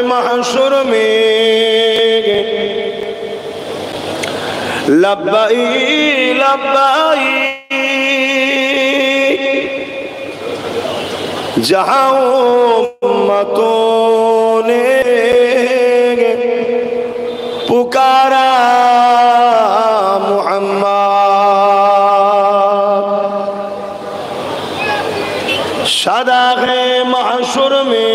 महशुर में लब्बाई लब्बाई जहां उम्मतों ने पुकारा मोहम्मद शादाग़े महशुर में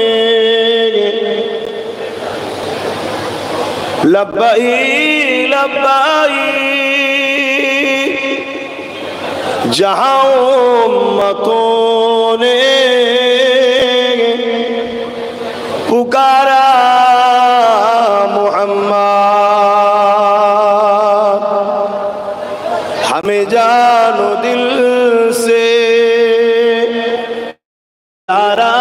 लब्बाई लब्बाई जहां उम्मतों ने पुकारा मोहम्मद हमें जानो दिल से प्यारा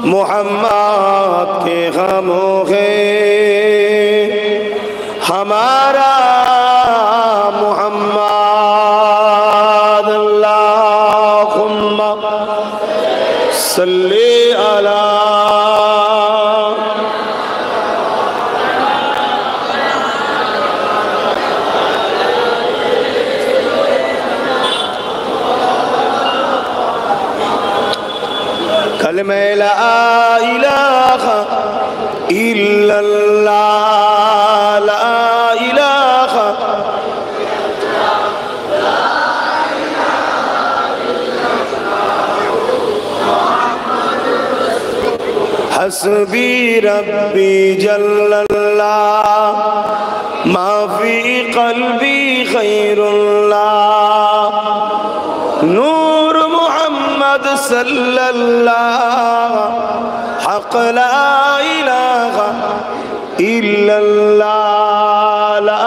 मोहम्मद के गमों है हमारा मोहम्मद अल्लाहुम्मा सल्ली अला कलमे ला इलाहा इल्लल्लाह ला इलाहा हस्बी रब्बी जल्लल्लाह मा फी क़ल्बी खैरुल्लाह नूर मोहम्मद सल्लल्लाह हक़ ला इलाहा इल्लल्लाह ला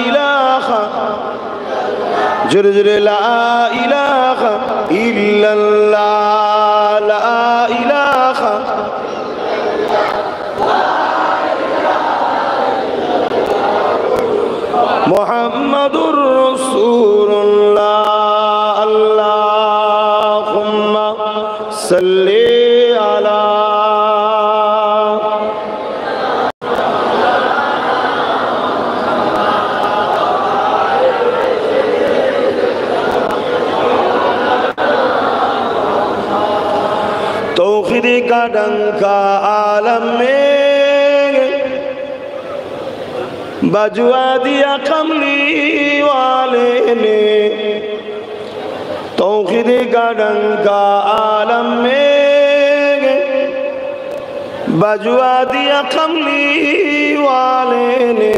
इलाहा जुर्जुर ला इलाहा इल्लल्लाह ला इलाहा मुहम्मदुर रसूलुल्लाह अल्लाहुम्मा सल्ली अला तौहीद का डंका आलम में बजवा दिया कमली वाले ने तौहीद का डंका आलम में बजवा दिया कमली वाले ने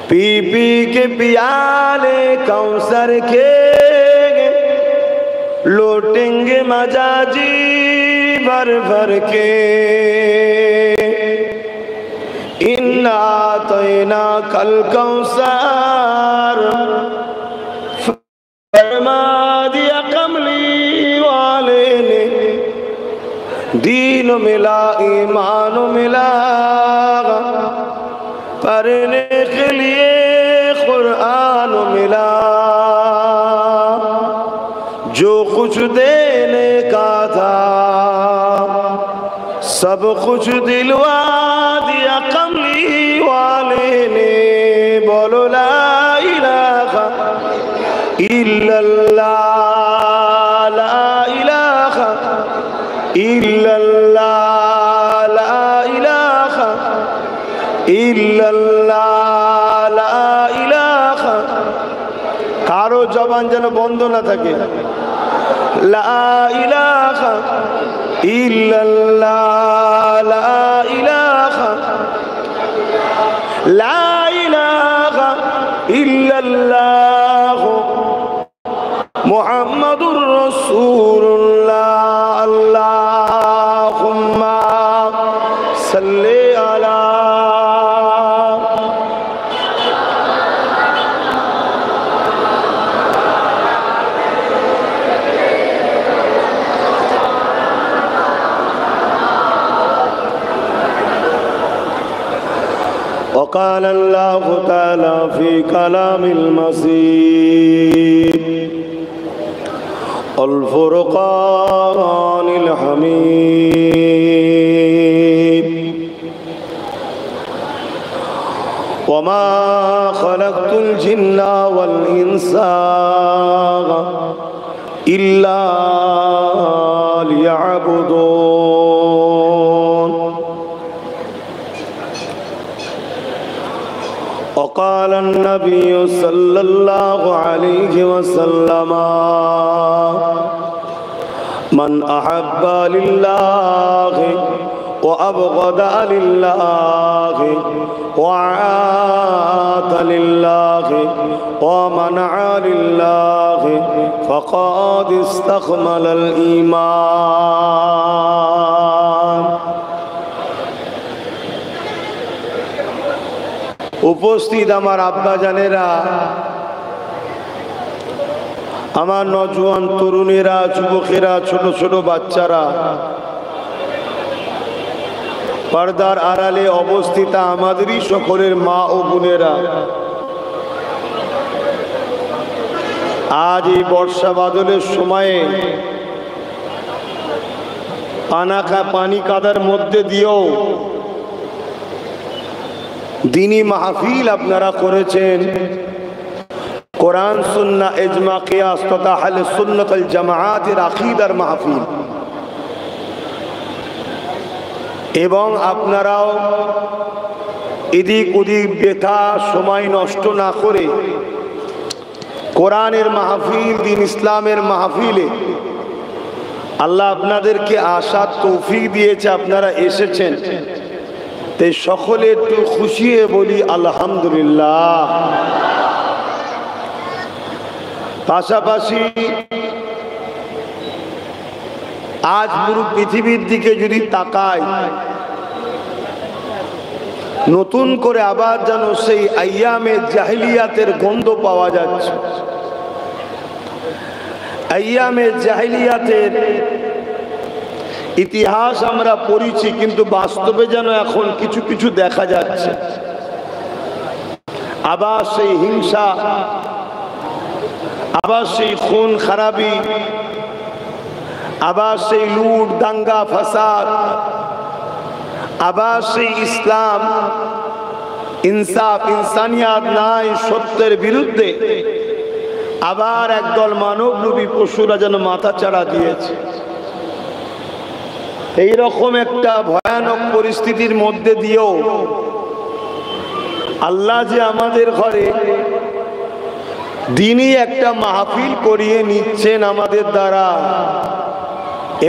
पी पी के पियाले कौसर के लौटेंगे मजाजी भर भर के इन्ना तैना कल कौसर फरमा दिया कमली वाले ने दीन मिला ईमान मिला पढ़ने के लिए कुरान मिला जो कुछ देने का था सब कुछ दिलवा दिया कमली वाले ने बोलो ला इलाहा इल्लल्लाह ला इलाहा इल्लल्लाह ला इलाहा इल्लल्लाह ला इलाहा कारो जबान যেন বন্ধ না থাকে লা ইলাহা ইল্লাল্লাহ লা ইলাহা লা ইলাহা ইল্লাল্লাহ মুহাম্মাদুর রাসূলুল্লাহ আল্লাহুম্মা সাল্লি আলা وقال الله تعالى في كلام المسيح الفرقان الحميد وما خلقت الجن والإنس إلا ليعبدون وقال النبي صلى الله عليه وسلم من أحب لله وأبغض لله وعاد لله ومنع لله فقد استكمل الإيمان। উপস্থিত আমার আব্বা জানেরা, আমার নওজোয়ান তরুণেরা, যুবকেরা, ছোট ছোট বাচ্চারা, পর্দার আড়ালে অবস্থিত আমাদেরই সকলের মা ও বোনেরা, আজ এই বর্ষা বাদলের সময়ে পানি কাদার মধ্যে দিয়েও দিনী মাহফিল আপনারা করেছেন। কোরআন সুন্নাহ ইজমা কিয়াস তথা আহলে সুন্নাত ওয়াল জামাআতের আকীদার মাহফিল, এবং আপনারাও এদিক ওদিক বেথা সময় নষ্ট না করে কোরআনের মাহফিল, দ্বীন ইসলামের মাহফিলে আল্লাহ আপনাদেরকে আসার তৌফিক দিয়েছে, আপনারা এসেছেন। তাই সকলে একটু খুশি হয়ে বলি আলহামদুলিল্লাহ। পাশাপাশি আজ পুরো পৃথিবীর দিকে যদি তাকায়, নতুন করে আবার যেন সেই আইয়ামে জাহিলিয়াতের গন্ধ পাওয়া যাচ্ছে। আইয়ামে জাহিলিয়াতের ইতিহাস আমরা পড়েছি, কিন্তু বাস্তবে যেন এখন কিছু কিছু দেখা যাচ্ছে। আবার সেই হিংসা, আবার সেই খুন খারাপি, আবার সেই লুট দাঙ্গা ফাসাদ, আবার সেই ইসলাম ইনসাফ ইনসানিয়াত নাই, সত্যের বিরুদ্ধে আবার একদল মানবরূপী পশুরা যেন মাথা চাড়া দিয়েছে। এইরকম একটা ভয়ানক পরিস্থিতির মধ্যে দিয়েও আল্লাহ যে আমাদের ঘরে দিনই একটা মাহফিল করিয়ে নিচ্ছেন আমাদের দ্বারা,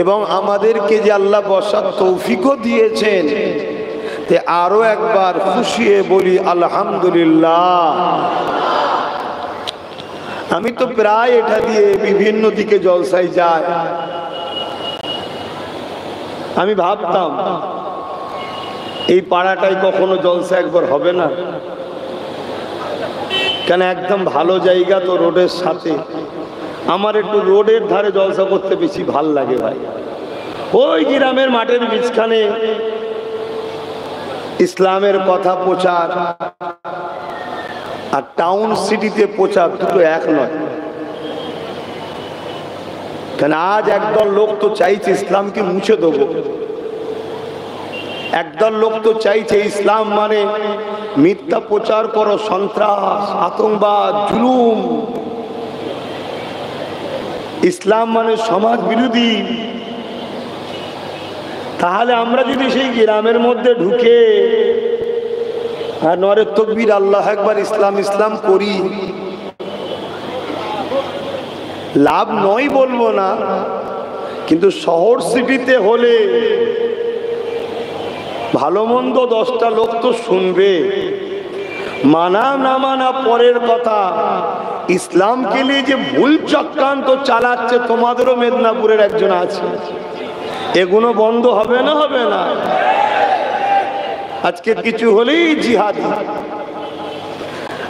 এবং আমাদেরকে যে আল্লাহ বসার তৌফিকও দিয়েছেন, তে আরো একবার খুশি হয়ে বলি আলহামদুলিল্লাহ। আমি তো প্রায় এটা দিয়ে বিভিন্ন দিকে জলসায় যাই। আমি ভাবতাম এই পাড়াটাই কখনো জলসা একবার হবে না, কেন একদম ভালো জায়গা তো, রোডের সাথে। আমার একটু রোডের ধারে জলসা করতে বেশি ভাল লাগে ভাই। ওই গ্রামের মাঠের মাঝখানে ইসলামের কথা প্রচার আর টাউন সিটিতে প্রচার দুটো এক নয়। কেন আজ একদল লোক তো চাইছে ইসলামকে মুছে দেবো, একদল লোক তো চাইছে ইসলাম মানে মিথ্যা প্রচার করো, সন্ত্রাস, আতঙ্কবাদ, জুলুম। ইসলাম মানে সমাজ বিরোধী। তাহলে আমরা যদি সেই গ্রামের মধ্যে ঢুকে আর নরে তাকবীর আল্লাহ আকবার ইসলাম ইসলাম করি, লাভ নয় বলবো না, কিন্তু শহর সিটিতে হলে ভালো মন্দ 10টা লোক তো শুনবে। মানা না মানা পরের কথা, ইসলামকে নিয়ে যে ভুল চক্রান্ত চালাচ্ছে, তোমাদেরও মেদিনীপুরের একজন আছে, এগুলো বন্ধ হবে না? হবে না? আজকে কিছু হলেই জিহাদি।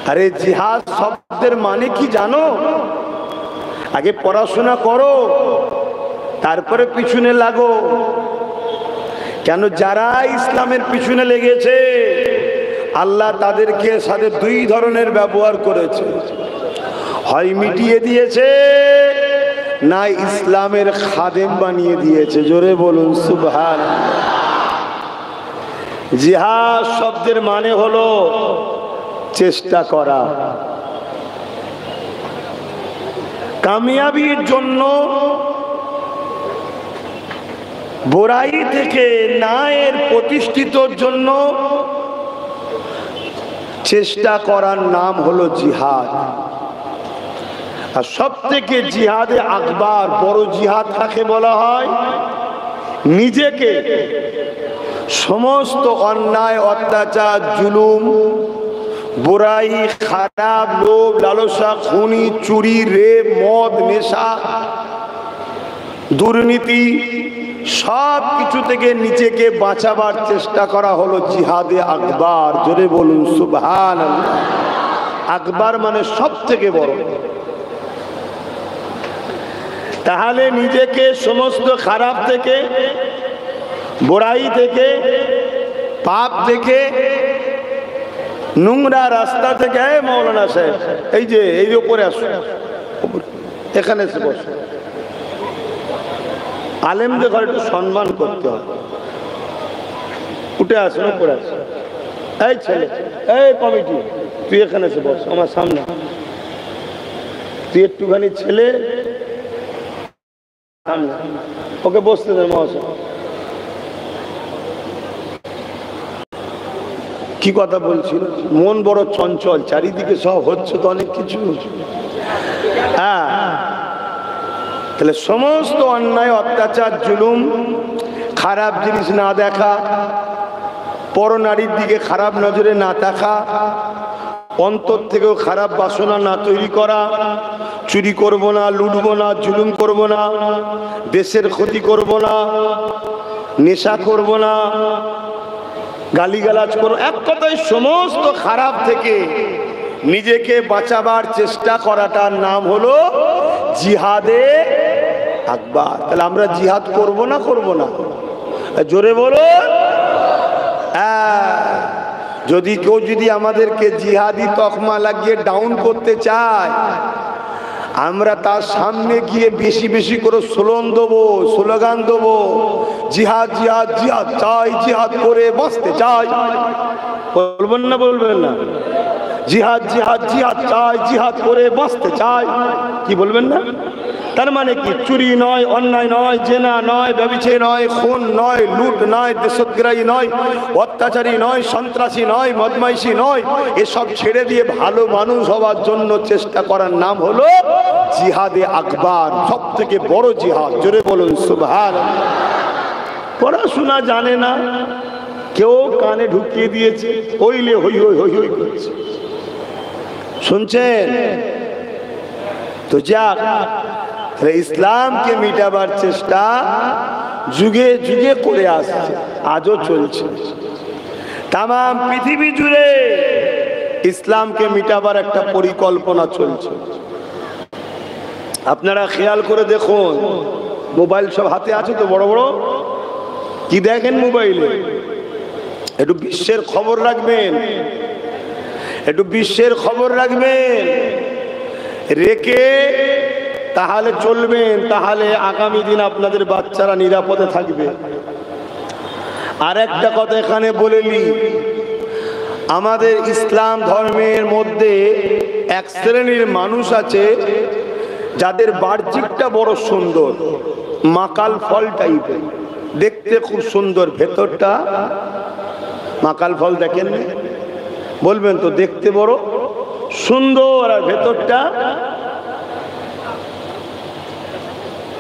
আরে জিহাদ শব্দের মানে কি জানো? আগে পড়াশোনা করো, তারপরে পিছনে লাগো। কেন যারা ইসলামের পিছনে লেগেছে আল্লাহ তাদেরকে সাথে দুই ধরনের ব্যবহার করেছে, হয় মিটিয়ে দিয়েছে, না ইসলামের খাদেম বানিয়ে দিয়েছে। জোরে বলুন সুবহানাল্লাহ। জিহাদ শব্দের মানে হলো চেষ্টা করা। কামিয়াবির জন্য বুরাই থেকে ন্যায়ের প্রতিষ্ঠিতর জন্য চেষ্টা করার নাম হলো জিহাদ। আর সব থেকে জিহাদে আকবার, বড় জিহাদ কাকে বলা হয়? নিজেকে সমস্ত অন্যায়, অত্যাচার, জুলুম, বুরাই, খারাপ, লোভ, লালসা, খুনি, চুরি, রেপ, মদ, নেশা, দুর্নীতি সব কিছু থেকে নিজেকে বাঁচাবার চেষ্টা করা হলো জিহাদে আকবার। জোরে বলুন সুবহানাল্লাহ। আকবার মানে সব থেকে বড়। তাহলে নিজেকে সমস্ত খারাপ থেকে, বুরাই থেকে, পাপ থেকে, নোংরা রাস্তা থেকে, মৌলানা সাহেব এই যে উপরে আসো, এখানে এসে বসো। আলেমদের ঘরে একটু সম্মান করতে হবে। উঠে আসুন, উপরে আসুন। এই ছেলে, এই কমিটি, তুই এখানে এসে বস আমার সামনে। তুই একটুখানি ছেলে, সামনে ওকে বসতে দেন। মহাশয় কি কথা বলছিল? মন বড় চঞ্চল, চারিদিকে সব হচ্ছে তো অনেক কিছু। হ্যাঁ, তাহলে সমস্ত অন্যায়, অত্যাচার, জুলুম, খারাপ জিনিস না দেখা, পরনারীর দিকে খারাপ নজরে না দেখা, অন্তর থেকেও খারাপ বাসনা না তৈরি করা, চুরি করব না, লুটবো না, জুলুম করব না, দেশের ক্ষতি করব না, নেশা করব না, গালিগালাজ করব, এক কথায় সমস্ত খারাপ থেকে নিজেকে বাঁচাবার চেষ্টা করাটার নাম হলো জিহাদে আকবার। তাহলে আমরা জিহাদ করব না, করব না? জোরে বলো। যদি কেউ আমাদেরকে জিহাদি তকমা লাগিয়ে ডাউন করতে চায়, আমরা তার সামনে গিয়ে বেশি বেশি করে স্লোগান দেবো, জিহাদ জিহাদ জিহাদ চাই, জিহাদ করে বাঁচতে চাই। বলবেন না? বলবেন না? জিহাদ জিহাদ জিহাদ চাই, জিহাদ করে বাঁচতে চাই। কি বলবেন না? তার মানে কি? চুরি নয়, অন্যায় নয়, জেনা নয়, ব্যভিচার নয়, খুন নয়, লুট নয়, দেশদ্রোহী নয়, অত্যাচারী নয়, সন্ত্রাসী নয়, বদমাইশি নয়, এসব ছেড়ে দিয়ে ভালো মানুষ হওয়ার জন্য চেষ্টা করার নাম হলো জিহাদে আকবার। সব থেকে বড় জিহাদ। জোরে বলুন সুবহানাল্লাহ। পড়াশোনা জানে না, কেউ কানে ঢুকিয়ে দিয়েছে, হইলে হই হই হই হই করছে। শুনছেন তো? যাক, ইসলামকে মিটাবার চেষ্টা যুগে যুগে করে আসছে, আজও চলছে। তাম পৃথিবী জুড়ে ইসলামকে মিটাবার একটা পরিকল্পনা চলছে। আপনারা খেয়াল করে দেখুন, মোবাইল সব হাতে আছে তো, বড় বড় কি দেখেন মোবাইলে? একটু বিশ্বের খবর রাখবেন, একটু বিশ্বের খবর রাখবেন, রেখে তাহলে চলবেন, তাহলে আগামী দিন আপনাদের বাচ্চারা নিরাপদে থাকবে। আর একটা কথা এখানে বলে নি, আমাদের ইসলাম ধর্মের মধ্যে এক শ্রেণীর মানুষ আছে যাদের বাহ্যিকটা বড় সুন্দর, মাকাল ফল টাইপের, দেখতে খুব সুন্দর, ভেতরটা মাকাল ফল দেখেন? বলবেন তো, দেখতে বড় সুন্দর আর ভেতরটা,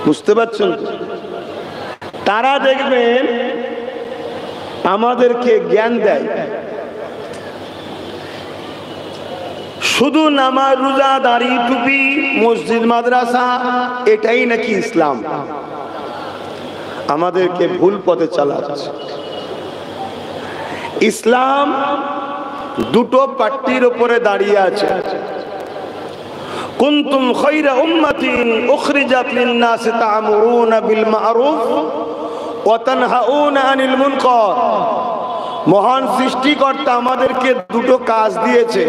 বুঝতে পারছেন? তারা দেখবেন আমাদেরকে জ্ঞান দেয়, শুধু নামাজ, রোজা, দাড়ি, টুপি, মসজিদ, মাদ্রাসা, এটাই নাকি ইসলাম। আমাদেরকে ভুল পথে চালাচ্ছে। ইসলাম দুটো পাট্টির উপরে দাঁড়িয়ে আছে। কুনতুম খায়রা উম্মাতিন উখরিজাত লিন-নাসি তা'মুরুনা বিল মা'রুফ ওয়া তানহাউনা আনিল মুনকার। মহান সৃষ্টিকর্তা আমাদেরকে দুটো কাজ দিয়েছে,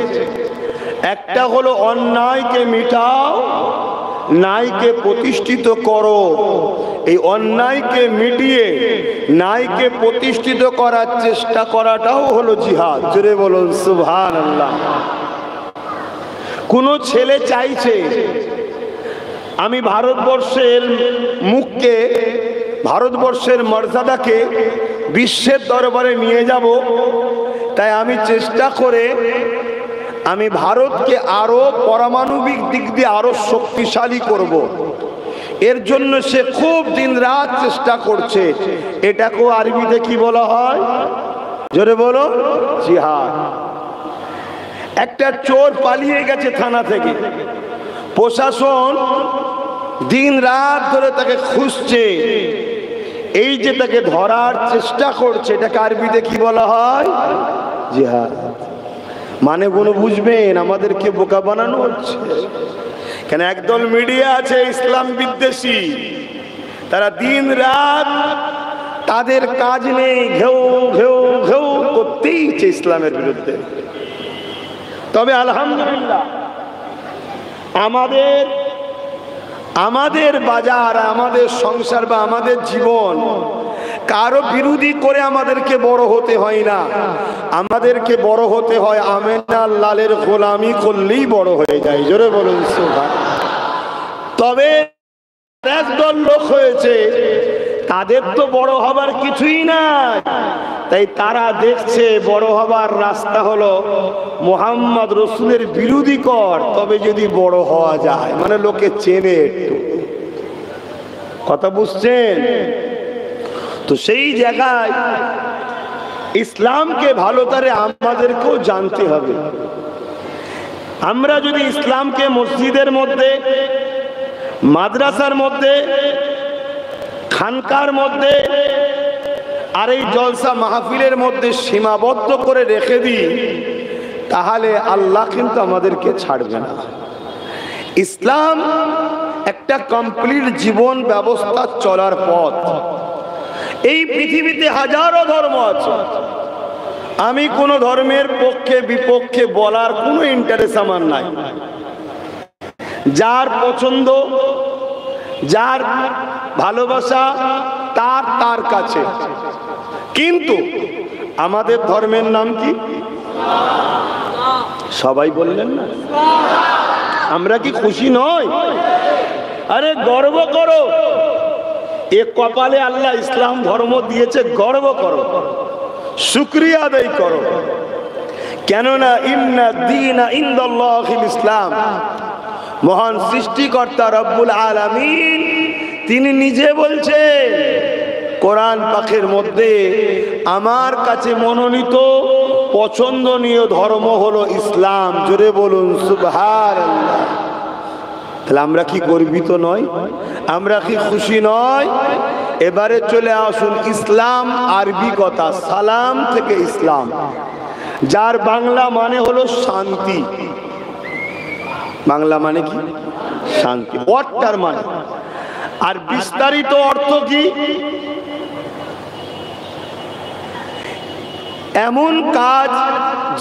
একটা হলো অন্যায়কে মিটাও, ন্যায়কে প্রতিষ্ঠিত করো। এই অন্যায়কে মিটিয়ে ন্যায়কে প্রতিষ্ঠিত করার চেষ্টা করাটাও হলো জিহাদ। জোরে বলুন সুবহানাল্লাহ। কোন ছেলে চাইছে আমি ভারতবর্ষের মুখকে, ভারতবর্ষের মর্যাদাকে বিশ্বের দরবারে নিয়ে যাব, তাই আমি চেষ্টা করে আমি ভারতকে আরো পারমাণবিক দিক দিয়ে আরো শক্তিশালী করব। এর জন্য সে খুব দিন রাত চেষ্টা করছে। এটাকেও আরবিতে কি বলা হয়? জোরে বলো, জিহাদ। একটা চোর পালিয়ে গেছে থানা থেকে, প্রশাসন দিন রাত ধরে তাকে খুঁজছে, এই যে তাকে ধরার চেষ্টা করছে, এটাকে আরবিতে কি বলা হয়? জিহাদ। মানে কোনো বুঝবেন, আমাদেরকে বোকা বানানো হচ্ছে। কেন একদল মিডিয়া আছে ইসলাম বিদ্বেষী, তারা দিন রাত তাদের কাজ নেই, ঘেউ ঘেউ ঘেউ করতেই ইসলামের বিরুদ্ধে। তবে আলহামদুলিল্লাহ আমাদের বাজার, আমাদের সংসার বা আমাদের জীবন কারো বিরোধী করে আমাদেরকে বড় হতে হয় না। আমাদেরকে বড় হতে হয় আমেনা লালের গোলামি করলেই বড় হয়ে যায়। জোরে বলুন সুবহানাল্লাহ। তবে একদল লোক হয়েছে, তাদের তো বড় হবার কিছুই নাই, তাই তারা দেখছে বড় হবার রাস্তা হলো মুহাম্মদ রসুলের বিরোধী কর, তবে যদি বড় হওয়া যায়। মানে লোকে চেনে, কথা বুঝছেন তো? সেই জায়গায় ইসলামকে ভালো করে আমাদেরকেও জানতে হবে। আমরা যদি ইসলামকে মসজিদের মধ্যে, মাদ্রাসার মধ্যে, খানকার মধ্যে আর এই জলসা মাহফিলের মধ্যে সীমাবদ্ধ করে রেখে দিই, তাহলে আল্লাহ কিন্তু আমাদেরকে ছাড়বে না। ইসলাম একটা কমপ্লিট জীবন ব্যবস্থা চলার পথ। এই পৃথিবীতে হাজারো ধর্ম আছে, আমি কোন ধর্মের পক্ষে বিপক্ষে বলার কোনো ইন্টারেস্ট আমার নাই। যার পছন্দ, যার ভালোবাসা তার তার কাছে। কিন্তু আমাদের ধর্মের নাম কি? সবাই বললেন না? আমরা কি খুশি নই? আরে গর্ব করো, এ কপালে আল্লাহ ইসলাম ধর্ম দিয়েছে, গর্ব করো, শুকরিয়া আদায় করো। কেননা ইন্না দীনা ইনদাল্লাহিল ইসলাম, মহান সৃষ্টিকর্তা রব্বুল আলামিন তিনি নিজে বলছেন কোরআন পাকের মধ্যে, আমার কাছে মনোনীত পছন্দনীয় ধর্ম হলো ইসলাম। জোরে বলুন সুবহানাল্লাহ। তাহলে আমরা কি গর্বিত নয়? আমরা কি খুশি নয়? এবারে চলে আসুন, ইসলাম আরবি কথা সালাম থেকে ইসলাম, যার বাংলা মানে হলো শান্তি। বাংলা মানে কি? শান্তি, ওয়ার্ডটার মানে। আর বিস্তারিত অর্থ কি? এমন কাজ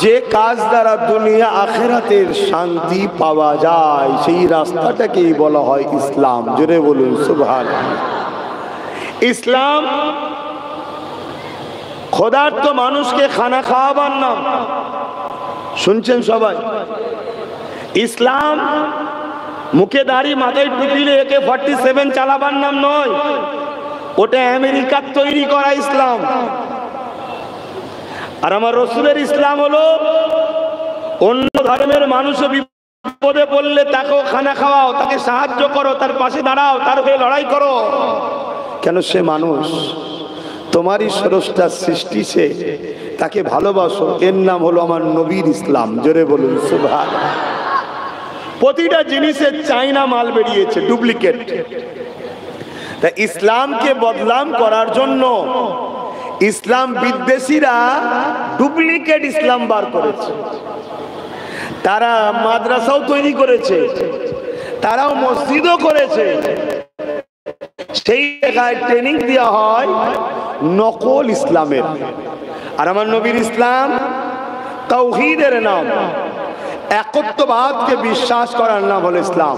যে কাজ দ্বারা দুনিয়া আখিরাতের শান্তি পাওয়া যায়, সেই রাস্তাটাকেই বলা হয় ইসলাম। জোরে বলুন সুবহানাল্লাহ। ইসলাম ক্ষুধার্ত মানুষকে খানা খাওয়াবার নাম, শুনছেন সবাই? ইসলাম মুখে দাড়ি মাথায় টুপিলে AK-47 চালাবার নাম নয়, ওটা আমেরিকার তৈরি করা ইসলাম। আর আমার রসুলের ইসলাম হলো অন্য ধর্মের মানুষও বিপদে পড়লে তাকেও খানা খাওয়াও, তাকে সাহায্য করো, তার পাশে দাঁড়াও, তার হয়ে লড়াই করো। কেন? সে মানুষ, তোমারই স্রষ্টার সৃষ্টি, সে, তাকে ভালোবাসো। এর নাম হলো আমার নবীর ইসলাম। জোরে বলুন সুবহানাল্লাহ। প্রতিটা জিনিসের চাইনা মাল বেরিয়েছে, ডুপ্লিকেট। তা ইসলামকে বদনাম করার জন্য ইসলাম বিদ্বেষীরা ডুপ্লিকেট ইসলাম বার করেছে। তারা মাদ্রাসাও তৈরি করেছে, তারাও মসজিদও করেছে। সেই জায়গায় ট্রেনিং দেওয়া হয় নকল ইসলামের। আর আমার নবীর ইসলাম তাওহীদের নাম, একত্ববাদকে বিশ্বাস করার নাম হলো ইসলাম।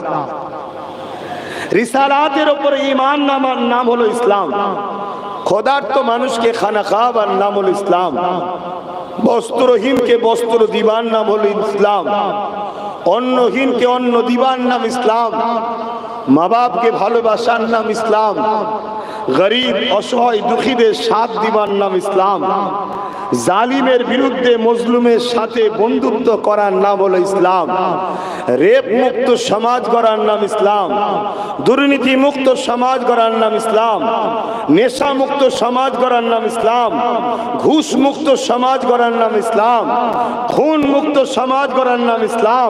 রিসালাতের উপরে ঈমান নামার নাম হলো ইসলাম। খোদার্থ মানুষকে খানা খাওয়াবার নাম হলো ইসলাম। বস্ত্রহীনকে বস্ত্র দিবার নাম হলো ইসলাম। অন্নহীনকে অন্ন দিবার নাম ইসলাম। মা বাপকে ভালোবাসার নাম ইসলাম। গরিব অসহায় দুঃখীদের সাথ দিবার নাম ইসলাম। জালিমের বিরুদ্ধে মজলুমের সাথে বন্ধুত্ব করার নাম হলো ইসলাম। রেপ মুক্ত সমাজ গড়ার নাম ইসলাম। দুর্নীতি মুক্ত সমাজ গড়ার নাম ইসলাম। নেশা মুক্ত সমাজ গড়ার নাম ইসলাম। ঘুষ মুক্ত সমাজ গড়ার নাম ইসলাম। খুন মুক্ত সমাজ গড়ার নাম ইসলাম।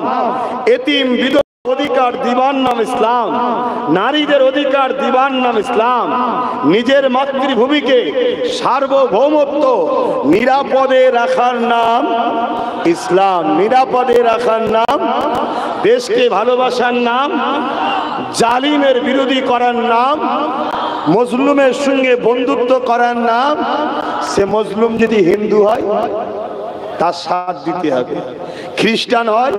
এতিম বিধবা অধিকার দিবার নাম ইসলাম। নারীদের অধিকার দিবার নাম ইসলাম। নিজের মাতৃভূমিকে সার্বভৌমত্ব নিরাপদে রাখার নাম ইসলাম। নিরাপদে রাখার নাম, দেশকে ভালোবাসার নাম, জালিমের বিরোধী করার নাম, মজলুমের সঙ্গে বন্ধুত্ব করার নাম। সে মজলুম যদি হিন্দু হয় তার সাথ দিতে হবে, খ্রিস্টান হয়,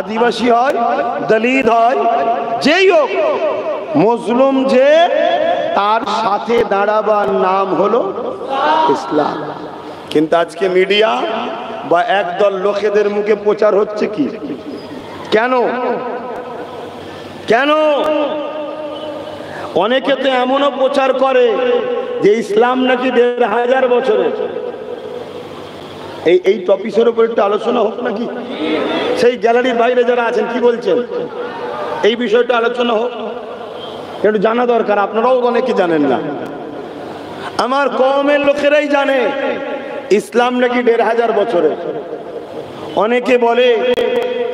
আদিবাসী হয়, দলিত হয়, যেই হোক, মজলুম যে তার সাথে দাঁড়াবার নাম হলো ইসলাম। কিন্তু আজকে মিডিয়া বা একদল লোকেদের মুখে প্রচার হচ্ছে কি? কেন কেন অনেকে তো এমনও প্রচার করে যে ইসলাম নাকি ১৫০০ বছরের। এই টপিকের উপর একটু আলোচনা হোক নাকি? সেই গ্যালারির বাইরে যারা আছেন কি বলছেন? এই বিষয়টা আলোচনা হোক, একটু জানা দরকার। আপনারাও অনেকে জানেন না, আমার কওমের লোকেরাই জানে ইসলাম নাকি ১৫০০ বছরের। অনেকে বলে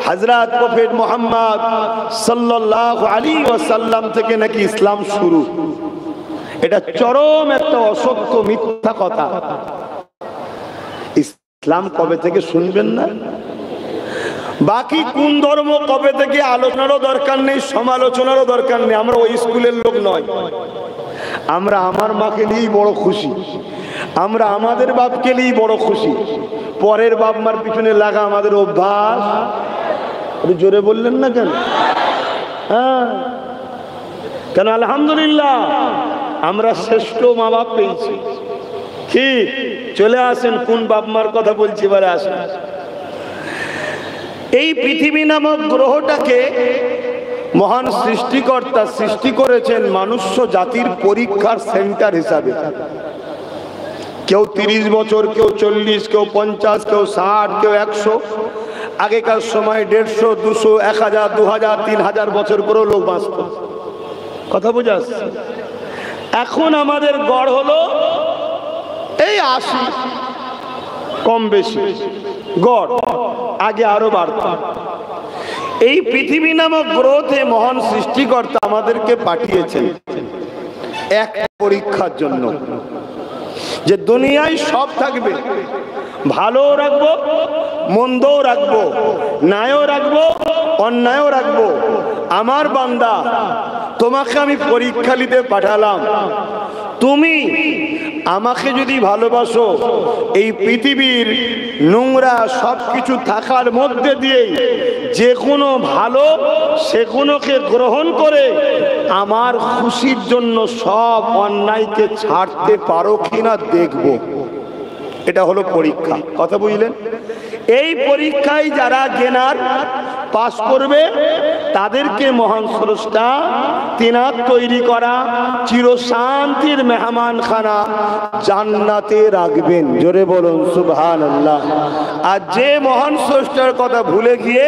হযরত প্রফেট মুহাম্মদ সাল্লাল্লাহু আলাইহি ওয়াসাল্লাম থেকে নাকি ইসলাম শুরু। এটা চরম একটা অসত্য মিথ্যা কথা। ইসলাম কবে থেকে শুনবেন না? বাকি কোন ধর্ম কবে থেকে আলোচনারও দরকার নেই, সমালোচনারও দরকার নেই। আমরা ওই স্কুলের লোক নয়। আমরা আমার মাকে নিয়েই বড় খুশি, আমরা আমাদের বাপকে নিয়েই বড় খুশি। পরের বাপ মার পিছনে লাগা আমাদের অভ্যাস। জোরে বললেন না কেন? হ্যাঁ, কেন? আলহামদুলিল্লাহ আমরা শ্রেষ্ঠ মা বাপ পেয়েছি। কি চলে আসেন, কোন বাপ মার কথা বলছি এবারে আসেন। এই পৃথিবী নামক গ্রহটাকে মহান সৃষ্টিকর্তা সৃষ্টি করেছেন মনুষ্য জাতির পরীক্ষার সেন্টার হিসাবে। কেউ ৩০ বছর, কেউ ৪০, কেউ ৫০, কেউ ৬০, কেউ ১০০। আগেকার সময় ১৫০, ২০০, ১০০০, ২০০০, ৩০০০ বছর করেও লোক বাঁচত। কথা বোঝা যাচ্ছে? এখন আমাদের গড় হলো এই ৮০, কম বেশি গড়। আগে আরো বাড়ত। এই পৃথিবী নামক গ্রহে মহান সৃষ্টিকর্তা আমাদেরকে পাঠিয়েছেন এক পরীক্ষার জন্য, যে দুনিয়ায় সব থাকবে, ভালোও রাখবো, মন্দও রাখবো, ন্যায়ও রাখবো, অন্যায়ও রাখবো। আমার বান্দা, তোমাকে আমি পরীক্ষা নিতে পাঠালাম। তুমি আমাকে যদি ভালোবাসো, এই পৃথিবীর নোংরা সবকিছু থাকার মধ্যে দিয়ে যে কোনো ভালো সেগুলোকে গ্রহণ করে আমার খুশির জন্য সব অন্যায়কে ছাড়তে পারো কিনা দেখবো। এটা হলো পরীক্ষা। কথা বুঝলেন? এই পরীক্ষায় যারা গেনার পাস করবে তাদেরকে মহান স্রষ্টা তিনার তৈরি করা চিরশান্তির মেহমানখানা জান্নাতে রাখবেন। জোরে বলুন সুবহানাল্লাহ। আর যে মহান স্রষ্টার কথা ভুলে গিয়ে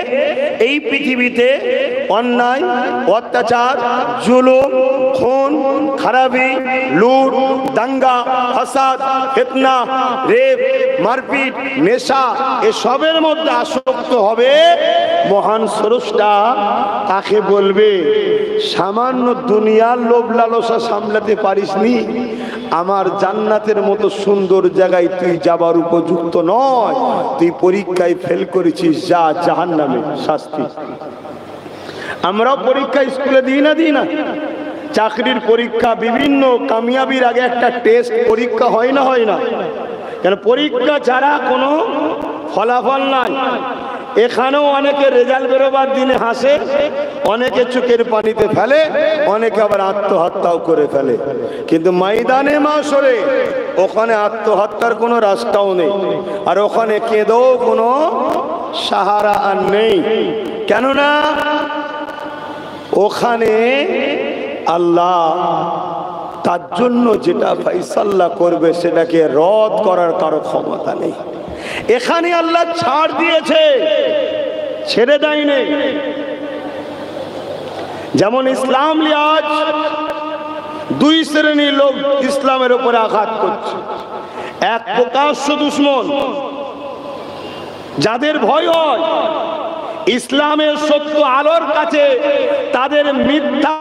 এই পৃথিবীতে অন্যায়, অত্যাচার, জুলুম, খুন, খারাপি, লুট, দাঙ্গা, ফাসাদ, ফিতনা, রেপ, মারপিট, নেশা এসবের মধ্যে আসক্ত হবে, মহান স্রষ্টা তাকে বলবে, সামান্য দুনিয়ার লোভ লালসা সামলাতে পারিসনি, আমার জান্নাতের মতো সুন্দর জায়গায় তুই যাবার উপযুক্ত নয়, তুই পরীক্ষায় ফেল করেছিস, যা জাহান্নামে শাস্তি। আমরাও পরীক্ষা স্কুলে দিই না? চাকরির পরীক্ষা, বিভিন্ন কামিয়াবির আগে একটা টেস্ট পরীক্ষা হয় না? কেন? পরীক্ষা ছাড়া কোনো ফলাফল নাই। এখানেও অনেকে রেজাল্ট বেরোবার দিনে হাসে, অনেকে চোখের পানিতে ফেলে, অনেকে আবার আত্মহত্যাও করে ফেলে। কিন্তু ময়দানে মাশরে ওখানে আত্মহত্যার কোনো রাস্তাও নেই, আর ওখানে কেঁদেও কোনো সাহারা আর নেই। কেননা ওখানে আল্লাহ তার জন্য যেটা ফয়সালা করবে সেটাকে রদ করার কারো ক্ষমতা নেই। এখানে আল্লাহ ছাড় দিয়েছে, ছেড়ে দেয়নি। যেমন ইসলাম নিয়ে আজ দুই শ্রেণীর লোক ইসলামের উপরে আঘাত করছে। এক প্রকাশ্য দুশমন, যাদের ভয় হয় ইসলামের সত্য আলোর কাছে তাদের মিথ্যা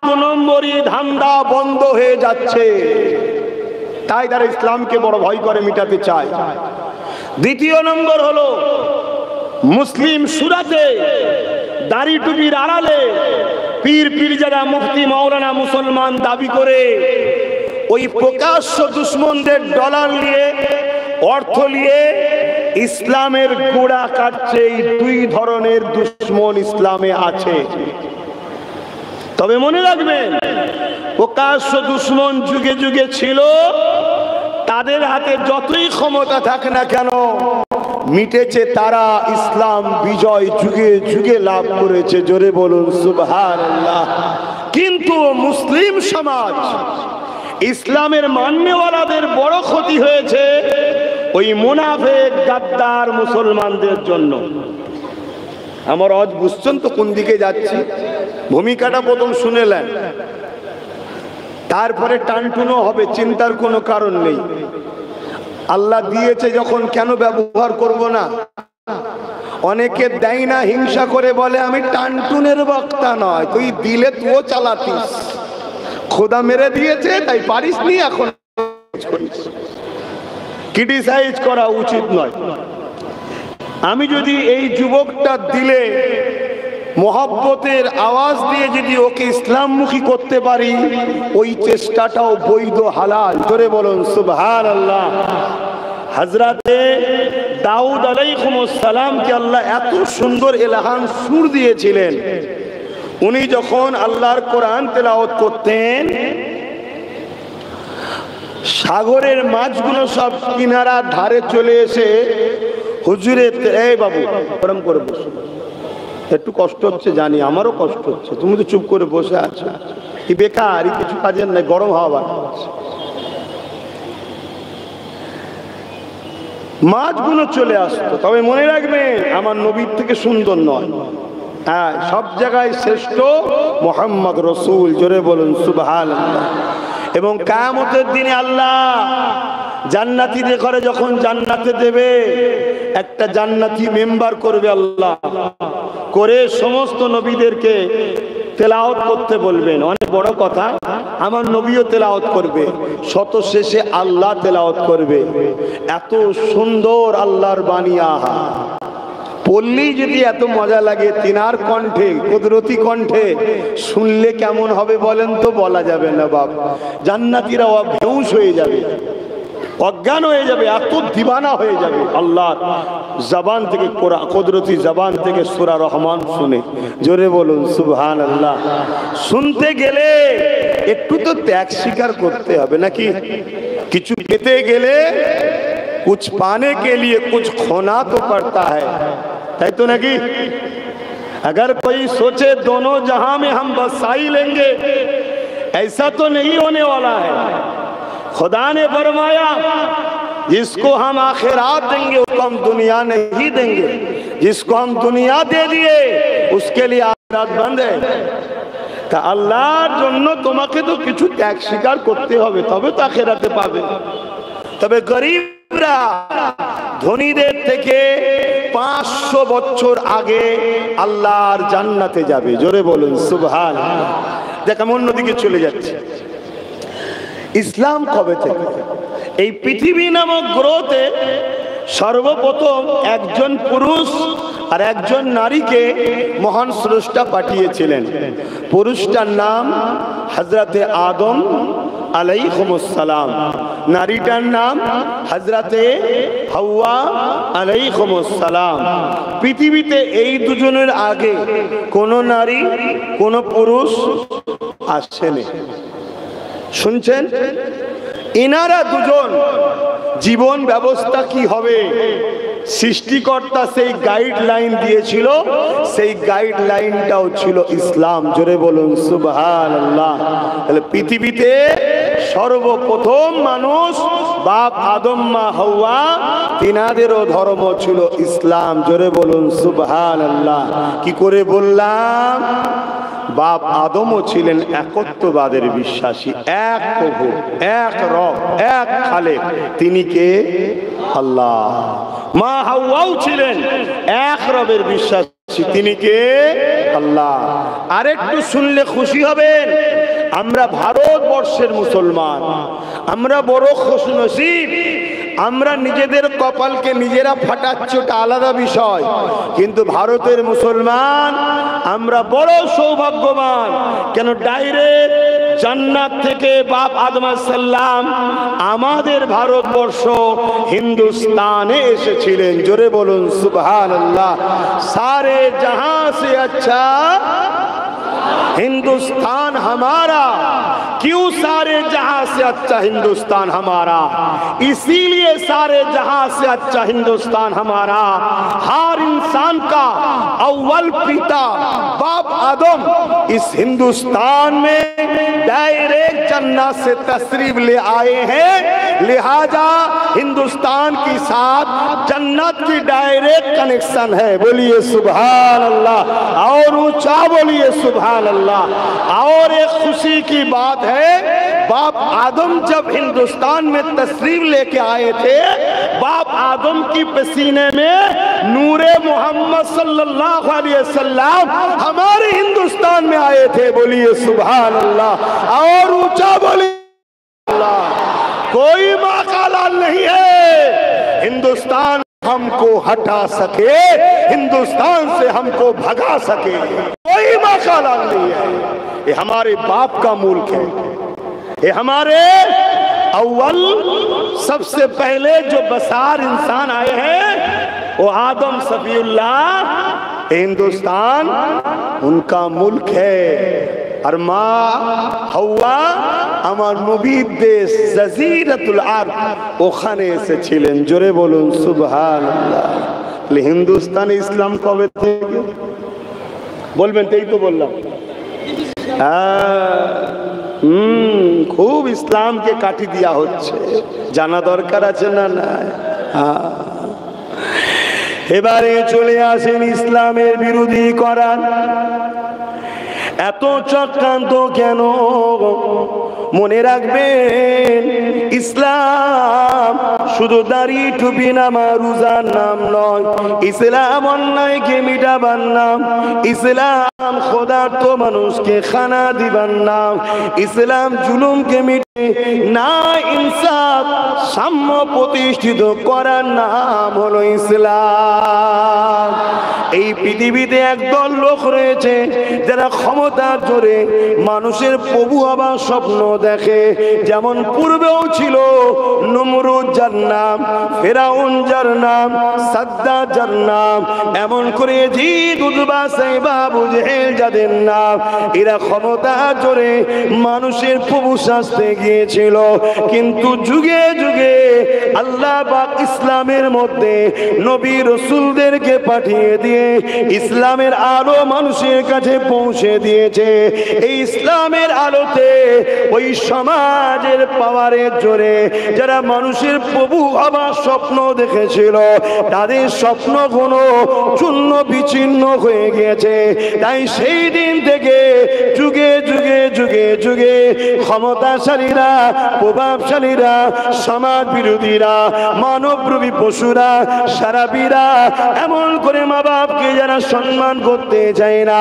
2 নম্বরই ধান্দা বন্ধ হয়ে যাচ্ছে, তাই তারা ইসলামকে বড় ভয় করে মিটাতে চায়। দ্বিতীয় নম্বর হলো মুসলিম সুরাতে দাড়ি টুপির আড়ালে পীর পীরজাদা মুফতি মাওলানা মুসলমান দাবি করে ওই প্রকাশ্য দুশমনদের ডলার নিয়ে অর্থ নিয়ে ইসলামের গোড়া কাটছে। এই দুই ধরনের দুশমন ইসলামে আছে। তবে মনে রাখবেন, প্রকাশ্য দুশমন যুগে যুগে ছিল, তাদের হাতে যতই ক্ষমতা থাকে না কেন মিটেছে তারা। ইসলাম বিজয় যুগে যুগে লাভ করেছে, জোরে বলুন সুবহানাল্লাহ। কিন্তু মুসলিম সমাজ ইসলামের মান্যওয়ালাদের বড় ক্ষতি হয়েছে ওই মুনাফিক গাদ্দার মুসলমানদের জন্য। আমার আজ বুঝছেন তো কোন দিকে যাচ্ছি? ভূমিকাটা প্রথম শুনেলেন, তারপরে টানটুনো হবে, চিন্তার কোনো কারণ নেই। আল্লাহ দিয়েছে যখন কেন ব্যবহার করব না? অনেকে দেয় না, হিংসা করে বলে আমি টানটুনের বক্তা নয়। তুই দিলে তুইও চালাতিস, খোদা মেরে দিয়েছে তাই পারিস নি, এখন ক্রিটিসাইজ করা উচিত নয়। আমি যদি এই যুবকটা দিলে মোহাব্বতের আওয়াজ দিয়ে যদি ওকে ইসলামমুখী করতে পারি, ওই চেষ্টাটাও বৈধ, হালাল। ধরে বলুন সুবহানাল্লাহ। হযরতে দাউদ আলাইহিস সালামকে আল্লাহ এত সুন্দর এলহাম সুর দিয়েছিলেন, উনি যখন আল্লাহর কোরআন তেলাওয়াত করতেন, সাগরের মাছগুলো সব কিনারা ধারে চলে এসে হুজুরে, এই বাবু গরম করে বসো, একটু কষ্ট হচ্ছে জানি, আমারও কষ্ট হচ্ছে, তুমি তো চুপ করে বসে আছো, কি বেকার, কিছু কাজের নাই, গরম হাওয়া মাছগুলো চলে আসতো। তবে মনে রাখবেন, আমার নবীর থেকে সুন্দর নয়। হ্যাঁ, সব জায়গায় শ্রেষ্ঠ মুহাম্মদ রাসূল, জোরে বলুন সুবহানাল্লাহ। এবং কিয়ামতের দিনে আল্লাহ জান্নাতীদের ঘরে যখন জান্নাতে দেবে, একটা জান্নাতি মেম্বার করবে আল্লাহ, করে সমস্ত নবীদেরকে তেলাওয়াত করতে বলবেন। অনেক বড় কথা, আমার নবীও তেলাওয়াত করবে, শত শেষে আল্লাহ তেলাওয়াত করবে। এত সুন্দর আল্লাহর বাণী, আহা, পড়লেই যদি এত মজা লাগে, তিনার কণ্ঠে, কুদরতি কণ্ঠে, শুনলে কেমন হবে বলেন তো? বলা যাবে না বাপ। জান্নাতীরা বেহুশ হয়ে যাবে, অজ্ঞান হয়ে যাবে, এত দিবানা হয়ে যাবে আল্লাহর জবান থেকে, কুদরতি জবান থেকে সূরা রহমান শুনে। জোরে বলুন সুবহানাল্লাহ। শুনতে গেলে একটু তো ত্যাগ স্বীকার করতে হবে নাকি? কিছু পেতে গেলে कुछ पाने के लिए कुछ खोना तो पड़ता है, ताई तो नहीं? अगर कोई सोचे दोनों जहां में हम बसाई लेंगे, ऐसा तो नहीं होने वाला है। खुदा ने फरमाया, जिसको हम आखिरात देंगे उसको हम दुनिया नहीं देंगे, जिसको हम दुनिया दे दिए उसके लिए आखिरात बंद है। তা আল্লাহর জন্য তোমাকে তো কিছু ত্যাগ স্বীকার করতে হবে, তবে তো আখিরাতে পাবে। তবে গরিবরা ধনীদের থেকে 500 বছর আগে আল্লাহর জান্নাতে যাবে। জোরে বলুন সুবহানাল্লাহ। দেখো অন্যদিকে চলে যাচ্ছে। ইসলাম কবে থেকে? এই পৃথিবী নামক গ্রহতে সর্বপ্রথম একজন পুরুষ আর একজন নারীকে মহান স্রষ্টা পাঠিয়েছিলেন। পুরুষটার নাম হযরতে আদম আলাইহিস সালাম, নারীটার নাম হযরতে হাওয়া আলাইহিস সালাম। পৃথিবীতে এই দুজনের আগে কোন নারী কোন পুরুষ আসেনি। শুনছেন? এনারা দুজন জীবন ব্যবস্থা কি হবে সৃষ্টিকর্তা সেই গাইডলাইন দিয়েছিল, সেই গাইডলাইনটাও ছিল ইসলাম। জোরে বলুন সুবহানাল্লাহ। তাহলে পৃথিবীতে সর্বপ্রথম মানুষ বাপ আদম মা হাওয়া, তিনাদেরও ধর্ম ছিল ইসলাম। জোরে বলুন সুবহানাল্লাহ। কি করে বললাম? বাপ আদমও ছিলেন একত্ববাদের বিশ্বাসী, এক প্রভু, এক রব, এক খালেক। তিনি কে? আল্লাহ। মা হাওয়াও ছিলেন এক রবের বিশ্বাসী, তিনি কে? আল্লাহ। আরেকটু শুনলে খুশি হবেন, আমরা ভারতবর্ষের মুসলমান, আমরা বড় খুশনসিব। আমরা নিজেদের কপালকে নিজেরা ফাটাচ্ছি, ওটা আলাদা বিষয়, কিন্তু ভারতের মুসলমান আমরা বড় সৌভাগ্যবান। কেন? ডাইরেক্ট জান্নাত থেকে বাপ আদম সাল্লাম আমাদের ভারতবর্ষ হিন্দুস্তানে এসেছিলেন। জোরে বলুন সুবহানাল্লাহ। सारे जहां से अच्छा हिंदुस्तान हमारा, क्यों सारे जहां से अच्छा हिंदुस्तान हमारा? इसीलिए सारे जहां से अच्छा हिंदुस्तान हमारा। हर इंसान का अव्वल पिता बाप आदम इस हिंदुस्तान में डायरेक्ट जन्नत से तशरीफ ले आए हैं, लिहाजा हिंदुस्तान के साथ जन्नत की डायरेक्ट कनेक्शन है। बोलिए सुभान अल्लाह, और ऊंचा बोलिए सुभान अल्लाह। और एक खुशी की बात है, बाप आदम जब हिंदुस्तान में तशरीफ लेके आए थे, बाप आदम की पसीने में नूरे मोहम्मद सल्लल्लाहु अलैहि वसल्लम हमारे हिंदुस्तान में आए थे। बोलिए सुभान अल्लाह, और ऊंचा बोलिए अल्लाह। कोई माँ का लाल नहीं है हिंदुस्तान हमको हटा सके, हिंदुस्तान से हमको भगा सके, कोई माँ का लाल नहीं है। ये हमारे बाप का मुल्क है, ये हमारे अव्वल सबसे पहले जो बसार इंसान आए हैं वो आदम सफीउल्लाह, हिंदुस्तान उनका मुल्क है। और माँ হাওয়া আমার নবীর দেশ জাজিরাতুল আরব ওখানে এসেছিলেন। জোরে বলুন সুবহানাল্লাহ। হিন্দুস্তানে ইসলাম কবে থেকে বলবেন? তাই তো বললাম। খুব ইসলামকে কাটি দেওয়া হচ্ছে, জানা দরকার আছে না? না। এবারে চলে আসেন ইসলামের বিরোধী করার। এত চক্রান্ত কেন? মনে রাখবেন, ইসলাম শুধু দাড়ি টুপি নামা রোজার নাম নয়। ইসলাম অন্যায়কে মিটাবার নাম, ইসলাম ক্ষুধার্ত মানুষকে খানা দিবার নাম, ইসলাম জুলুমকে মিটে না ইনসাফ সাম্য প্রতিষ্ঠিত করার নাম হলো ইসলাম। এই পৃথিবীতে একদল লোক রয়েছে যারা ক্ষমতার জোরে মানুষের প্রভু হবার স্বপ্ন দেখে। যেমন পূর্বেও ছিল নমরুদ যার নাম, ফেরাউন যার নাম, সাদ্দাত যার নাম, এমন করে জিদ উতবা সাইবা আবু জেহেল যাদের নাম, এরা ক্ষমতার জোরে মানুষের প্রভু সাজতে গিয়েছিল। কিন্তু যুগে যুগে আল্লাহ পাক ইসলামের মধ্যে নবী রাসূলদেরকে পাঠিয়ে দিয়ে ইসলামের আলো মানুষের কাছে পৌঁছে দিয়েছে। এই ইসলামের আলোতে ওই সমাজের পাওয়ারের জোরে যারা মানুষের প্রভু হবার স্বপ্ন দেখেছিল, তাদের স্বপ্নগুলো চূর্ণ বিচ্ছিন্ন হয়ে গিয়েছে। তাই সেই দিন থেকে যুগে যুগে যুগে যুগে ক্ষমতাশালীরা, প্রভাবশালীরা, সমাজ বিরোধীরা, মানবরূপী পশুরা, সারাবিরা, এমন করে মা বাপকে যারা সম্মান করতে চায় না,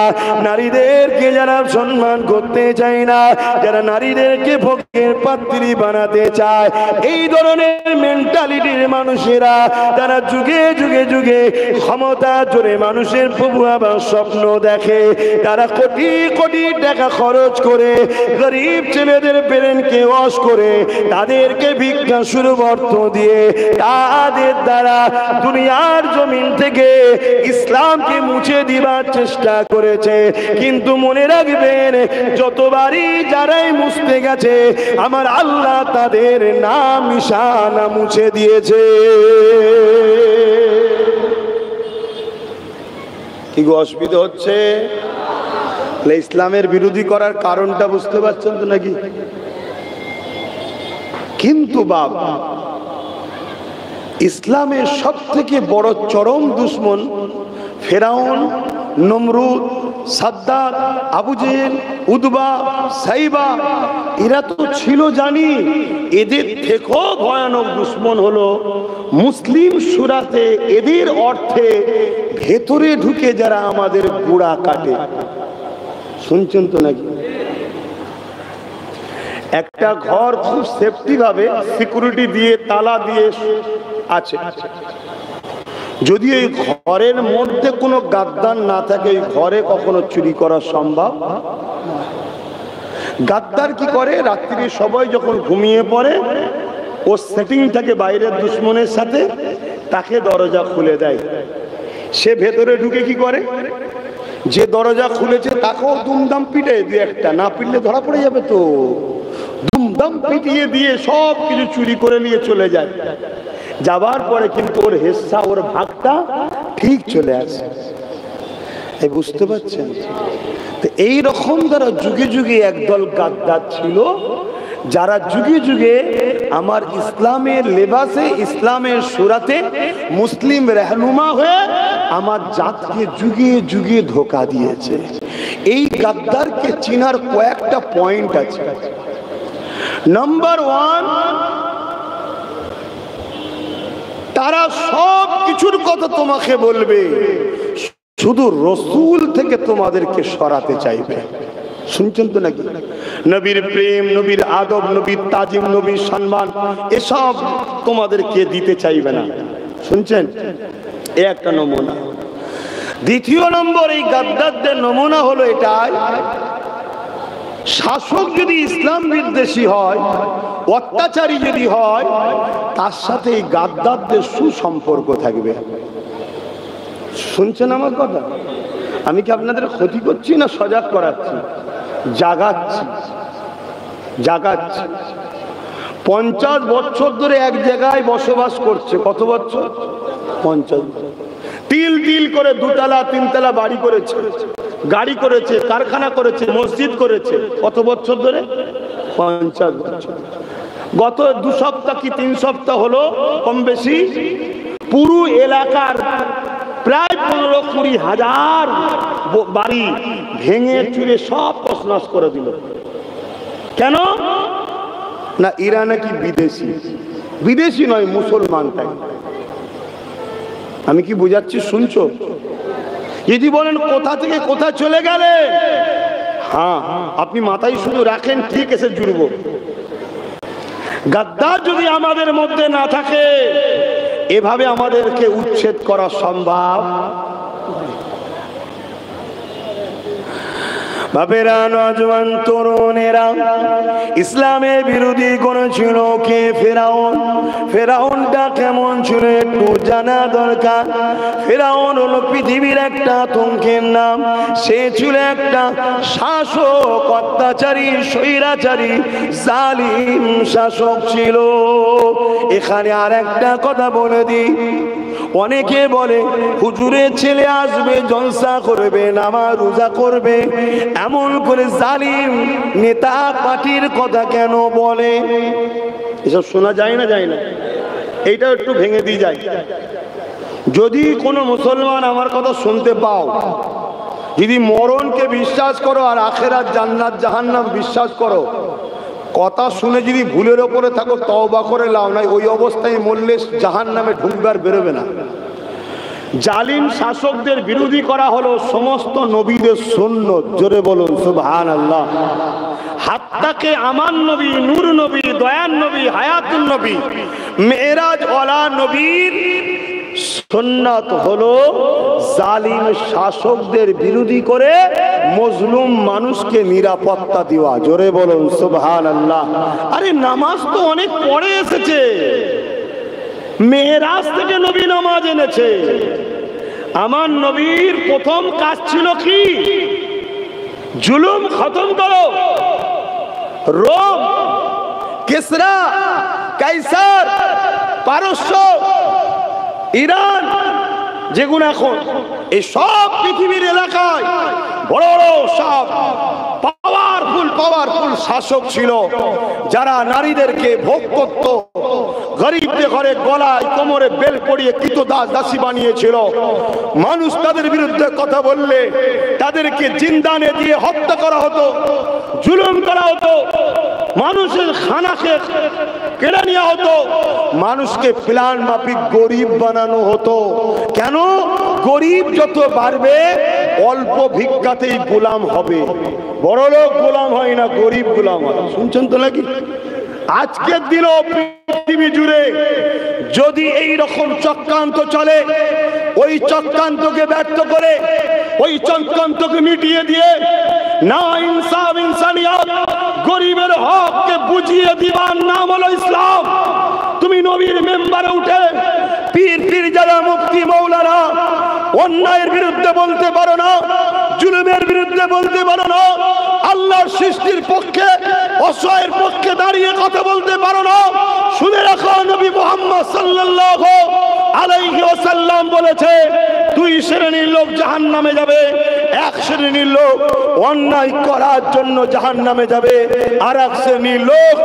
নারীদেরকে যারা সম্মান করতে চায় না, যারা নারীদেরকে ভোগের পাত্রী বানাতে চায়, এই ধরনের মেন্টালিটির মানুষেরা তারা যুগে যুগে যুগে ক্ষমতা জোরে মানুষের প্রভু আবার স্বপ্ন দেখে। তারা কোটি কোটি টাকা খরচ করে গরিব ছেলেদের ব্রেনকে ওয়াশ করে তাদেরকে ভিক্ষা শুরুবর্ত দিয়ে তাদের দ্বারা দুনিয়ার জমিন থেকে ইসলামকে মুছে দিবার চেষ্টা করেছে। কিন্তু মনে রাখবেন, যতবারই যারাই মুছতে গেছে আমার আল্লাহ তাদের নাম নিশানা মুছে দিয়েছে। কি অসুবিধা হচ্ছে? ইসলামের বিরোধী করার কারণটা বুঝতে পারছেন তো নাকি? কিন্তু বাবা, ইসলামের সব থেকে বড় চরম দুশ্মন ফেরাউন, নমরুদ, সাদ্দাত, আবু জেহেল, উতবা, সাইবা, এরা তো ছিল জানি। এদের থেকেও ভয়ানক দুশ্মন হলো মুসলিম সুরাতে এদের অর্থে ভেতরে ঢুকে যারা আমাদের গোড়া কাটে। শুনছেন তো নাকি? একটা ঘর খুব সেফটি ভাবে সিকিউরিটি দিয়ে তালা দিয়ে আছে, যদি এই ঘরের মধ্যে কোনো গাদ্দার না থাকে এই ঘরে কখনো চুরি করা সম্ভব। গাদ্দার কি করে, রাত্রি সবাই যখন ঘুমিয়ে পড়ে ও সেটিং থাকে বাইরের দুশ্মনের সাথে, তাকে দরজা খুলে দেয়। সে ভেতরে ঢুকে কি করে, যে দরজা খুলেছে তাকেও দুমদাম পিটে দিয়ে, একটা না পিটলে ধরা পড়ে যাবে, তো দুমদাম পিটিয়ে দিয়ে সব কিছু চুরি করে নিয়ে চলে যায়। যাবার পরে কিন্তু ওর হিস্সা, ওর ভাগটা ঠিক চলে আসে। এই বুঝতে পারছেন? তো এই রকম যারা যুগে যুগে একদল গাদ্দার ছিল, যারা যুগে যুগে আমার ইসলামের লেবাসে, ইসলামের সুরাতে মুসলিম রহনুমা হয়ে আমার জাতকে যুগে যুগে ধোঁকা দিয়েছে। এই গাদ্দারকে চিনার কয়েকটা পয়েন্ট আছে। নাম্বার 1, তারা সব কিছুর কথা তোমাকে বলবে, শুধু রসুল থেকে তোমাদেরকে সরাতে চাইবে। শুনছেন তো নাকি? নবীর প্রেম, নবীর আদব, নবীর তাজিম, নবীর সম্মান এসব তোমাদেরকে দিতে চাইবে না। শুনছেন? এ একটা নমুনা। দ্বিতীয় নম্বর, এই গাদ্দারদের নমুনা হলো এটাই, শাসক যদি ইসলাম বিদ্বেষী হয়, অত্যাচারী যদি হয়, তার সাথে এই গাদ্দারদের সুসম্পর্ক থাকবে। শুনছেন আমার কথা? আমি কি আপনাদের ক্ষতি করছি না সজাগ করাচ্ছি? জাগাচ্ছি, জাগাচ্ছি। 50 বছর ধরে এক জায়গায় বসবাস করছে। কত বছর? 50। তিল তিল করে 2 তলা 3 তলা বাড়ি করেছে, গাড়ি করেছে, কারখানা করেছে, মসজিদ করেছে। কত বছর ধরে? 50 বছর। গত 2 সপ্তাহ কি 3 সপ্তাহ হলো কম বেশি পুরো এলাকার প্রায় 15-20 হাজার বাড়ি ভেঙে চুরে সব তছনছ করে দিল। কেন? না এরা নাকি বিদেশি। বিদেশি নয়, মুসলমানটাই। আমি কি বুঝাচ্ছি? শুনছো? যদি বলেন কোথা থেকে কোথা চলে গেলে, হ্যাঁ আপনি মাথায় শুধু রাখেন, ঠিক এসে জুড়ব। গাদ্দার যদি আমাদের মধ্যে না থাকে, এভাবে আমাদেরকে উচ্ছেদ করা সম্ভব। বাপেরা, নজওয়ান তরুণেরা, ইসলামের বিরোধী কোন ছিল কে? ফেরাউন। ফেরাউনটা কেমন ছিল একটু জানা দরকার। ফেরাউন হলো পৃথিবীর একটা আতঙ্কের নাম। সে ছিল একটা শাসক, অত্যাচারী, স্বৈরাচারী, জালিম শাসক ছিল। এখানে আর একটা কথা বলে দিই, অনেকে বলে হুজুরের ছেলে আসবে, জলসা করবে, নামাজ রোজা করবে, এমন করে জালিম নেতা পার্টির কথা কেন বলে? এসব শোনা যায় না? যায় না? এইটা একটু ভেঙে দিয়ে যায়। যদি কোনো মুসলমান আমার কথা শুনতে পাও, যদি মরণকে বিশ্বাস করো আর আখেরাত, জান্নাত, জাহান্নাম বিশ্বাস করো, কথা শুনে যদি ভুলের ওপরে থাকো তওবা করে লাও, নাই ওই অবস্থায় মরলে জাহান্নামে ঢুকবার বেরোবে না। জালিম শাসকদের বিরোধী করা হলো সমস্ত নবীদের সুন্নত। জোরে বলুন সুবহানাল্লাহ। হাত্তাকে আমার নবী, নূর নবী, দয়ার নবী, হায়াতুন নবী, মেরাজ ওয়ালা নবীর সুন্নাত হলো জালিম শাসকদের বিরোধী করে মজলুম মানুষকে নিরাপত্তা দেওয়া। জোরে বলুন সুবহানাল্লাহ। আরে নামাজ তো অনেক পরে এসেছে, মেরাজ থেকে নবী নামাজ এনেছে। আমার নবীর প্রথম কাজ ছিল কি? জুলুম খতম করো। রোম, কিসরা, কাইসার, পারস্য, ইরান, যেগুলো এখন এই সব পৃথিবীর এলাকায় বড় বড় সব পাওয়ারফুল শাসক ছিল, যারা নারীদেরকে ভোগ করত, গরিবদের ঘরে গলায় কোমরে বেল পরিয়ে কৃতদাস দাসী বানিয়েছিল। মানুষ তাদের বিরুদ্ধে কথা বললে তাদেরকে জিন্দানে দিয়ে হত্যা করা হতো, জুলুম করা হতো, মানুষের খানাকে কেড়ে নেওয়া হতো, মানুষকে প্ল্যান মাফিক গরিব বানানো হতো। কেন? গরিব যত বাড়বে অল্প ভিক্ষাতেই গোলাম হবে, বড় লোক গোলাম হয় না, গরিব গোলাম হয়। শুনছেন তো নাকি? আজকের দিনও পৃথিবী জুড়ে যদি এই রকম চক্রান্ত চলে, ওই চক্রান্তকে ব্যর্থ করে, ওই চক্রান্তকে মিটিয়ে দিয়ে না ইনসাফ ইনসানিয়ত, গরিবের হককে বুঝিয়ে দিবার নাম হলো ইসলাম। তুমি নবীর মেম্বারে উঠে পীর যারা মুফতি মৌলানা অন্যায়ের বিরুদ্ধে বলতে পারো না, জুলুমের বিরুদ্ধে বলতে পারো না, আল্লাহর সৃষ্টির পক্ষে অসহায়ের পক্ষে দাঁড়িয়ে কথা বলতে পারো না। শুনে রাখো, নবী মুহাম্মদ সাল্লাল্লাহু আলাইহি ওয়াসাল্লাম বলেছে, দুই শ্রেণীর লোক জাহান্নামে যাবে। এক শ্রেণীর লোক অন্যায় করার জন্য জাহান্নামে যাবে, আর এক শ্রেণীর লোক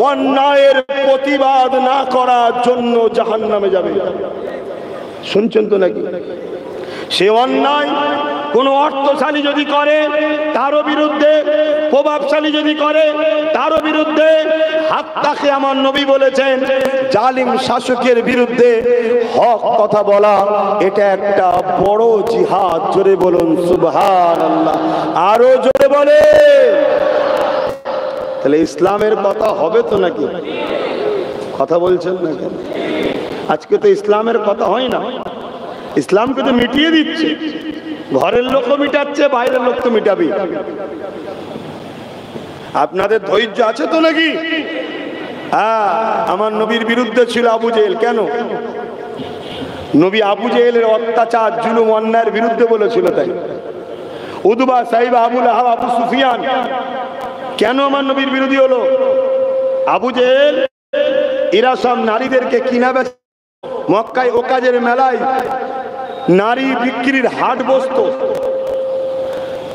অন্যায়ের প্রতিবাদ না করার জন্য জাহান্নামে যাবে। শুনছেন তো নাকি? সে অন্যায় কোন অর্থশালী যদি করে তারও বিরুদ্ধে, প্রভাবশালী যদি করে তারও বিরুদ্ধে। হাত্তাকে আমার নবী বলেছেন, জালিম শাসকের বিরুদ্ধে হক কথা বলা এটা একটা বড় জিহাদ। জোরে বলুন সুবহানাল্লাহ, আরো জোরে বলে। তাহলে ইসলামের কথা হবে তো নাকি? কথা বলছেন না কেন? আজকে তো ইসলামের কথা হয় না, ইসলামকে তো মিটিয়ে দিচ্ছে। ঘরের লোকও মিটাচ্ছে, বাইরের লোক তো মিটাবে। আপনাদের ধৈর্য আছে তো নাকি? হ্যাঁ, আমার নবীর বিরুদ্ধে ছিল আবু জেহেল। কেন? নবী আবু জেহেলের অত্যাচার, জুলুম, অন্যায়ের বিরুদ্ধে বলেছিল, তাই। উদবা, সাইবা, আবু লাহাব, আবু সুফিয়ান কেন আমার নবীর বিরোধী হলো? আবু জেহেল এরা সব নারীদেরকে কিনা বেচা, মক্কায় ওকাজের মেলায় নারী বিক্রির হাট বসতো।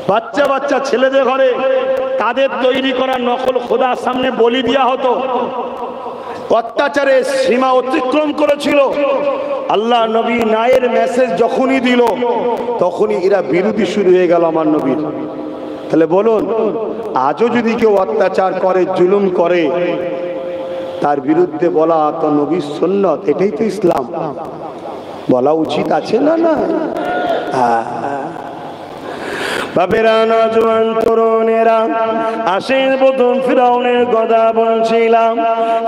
বাচ্চা বাচ্চা ছেলেদের ঘরে তাদের তৈরি করা নকল খোদার সামনে বলি দেওয়া হতো। অত্যাচারের সীমা অতিক্রম করেছিল। আল্লাহ নবী নায়ের মেসেজ যখনই দিল তখনই এরা বিরোধী শুরু হয়ে গেল আমার নবীর। তাহলে বলুন, আজও যদি কেউ অত্যাচার করে, জুলুম করে, তার বিরুদ্ধে বলা তো নবীর সুন্নাত, এটাই তো ইসলাম। বলা উচিত আছে না? না, বাপেরা, নজওয়ান তরুণেরা, আসেন প্রথম ফিরাউনের কথা বলছিলাম।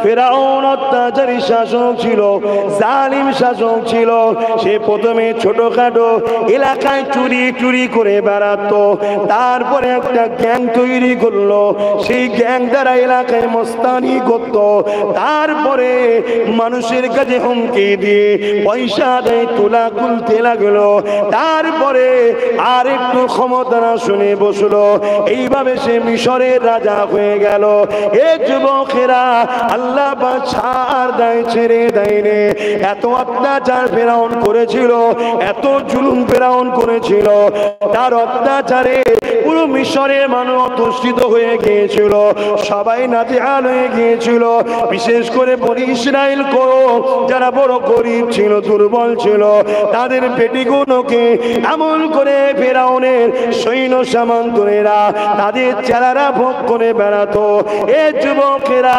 ফিরাউন অত্যাচারী শাসক ছিল, জালিম শাসক ছিল। সে প্রথমে ছোটখাটো এলাকায় চুরি করে বেড়াতো, তারপরে একটা গ্যাং তৈরি করলো, সেই গ্যাং দ্বারা এলাকায় মস্তানি করতো, তারপরে মানুষের কাছে হুমকি দিয়ে পয়সা দেয় তোলা খুলতে লাগলো, তারপরে আর একটু ক্ষমতা শুনে বসলো। এইভাবে সে মিশরের রাজা হয়ে গেল। এ যুবকেরা, আল্লাহ ছাড় দেয়, ছেড়ে দেয়নি। এত অত্যাচার ফেরাউন করেছিল, এত জুলুম ফেরাউন করেছিল, তার অত্যাচারে পুরো মিশরের মানুষ অতৃষ্টিত হয়ে গিয়েছিল, সবাই নাজেহাল হয়ে গিয়েছিল। বিশেষ করে বনি ইসরাইল যারা বড় গরিব ছিল, দুর্বল ছিল, তাদের পেটিগুলোকে এমন করে ফেরাউনের সৈন্য সামন্তরা তাদের চেহারা ভোগ করে বেড়াতো। এ যুবকেরা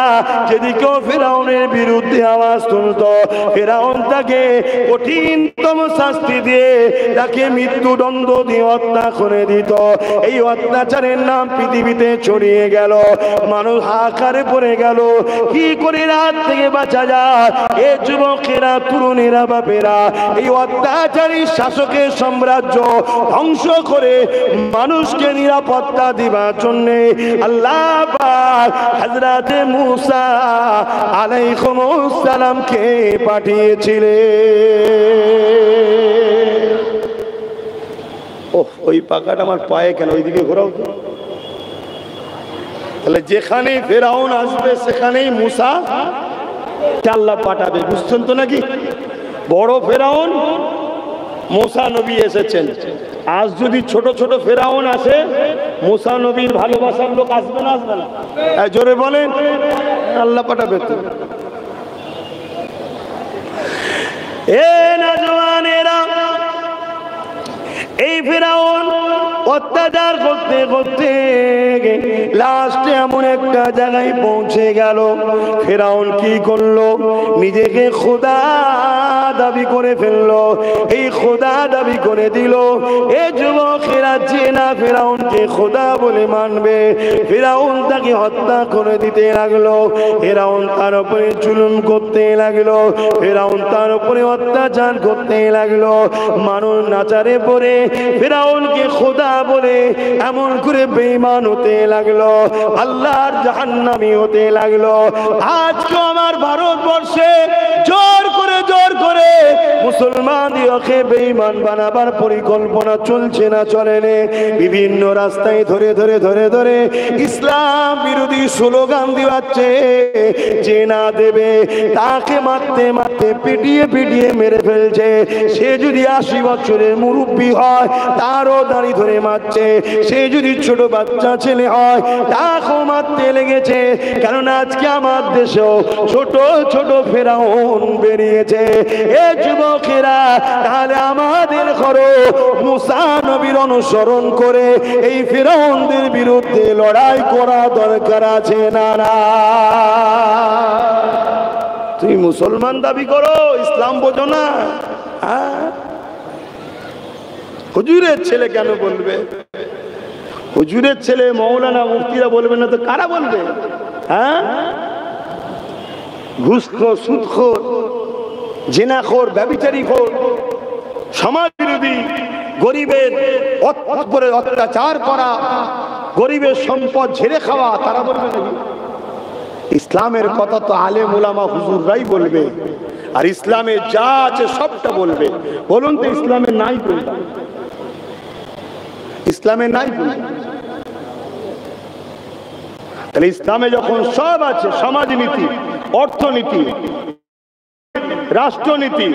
যদি কেউ ফেরাউনের বিরুদ্ধে আওয়াজ তুলত, ফেরাউন তাকে কঠিনতম শাস্তি দিয়ে তাকে মৃত্যুদণ্ড দিয়ে হত্যা করে দিত। এই অত্যাচারের নাম পৃথিবীতে ছড়িয়ে গেল, মানুষ হাহাকারে পড়ে গেল, কি করে রাত থেকে বাঁচা যায়। এ যুবকেরা, তরুণেরা, বাপেরা এই অত্যাচারী শাসকের সাম্রাজ্য ধ্বংস করে মানুষকে নিরাপত্তা দিবার জন্য আল্লাহ পাক হযরত মুসা আলাইহিস সালামকে পাঠিয়েছিলেন। ওই পাকাটা আমার পায়ে কেন, ওইদিকে ঘোরাও তো। তাহলে যেখানে ফেরাউন আসবে সেখানেই মুসা আল্লাহ পাঠাবে, বুঝছেন তো নাকি? বড় ফেরাউন মুসা নবী এসেছেন। আজ যদি ছোট ছোট ফেরাউন আসে, মুসা নবীর ভালোবাসার লোক আসবে না? আসবে না? জোরে বলেন, আল্লাহ পাঠাবে তো। এ নওজওয়ানেরা, এই ফেরাউন অত্যাচার করতে করতে লাস্টে এমন একটা জায়গায় পৌঁছে গেল। ফেরাউন কি করলো? নিজেকে খোদা দাবি করে ফেললো, এই খোদা দাবি করে দিল। এ যুবকেরা যে না ফেরাউনকে খোদা বলে মানবে, ফেরাউন তাকে হত্যা করে দিতে লাগলো। ফেরাউন তার উপরে জুলুম করতে লাগলো, ফেরাউন তার উপরে অত্যাচার করতে লাগলো। মানুষ নাচারে পড়ে ফেরাউনকে খোদা বলে এমন করে বেঈমান হতে লাগলো, আল্লাহর জাহান্নামী হতে লাগলো। আজকে আমার ভারতবর্ষে জোর করে মুসলমানদেরকে বেঈমান বানাবার পরিকল্পনা চলছে না চলে? বিভিন্ন রাস্তায় ধরে ধরে ইসলাম বিরোধী স্লোগান দিচ্ছে। যে না দেবে তাকে মারতে মারতে পিটিয়ে মেরে ফেলছে। সে যদি 80 বছরের মুরব্বী হয় তারও দাড়ি ধরে মারছে। সে যদি ছোট বাচ্চা ছেলে হয় তাকেও মারতে লেগেছে। কারণ আজকে আমার দেশেও ছোট ছোট ফেরাউন বেরিয়েছে। এ যুবকেরা, তাহলে আমাদের করো মুসা নবীর অনুসরণ করে এই ফেরাউনদের বিরুদ্ধে লড়াই করা দরকার আছে না? তুমি মুসলমান দাবি করো, ইসলাম বোঝো না? হুজুরের ছেলে কেন বলবে? হুজুরের ছেলে মৌলানা মুফতিরা বলবে না তো কারা বলবে? ঘুষখোর, সুদখোর, জিনাখোর, ব্যভিচারীখোর, সমাজ বিরোধী, গরিবের উপরে অত্যাচার করা, গরিবের সম্পদ ঝেড়ে খাওয়া, তারা বলবে নাকি? ইসলামের কথা তো আলেম উলামা হুজুররাই বলবে, আর ইসলামে যা আছে সবটা বলবে। বলুন তো ইসলামে নাই কোনটা? ইসলামে নাই কোনটা? তাহলে ইসলামে যখন সব আছে, সমাজনীতি, অর্থনীতি, রাষ্ট্রনীতি,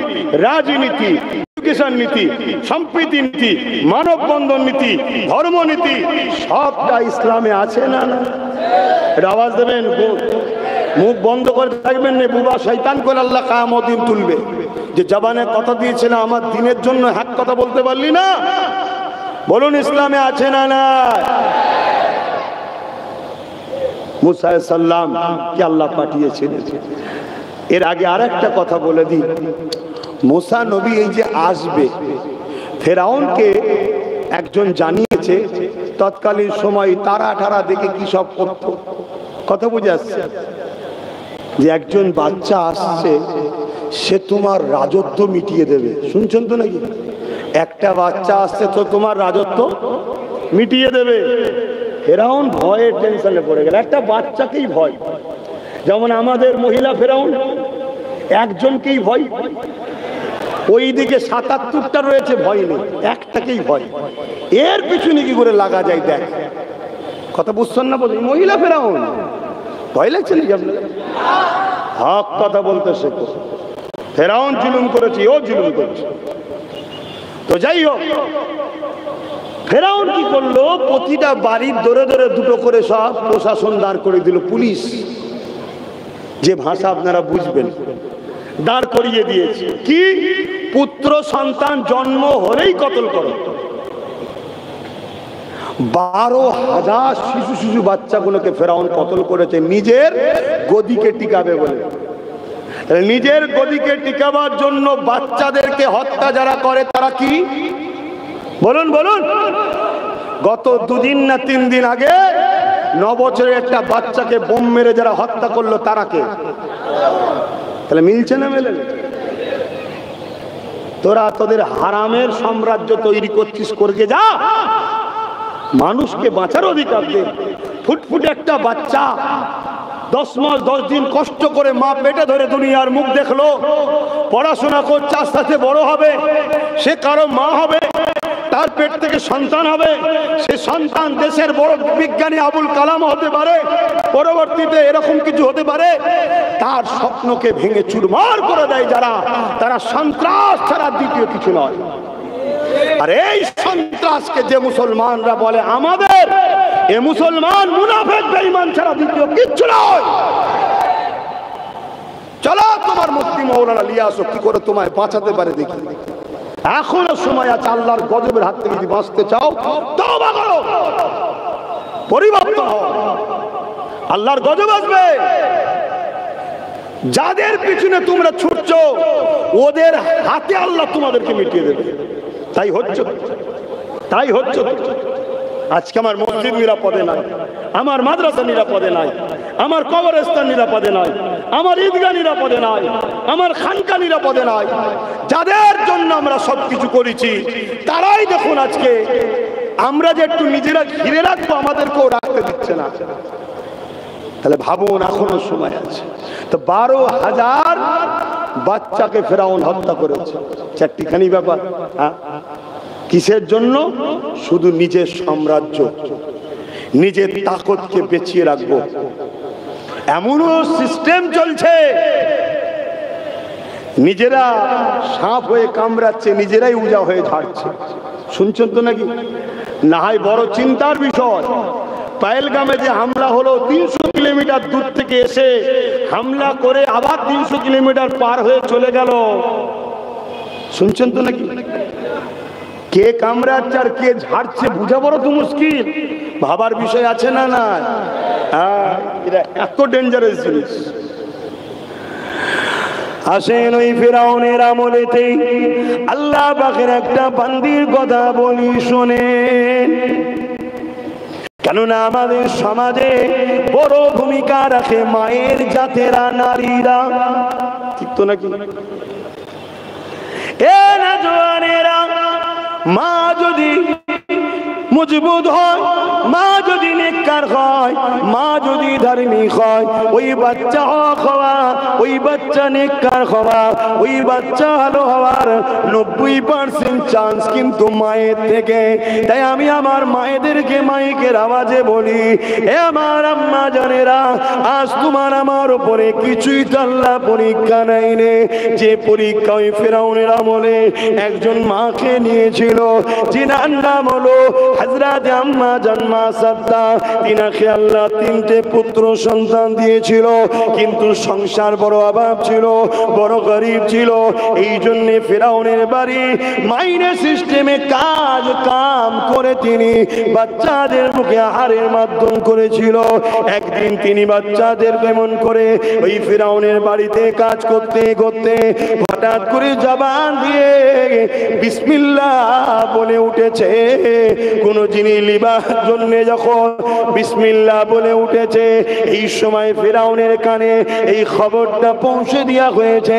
রাজনীতি, এডুকেশন নীতি, সম্প্রীতি নীতি, মানববন্ধন নীতি, ধর্মনীতি, সবটা ইসলামে আছে না? আওয়াজ দেবেন, মুখ বন্ধ করে থাকবেন না। বুবা শয়তান করে আল্লাহ কিয়ামত দিন তুলবে যে জবানে কথা দিয়েছিলাম আমার দিনের জন্য হক কথা বলতে পারলি না। বলুন ইসলামে আছে না? না। মুসা আলাইহিস সালাম কে আল্লাহ পাঠিয়েছিলেন। এর আগে আরেকটা কথা বলে দিই, মুসা নবী এই যে আসবে, ফেরাউনকে একজন জানিয়েছে তৎকালীন সময় তারা ঠারা দেখে কি সব করতো। কথা বুঝে আসছে যে একজন বাচ্চা আসছে, সে তোমার রাজত্ব মিটিয়ে দেবে। শুনছেন তো নাকি? একটা বাচ্চা আসছে তো তোমার রাজত্ব মিটিয়ে দেবে। ফেরাউন ভয়ে টেনশনে পড়ে গেল। একটা বাচ্চাকেই ভয়, যেমন আমাদের মহিলা ফেরাউন একজনকেই ভয়, ওইদিকে ৭৭টা রয়েছে ভয় নেই, একটাকেই ভয়। এর পিছনে কি করে লাগা যায় দেখ। কথা বুঝছেন না? বলি মহিলা ফেরাউন ভয় লাগছে নাকি আপনার? হক কথা বলতে শেখো। ফেরাউন জুলুম করেছে, ও জুলুম করেছে। তো যাই হোক, ফেরাউন কি করলো, প্রতিটা বাড়ির দরে দরে দুটো করে সব প্রশাসন দাঁড় করে দিল, পুলিশ, যে ভাষা আপনারা বুঝবেন, দাঁড় করিয়ে দিয়েছে। কি, পুত্র সন্তান জন্ম হলেই কতল করো। 12,000 শিশু বাচ্চাগুলোকে ফেরাউন কতল করেছে নিজের গদিকে টিকাবে বলে। নিজের গদিকে টিকাবার জন্য বাচ্চাদেরকে হত্যা যারা করে তারা কি, বলুন বলুন। গত 2 দিন না 3 দিন আগে 9 বছরের একটা বাচ্চাকে বোম মেরে যারা হত্যা করলো তারা কে? তাহলে মিলছে না মেলে? তোরা তোদের হারামের সাম্রাজ্য তৈরি করছিস, করকে যা, মানুষকে বাঁচার অধিকার দে। ফুটফুটে একটা বাচ্চা 10 মাস 10 দিন কষ্ট করে মা পেটে ধরে দুনিয়ার মুখ দেখলো, পড়াশোনা করছে, আস্তে আস্তে বড় হবে, সে কারো মা হবে, তার পেট থেকে সন্তান হবে, সে সন্তান দেশের বড় বিজ্ঞানী আবুল কালাম হতে পারে, পরবর্তীতে এরকম কিছু হতে পারে। তার স্বপ্নকে ভেঙে চুরমার করে দেয় যারা, তারা সন্ত্রাস ছাড়া দ্বিতীয় কিছু নয়। আর এই সন্ত্রাসকে যে মুসলমানরা বলে আমাদের, এ মুসলমান মুনাফিক বেঈমান ছাড়া দ্বিতীয় কিচ্ছু নয়। চলো তোমার মুফতি মাওলানা নিয়ে আসো, কি করে তোমায় বাঁচাতে পারে দেখি। এখনো সময় আছে, আল্লাহর গজবের হাত থেকে যদি বাঁচতে চাও তওবা করো, পরিবর্তন হও, আল্লাহর গজব আসবে। যাদের পিছনে তোমরা ছুটছো ওদের হাতে আল্লাহ তোমাদেরকে মিটিয়ে দেবে। তাই হচ্ছে, তাই হচ্ছে। আজকে আমার মসজিদ নিরাপদে নাই, আমার মাদ্রাসা নিরাপদে নাই, আমার কবরস্থান নিরাপদে নাই, আমার ঈদগাহ নিরাপদে নাই, আমার খানকা নিরাপদে নাই। যাদের জন্য আমরা সবকিছু করেছি তারাই দেখুন আজকে আমরা যে একটু নিজেরা ঘিরে রাখবো আমাদেরকেও রাখতে দিচ্ছে না। তাহলে ভাবুন এখনো সময় আছে। তো 12,000 বাচ্চাকে ফেরাউন হত্যা করেছে, চারটিখানি ব্যাপার। কিসের জন্য? শুধু নিজের সাম্রাজ্য, নিজের তাকতকে বেঁচিয়ে রাখবো। এমনও সিস্টেম চলছে, নিজেরা সাপ হয়ে কামড়াচ্ছে, নিজেরাই উজা হয়ে ঝাড়ছে। শুনছেন তো নাকি? না হয় বড় চিন্তার বিষয়, পহেলগামে যে হামলা হলো, 300 কিলোমিটার দূর থেকে এসে হামলা করে আবার 300 কিলোমিটার পার হয়ে চলে গেল। শুনছেন তো নাকি? কে কামড়াচ্ছে আর কে ঝাড়ছে বুঝা বড় তো মুশকিল, ভাবার বিষয় আছে না? না, এটা এত ডেঞ্জারাস জিনিস। আসেন ওই ফিরাউনের আমলেতে আল্লাহ পাকের একটা বান্দির কথা বলি শোনেন, কেননা আমাদের সমাজে বড় ভূমিকা রাখে মায়ের জাতেরা, নারীরা, ঠিক তো নাকি? এ না জওয়ানেরা, মা যদি মজবুত হয়, মা যদি নেককার হয়, মা যদি ধার্মিক হয়, ওই বাচ্চা হওয়া, ওই বাচ্চা নেককার হওয়া, ওই বাচ্চা ভালো হওয়ার 90% চান্স কিন্তু মায়ের থেকে। তাই আমি আমার মায়েদেরকে মাইকের আওয়াজে বলি, এ আমার আম্মা জানেরা, আজ তোমার আমার উপরে কিছুই তো আল্লাহ পরীক্ষা নাই রে। যে পরীক্ষা ওই ফিরাউনের আমলে একজন মাকে নিয়েছিল, যিনার নাম হলো হযরত আম্মা জান্মা সাদ্দা। তিনাকে আল্লাহ 3টে পুত্র সন্তান দিয়েছিল, কিন্তু সংসার বড় অভাব ছিল, বড় গরিব ছিল। এই জন্য ফিরাউনের বাড়ি মাইনে সিস্টেমে কাজ কাম করে তিনি বাচ্চাদের মুখে আহারের মাধ্যম করেছিল। একদিন তিনি বাচ্চাদের কেমন করে ওই ফিরাউনের বাড়িতে কাজ করতে করতে হঠাৎ করে জবান দিয়ে বিসমিল্লাহ বলে উঠেছে। কোন জিনিস লিবার জন্য যখন বিসমিল্লাহ বলে উঠেছে, এই সময় ফিরাউনের কানে এই খবরটা পৌঁছে দেওয়া হয়েছে,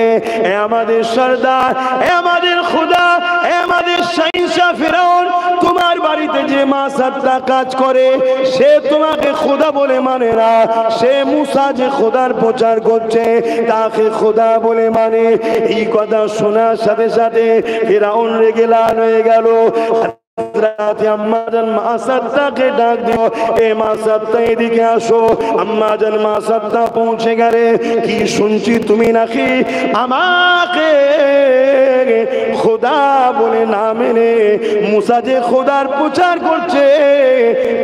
এ আমাদের সরদার, এ আমাদের খোদা, এ আমাদের শাহিনশাহ ফিরাউন, তোমার বাড়িতে যে মা সাতটা কাজ করে সে তোমাকে খোদা বলে মানে না, সে মুসা যে খোদার প্রচার করছে তাকে খোদা বলে মানে। এই কথা শোনার সাথে সাথে ফিরাউন রেগে লাল হয়ে গেল। আম্মাজান মা সাদ্দাকে ডাক দিও, এ মা সাদ্দা এদিকে আসো। আম্মাজান মা সাদ্দা পৌঁছে গেলে কি শুনছি তুমি নাকি আমাকে খোদা বলে না মেনে মুসা যে খোদার প্রচার করছে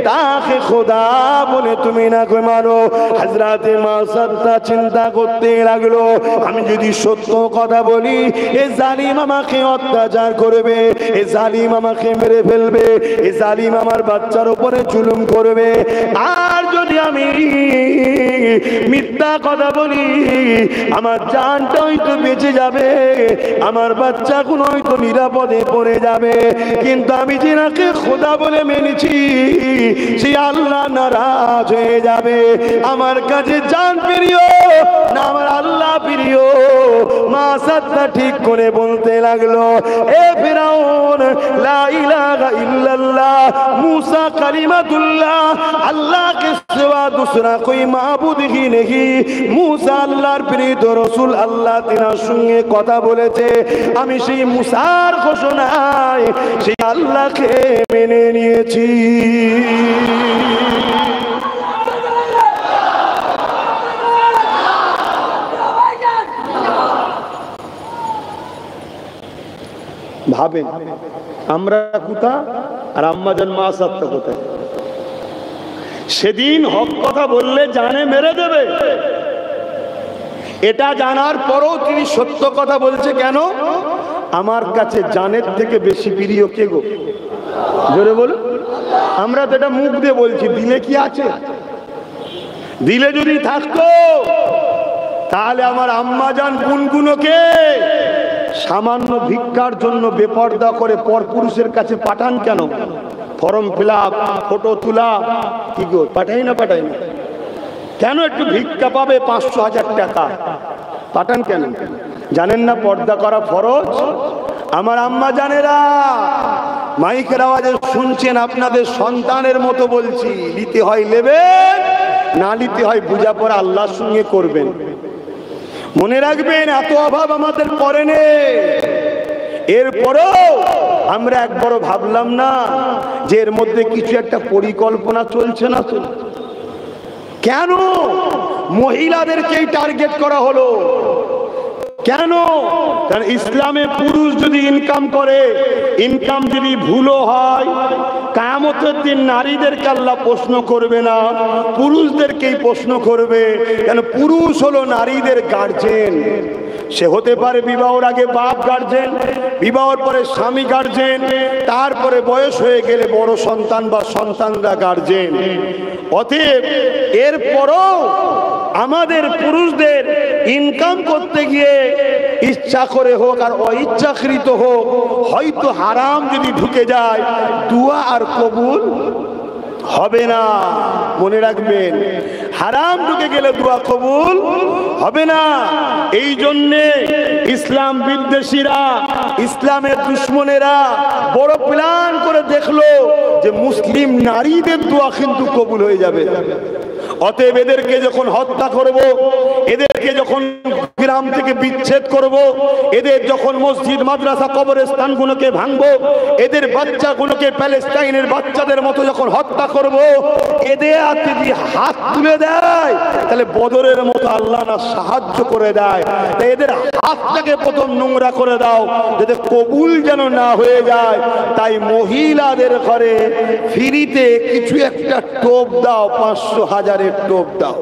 তাকে খোদা বলে তুমি না মানো। হযরতে মা সাদ্দা চিন্তা করতে লাগলো, আমি যদি সত্য কথা বলি এ জালিম আমাকে অত্যাচার করবে, এ জালিম আমাকে মেরে ফেলবে, এ জালিম আমার বাচ্চার উপরে জুলুম করবে। আর যদি আমি মিথ্যা কথা বলি আমার জানটা হয়তো বেঁচে যাবে, আমার বাচ্চাগুলো হয়তো নিরাপদে পড়ে যাবে। কিন্তু আমি যিনাকে খোদা বলে মেনেছি সেই আল্লাহ নারাজ হয়ে যাবে। আমার কাছে জান প্রিয় না আমার আল্লাহ প্রিয়? মা সাদ্দা ঠিক করে বলতে লাগলো, এ ফিরাউন লা ইলাহা ইল্লাল্লাহ मूसा कलिमातुल्लाह, अल्लाह के सिवा दूसरा कोई माबूद ही नहीं। मूसा আল্লাহর প্রিয় রাসূল, আল্লাহ তিনার সঙ্গে কথা বলেছে, আমি সেই মুসার ঘোষণায় সেই আল্লাহকে মেনে নিয়েছি। ভাবেন আমরা কোথা আর আম্মাজান মা সাদ্দা কোথায়? সেদিন হক কথা বললে জানে মেরে দেবে, এটা জানার পরও তিনি সত্য কথা বলছে কেন? আমার কাছে জানের থেকে বেশি প্রিয় কে গো? জোরে বল। আমরা তো এটা মুখ দিয়ে বলছি, দিলে কি আছে? দিলে যদি থাকতো তাহলে আমার আম্মাজান গুনগুনোকে সামান্য ভিক্ষার জন্য বেপরদা করে পরপুরুষের কাছে পাঠান কেন? ফর্ম ফিল আপ, ফটো তোলা, কি গো পাঠাই না? পাঠাই না কেন? একটু ভিক্ষা পাবে 500,000 টাকা, পাঠান কেন? জানেন না পর্দা করা ফরজ? আমার আম্মা জানেরা, মাইকের আওয়াজে শুনছেন, আপনাদের সন্তানের মতো বলছি, নিতে হয় নেবেন, না নিতে হয় বোঝাপড়া আল্লাহর সঙ্গে করবেন। মনে রাখবেন এত অভাব আমাদের পরে নেই, এরপরও আমরা একবারও ভাবলাম না যে এর মধ্যে কিছু একটা পরিকল্পনা চলছে না? তো কেন মহিলাদেরকেই টার্গেট করা হলো? কেন? কারণ ইসলামে পুরুষ যদি ইনকাম করে, ইনকাম যদি ভুলও হয়, কিয়ামতের দিন নারীদেরকে আল্লাহ প্রশ্ন করবে না, পুরুষদেরকেই প্রশ্ন করবে। কেন? পুরুষ হলো নারীদের গার্জেন। সে হতে পারে বিবাহের আগে বাপ গার্জেন, বিবাহের পরে স্বামী গার্জেন, তারপরে বয়স হয়ে গেলে বড় সন্তান বা সন্তানরা গার্জেন। অতএব এরপরও আমাদের পুরুষদের ইনকাম করতে গিয়ে ইচ্ছা করে হোক আর অইচ্ছাকৃত হোক, হয়তো হারাম যদি ঢুকে যায়, দুয়া আর কবুল হবে না। মনে রাখবেন, হারাম ঢুকে গেলে দোয়া কবুল হবে না। এই জন্যে ইসলাম বিদ্বেষীরা, ইসলামের দুশ্মনেরা বড় প্ল্যান করে দেখলো যে মুসলিম নারীদের দোয়া কিন্তু কবুল হয়ে যাবে। অতএব এদেরকে যখন হত্যা করব, এদেরকে যখন গ্রাম থেকে বিচ্ছেদ করব, এদের যখন মসজিদ মাদ্রাসা কবরস্থানগুলোকে ভাঙবো, এদের বাচ্চাগুলোকে প্যালেস্টাইনের বাচ্চাদের মতো যখন হত্যা করব, এদের হাতে যদি হাত তুলে দেয় তাহলে বদরের মতো আল্লাহ না সাহায্য করে দেয়। তাই এদের হাতটাকে প্রথম নোংরা করে দাও, যাতে কবুল যেন না হয়ে যায়। তাই মহিলাদের ঘরে ফ্রিতে কিছু একটা টোপ দাও, 500,000 টোপ দাও।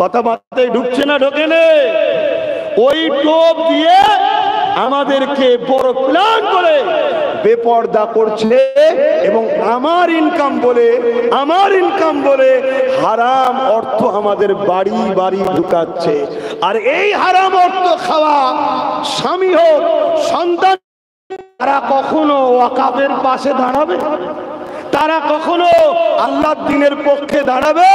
কথা মাথায় ঢুকছে না? ঢোকে না? ওই টোপ দিয়ে আমাদেরকে বড় প্ল্যান করে বেপরদা করছে এবং আমার ইনকাম বলে হারাম অর্থ আমাদের বাড়ি বাড়ি ঢুকাচ্ছে। আর এই হারাম অর্থ খাওয়া স্বামী হোক সন্তান, তারা কখনো ওয়াকাফের পাশে দাঁড়াবে? তারা কখনো আল্লাহর দ্বীনের পক্ষে দাঁড়াবে?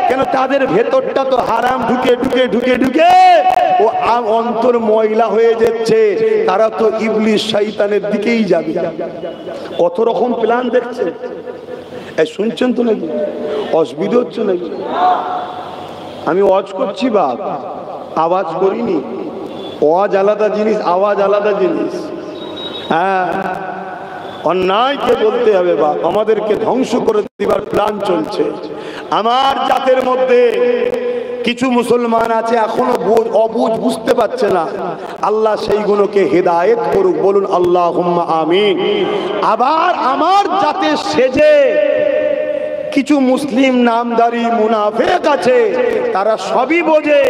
কেন? তাদের ভেতরটা তো হারাম ঢুকে ঢুকে ঢুকে ঢুকে ও অন্তর ময়লা হয়ে যাচ্ছে। তারা তো ইবলিস শয়তানের দিকেই যাবে। কত রকম প্ল্যান দেখছে। এই শুনছেন তো নাকি? অসুবিধা হচ্ছে নাকি? আমি ওয়াজ করছি বাপ, আওয়াজ করিনি। ওয়াজ আলাদা জিনিস, আওয়াজ আলাদা জিনিস। হ্যাঁ, অন্যায়কে বলতে হবে বা আমাদেরকে ধ্বংস করে দিবার প্ল্যান চলছে। আমার জাতের মধ্যে কিছু মুসলমান আছে এখনো অবুঝ বুঝতে পারছে না, আল্লাহ সেইগুলোকে হেদায়েত করুক, বলুন আল্লাহুম্মা আমিন। আবার আমার জাতে সেজে কিছু মুসলিম নামধারী মুনাফিক আছে, তারা সবই বোঝে,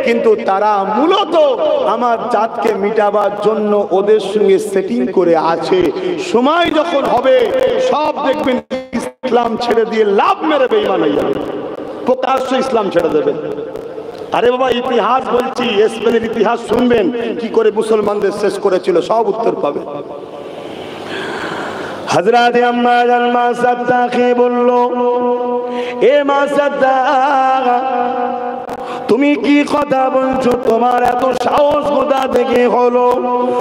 কিন্তু তারা মূলত আমার জাতকে মিটাবার জন্য ওদের সঙ্গে সেটিং করে আছে। সময় যখন হবে সব দেখবেন ইসলাম ছেড়ে দিয়ে লাভ মেরে বেঈমান হয়ে যাবে, প্রকাশ্য ইসলাম ছেড়ে দেবে। আরে বাবা, ইতিহাস বলছি, স্পেনের ইতিহাস শুনবেন কি করে মুসলমানদের শেষ করেছিল, সব উত্তর পাবে। হযরত আম্মা জান মা সাদ্দাকে বলল, এ মা সাদ্দাক, তুমি কি কথা বলছো? তোমার এত সাহস কোথা থেকে হলো?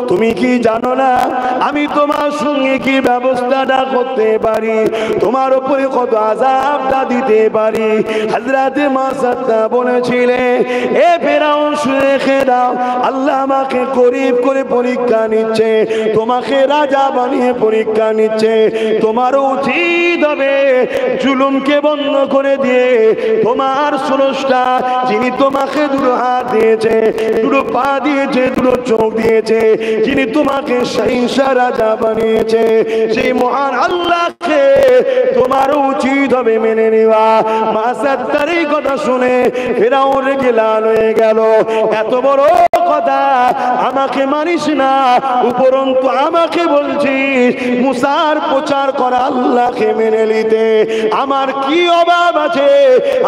তুমি কি জানো না আমি তোমার সঙ্গে কি ব্যবস্থাটা করতে পারি, তোমার উপরে কত আযাবটা দিতে পারি? হযরত মা সাদ্দা বলেছিলেন, এ ফেরাউন শুনে রেখে দাও, আল্লাহ আমাকে গরীব করে পরীক্ষা নিচ্ছে, তোমাকে রাজা বানিয়ে পরীক্ষা নিচ্ছে। তোমার উচিত হবে জুলুমকে বন্ধ করে দিয়ে তোমার স্রষ্টা, যিনি তোমাকে দুটো হাত দিয়েছে, দুটো পা দিয়েছে, দুটো চোখ দিয়েছে, যিনি তোমাকে সহিংসা রাজা বানিয়েছে, সেই মহান আল্লাহকে তোমার উচিত হবে মেনে নেওয়া। মা সাদ্দার এই কথা শুনে ফেরাউন রেগে লাল হয়ে গেল, এত বড় কথা আমাকে মানিস না, উপরন্তু আমাকে বলছিস মুসার প্রচার করা আল্লাহকে মেনে নিতে, আমার কি অভাব আছে?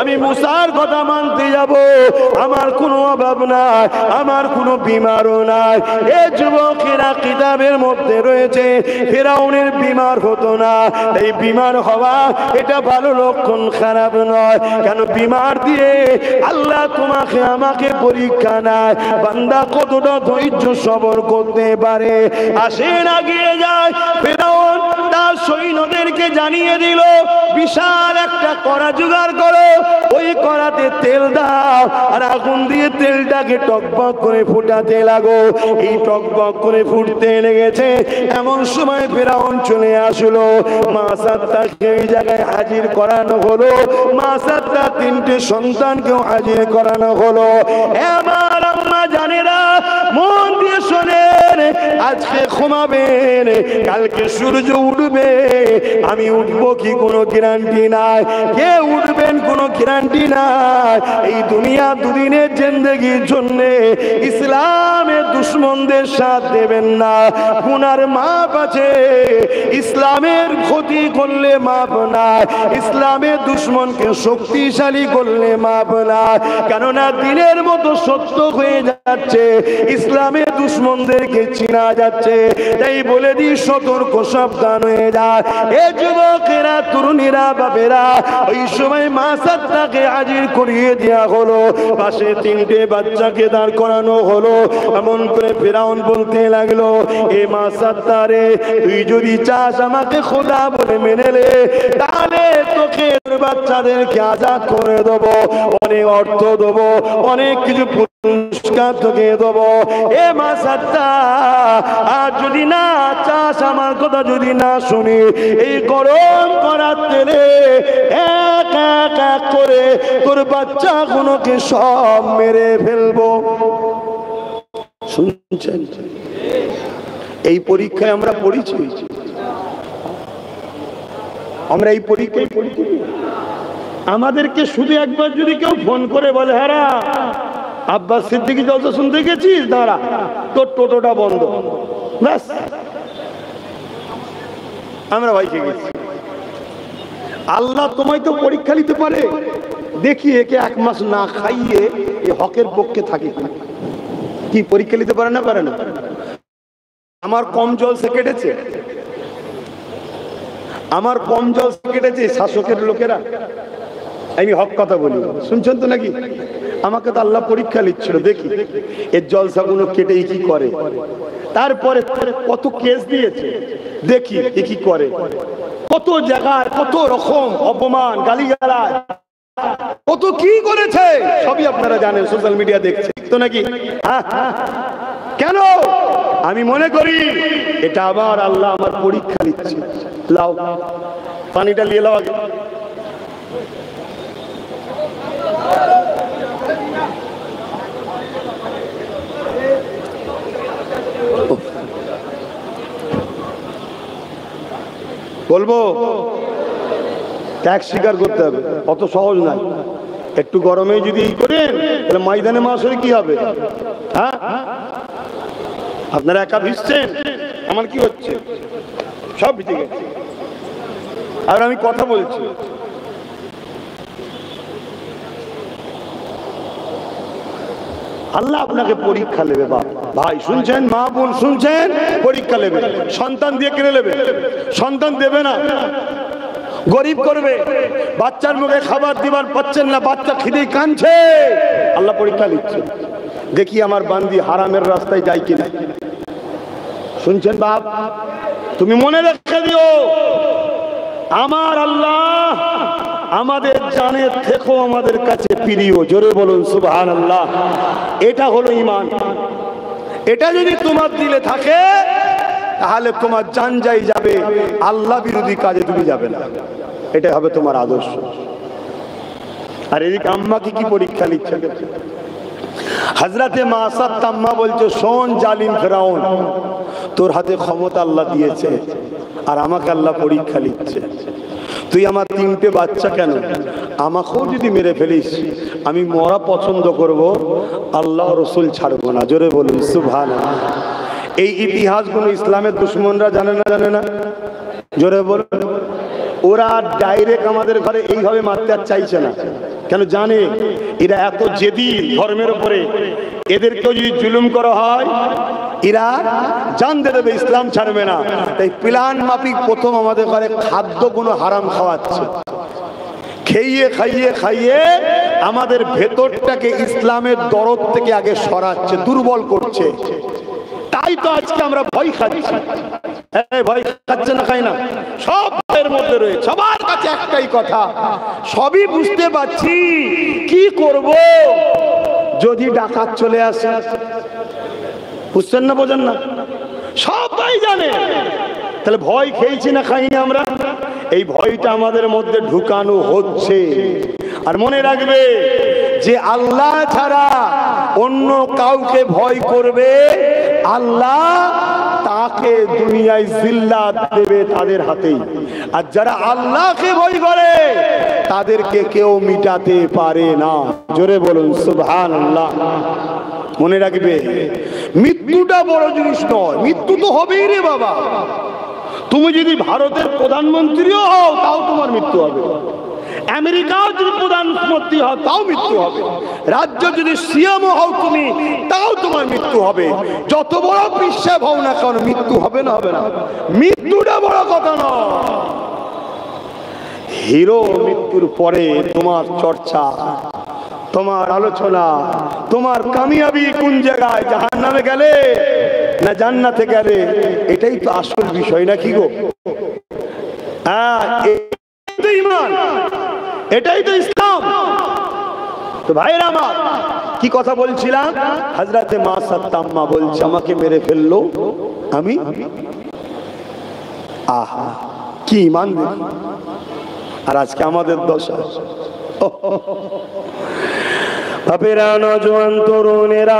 আমি মুসার কথা মানতে যাব, আমার কোনো অভাব নাই, আমার কোনো বিমারও নাই। এ যুবকেরা কিতাবের মধ্যে রয়েছে ফেরাউনের বিমার হতো না, এই বিমার হওয়া এটা ভালো লক্ষণ, খারাপ নয়। কেন বিমার দিয়ে আল্লাহ তোমাকে আমাকে পরীক্ষা নেয়, বান্দা কতটা ধৈর্য সবর করতে পারে। আসেন এগিয়ে যায়, ফেরাউন তার সৈন্যদেরকে জানিয়ে দিল, বিশাল একটা কড়া জোগাড় করো, ওই কড়াতে তেল দাও আর আগুন দিয়ে তেলটাকে টকবক করে ফুটাতে লাগো। এই টকবক করে ফুটতে লেগেছে, এমন সময় ফেরাউন চলে আসলো, মা সাদ্দাকে এই জায়গায় হাজির করানো হলো, মা সাদ্দার তিনটে সন্তানকেও হাজির করানো হলো। এবার আম্মা জানেরা মন দিয়ে শোনেন, আজকে ঘুমাবেন, কালকে সূর্য উঠবে, আমি উঠবো কি কোনো গ্যারান্টি নাই, কে উঠবেন কোনো গ্যারান্টি নাই। এই দুনিয়া দুদিনের জিন্দেগির জন্য ইসলামের দুশ্মনদের সাথ দেবেন না, গুনার মাপ আছে, ইসলামের ক্ষতি করলে মাপ না, ইসলামের দুশ্মনকে শক্তিশালী করলে মাপ না। কেননা দিনের মতো সত্য হয়ে যাচ্ছে, ইসলামের দুশ্মনদেরকে চিনা যাচ্ছে, তাই বলে দিই সতর্ক, সাবধান হয়ে যায়। এ যুবকেরা, তরুণীরা, বাবেরা, ওই সময় মা সাদ্দাকে হাজির করিয়ে দেওয়া হলো, পাশে তিনটে বাচ্চাকে দাঁড় করানো হলো। এমন করে ফেরাউন বলতে লাগলো, এ মা সাদ্দা রে, তুই যদি চাস আমাকে খোদা বলে মেনে নে, তাহলে তোকে বাচ্চাদেরকে আজাদ করে দেবো, অনেক অর্থ দেবো, অনেক কিছু পুরস্কার তোকে দেবো। এ মা সাদ্দা, আর যদি না চাস, আমার কথা যদি না শুনি, এই গরম করার তেলে এক এক এক করে তোর বাচ্চাগুলোকে সব মেরে ফেলবো। শুনছেন? এই পরীক্ষায় আমরা পড়েছি, আমরা এই পরীক্ষায় পড়েছি। আমাদেরকে শুধু একবার যদি কেউ ফোন করে বলে, হ্যাঁ আব্বাস সিদ্দিকী জলসা শুনতে গেছিস, দাঁড়া তোর টোটোটা বন্ধ, ব্যাস আমরা ভাইকে গেছি। আল্লাহ তোমায় তো পরীক্ষা নিতে পারে, দেখি একে এক মাস না খাইয়ে এ হকের পক্ষে থাকে কি, পরীক্ষা নিতে পারে না? পারে না। আমার কম জলসা কেটেছে, আমার কম জলসা কেটেছে শাসকের লোকেরা, আমি হক কথা বলি, শুনছেন তো নাকি? আমাকে তো আল্লাহ পরীক্ষা নিচ্ছিল, দেখি এর জলসাগুলো কেটে কি করে। তারপরে কত কেস দিয়েছে, দেখি এ কি করে, কত জায়গার কত রকম অপমান, গালিগালাজ, কত কি করেছে, সবই আপনারা জানেন, সোশ্যাল মিডিয়া দেখছে তো নাকি? কেন আমি মনে করি এটা আবার আল্লাহ আমার পরীক্ষা নিচ্ছে। লাও পানিটা নিয়ে লাও আগে। বলবো ত্যাগ স্বীকার করতে হবে, অত সহজ নয়। একটু গরমে যদি করেন তাহলে ময়দানে মাসে কি হবে? হ্যাঁ, আপনারা একা ভিজছেন, আমার কি হচ্ছে? সব ভিজে গেছে। আর আমি কথা বলছি, আল্লাহ আপনাকে পরীক্ষা নেবে। ভাই শুনছেন, মা বোন শুনছেন, পরীক্ষা নেবে। সন্তান দিয়ে কিনে নেবে, সন্তান দেবে না, গরিব করবে। বাচ্চার মুখে খাবার দিবার পাচ্ছেন না, বাচ্চা খিদেই কাঁদছে, আল্লাহ পরীক্ষা নিচ্ছে। দেখি আমার বান্দি হারামের রাস্তায় যায় কিনা। শুনছেন বাপ, তুমি মনে রেখে দিও, আমার আল্লাহ আমাদের জানের থেকেও আমাদের কাছে প্রিয়। জোরে বলুন সুবহানাল্লাহ। এটা হলো ঈমান। এটা যদি তোমার দিলে থাকে তাহলে তোমার জান যাই যাবে, আল্লাহ বিরোধী কাজে তুমি যাবে না। এটা হবে তোমার আদর্শ। আর এদিকে আম্মাকে কি পরীক্ষা নিচ্ছে? হযরতে মাসাদ তাম্মা বলছে, শোন জালিম ফেরাউন, তোর হাতে ক্ষমতা আল্লাহ দিয়েছে আর আমাকে আল্লাহ পরীক্ষা নিচ্ছে। তুই আমার 3টে বাচ্চা কেন, আমাকেও যদি মেরে ফেলিস আমি মরা পছন্দ করব, আল্লাহ রসুল ছাড়বো না। জোরে বলুন সুবহানাল্লাহ। এই ইতিহাসগুলো ইসলামের দুশ্মনরা জানে না, জানে না? জোরে বলুন। ওরা ডাইরেক্ট আমাদের ঘরে এইভাবে মারতে আর চাইছে না, কেন জানে এরা এত জেদি ধর্মের উপরে, এদেরকেও যদি জুলুম করা হয় এরা জান দিয়ে দেবে, ইসলাম ছাড়বে না। তাই প্ল্যান মাফিক প্রথম আমাদের ঘরে খাদ্যগুলো হারাম খাওয়াচ্ছে, খেয়ে খাইয়ে খাইয়ে আমাদের ভেতরটাকে ইসলামের দরদ থেকে আগে সরাচ্ছে, দুর্বল করছে। তাই তো আজকে আমরা ভয় খাচ্ছি। ভয় খাচ্ছে না, খাই না, সব ভয়ের মধ্যে রয়েছে। সবার কাছে একটাই কথা, সবই বুঝতে পারছি, কি করব যদি ডাকাত চলে আসে? বুঝছেন না, বোঝেন না? সবাই জানে। তাহলে ভয় খেয়েছি না খাইনি আমরা? এই ভয়টা আমাদের মধ্যে ঢুকানো হচ্ছে। আর মনে রাখবে যে আল্লাহ ছাড়া অন্য কাউকে ভয় করবে, আল্লাহ তাকে দুনিয়ায় জিল্লাত দেবে তাদের হাতেই। আর যারা আল্লাহকে ভয় করে তাদেরকে কেউ মিটাতে পারে না। জোরে বলুন সুবহানাল্লাহ। মনে রাখবে, মৃত্যুটা বড় জিনিস নয়, মৃত্যু তো হবেই রে বাবা। তুমি যদি ভারতের প্রধানমন্ত্রীও হও তাও তোমার মৃত্যু হবে, আমেরিকাও যদি প্রধানমন্ত্রী হও তাও মৃত্যু হবে, রাজ্য যদি সিএমও হও তুমি তাও তোমার মৃত্যু হবে। যত বড় বিশ্বাস হও না কেন, মৃত্যু হবে না, হবে না। মৃত্যুটা বড় কথা নয়। হিরো মৃত্যুর পরে তোমার চর্চা, তোমার আলোচনা, তোমার কামিয়াবি কোন জায়গায়, জাহান্নামে গেলে না জান্নাতে গেলে, এটাই তো আসল বিষয় নাকি গো? ঈমান, এটাই তো ইসলাম। তো ভাইরা আমার, কি কথা বলছিলাম? হযরতে মাসাদ তাম্মা বলছে, আমাকে মেরে ফেললো, আমি আহা কি ঈমান দেখি। আর আজকে আমাদের দশা, বাপেরা, নজওয়ান তরুণেরা,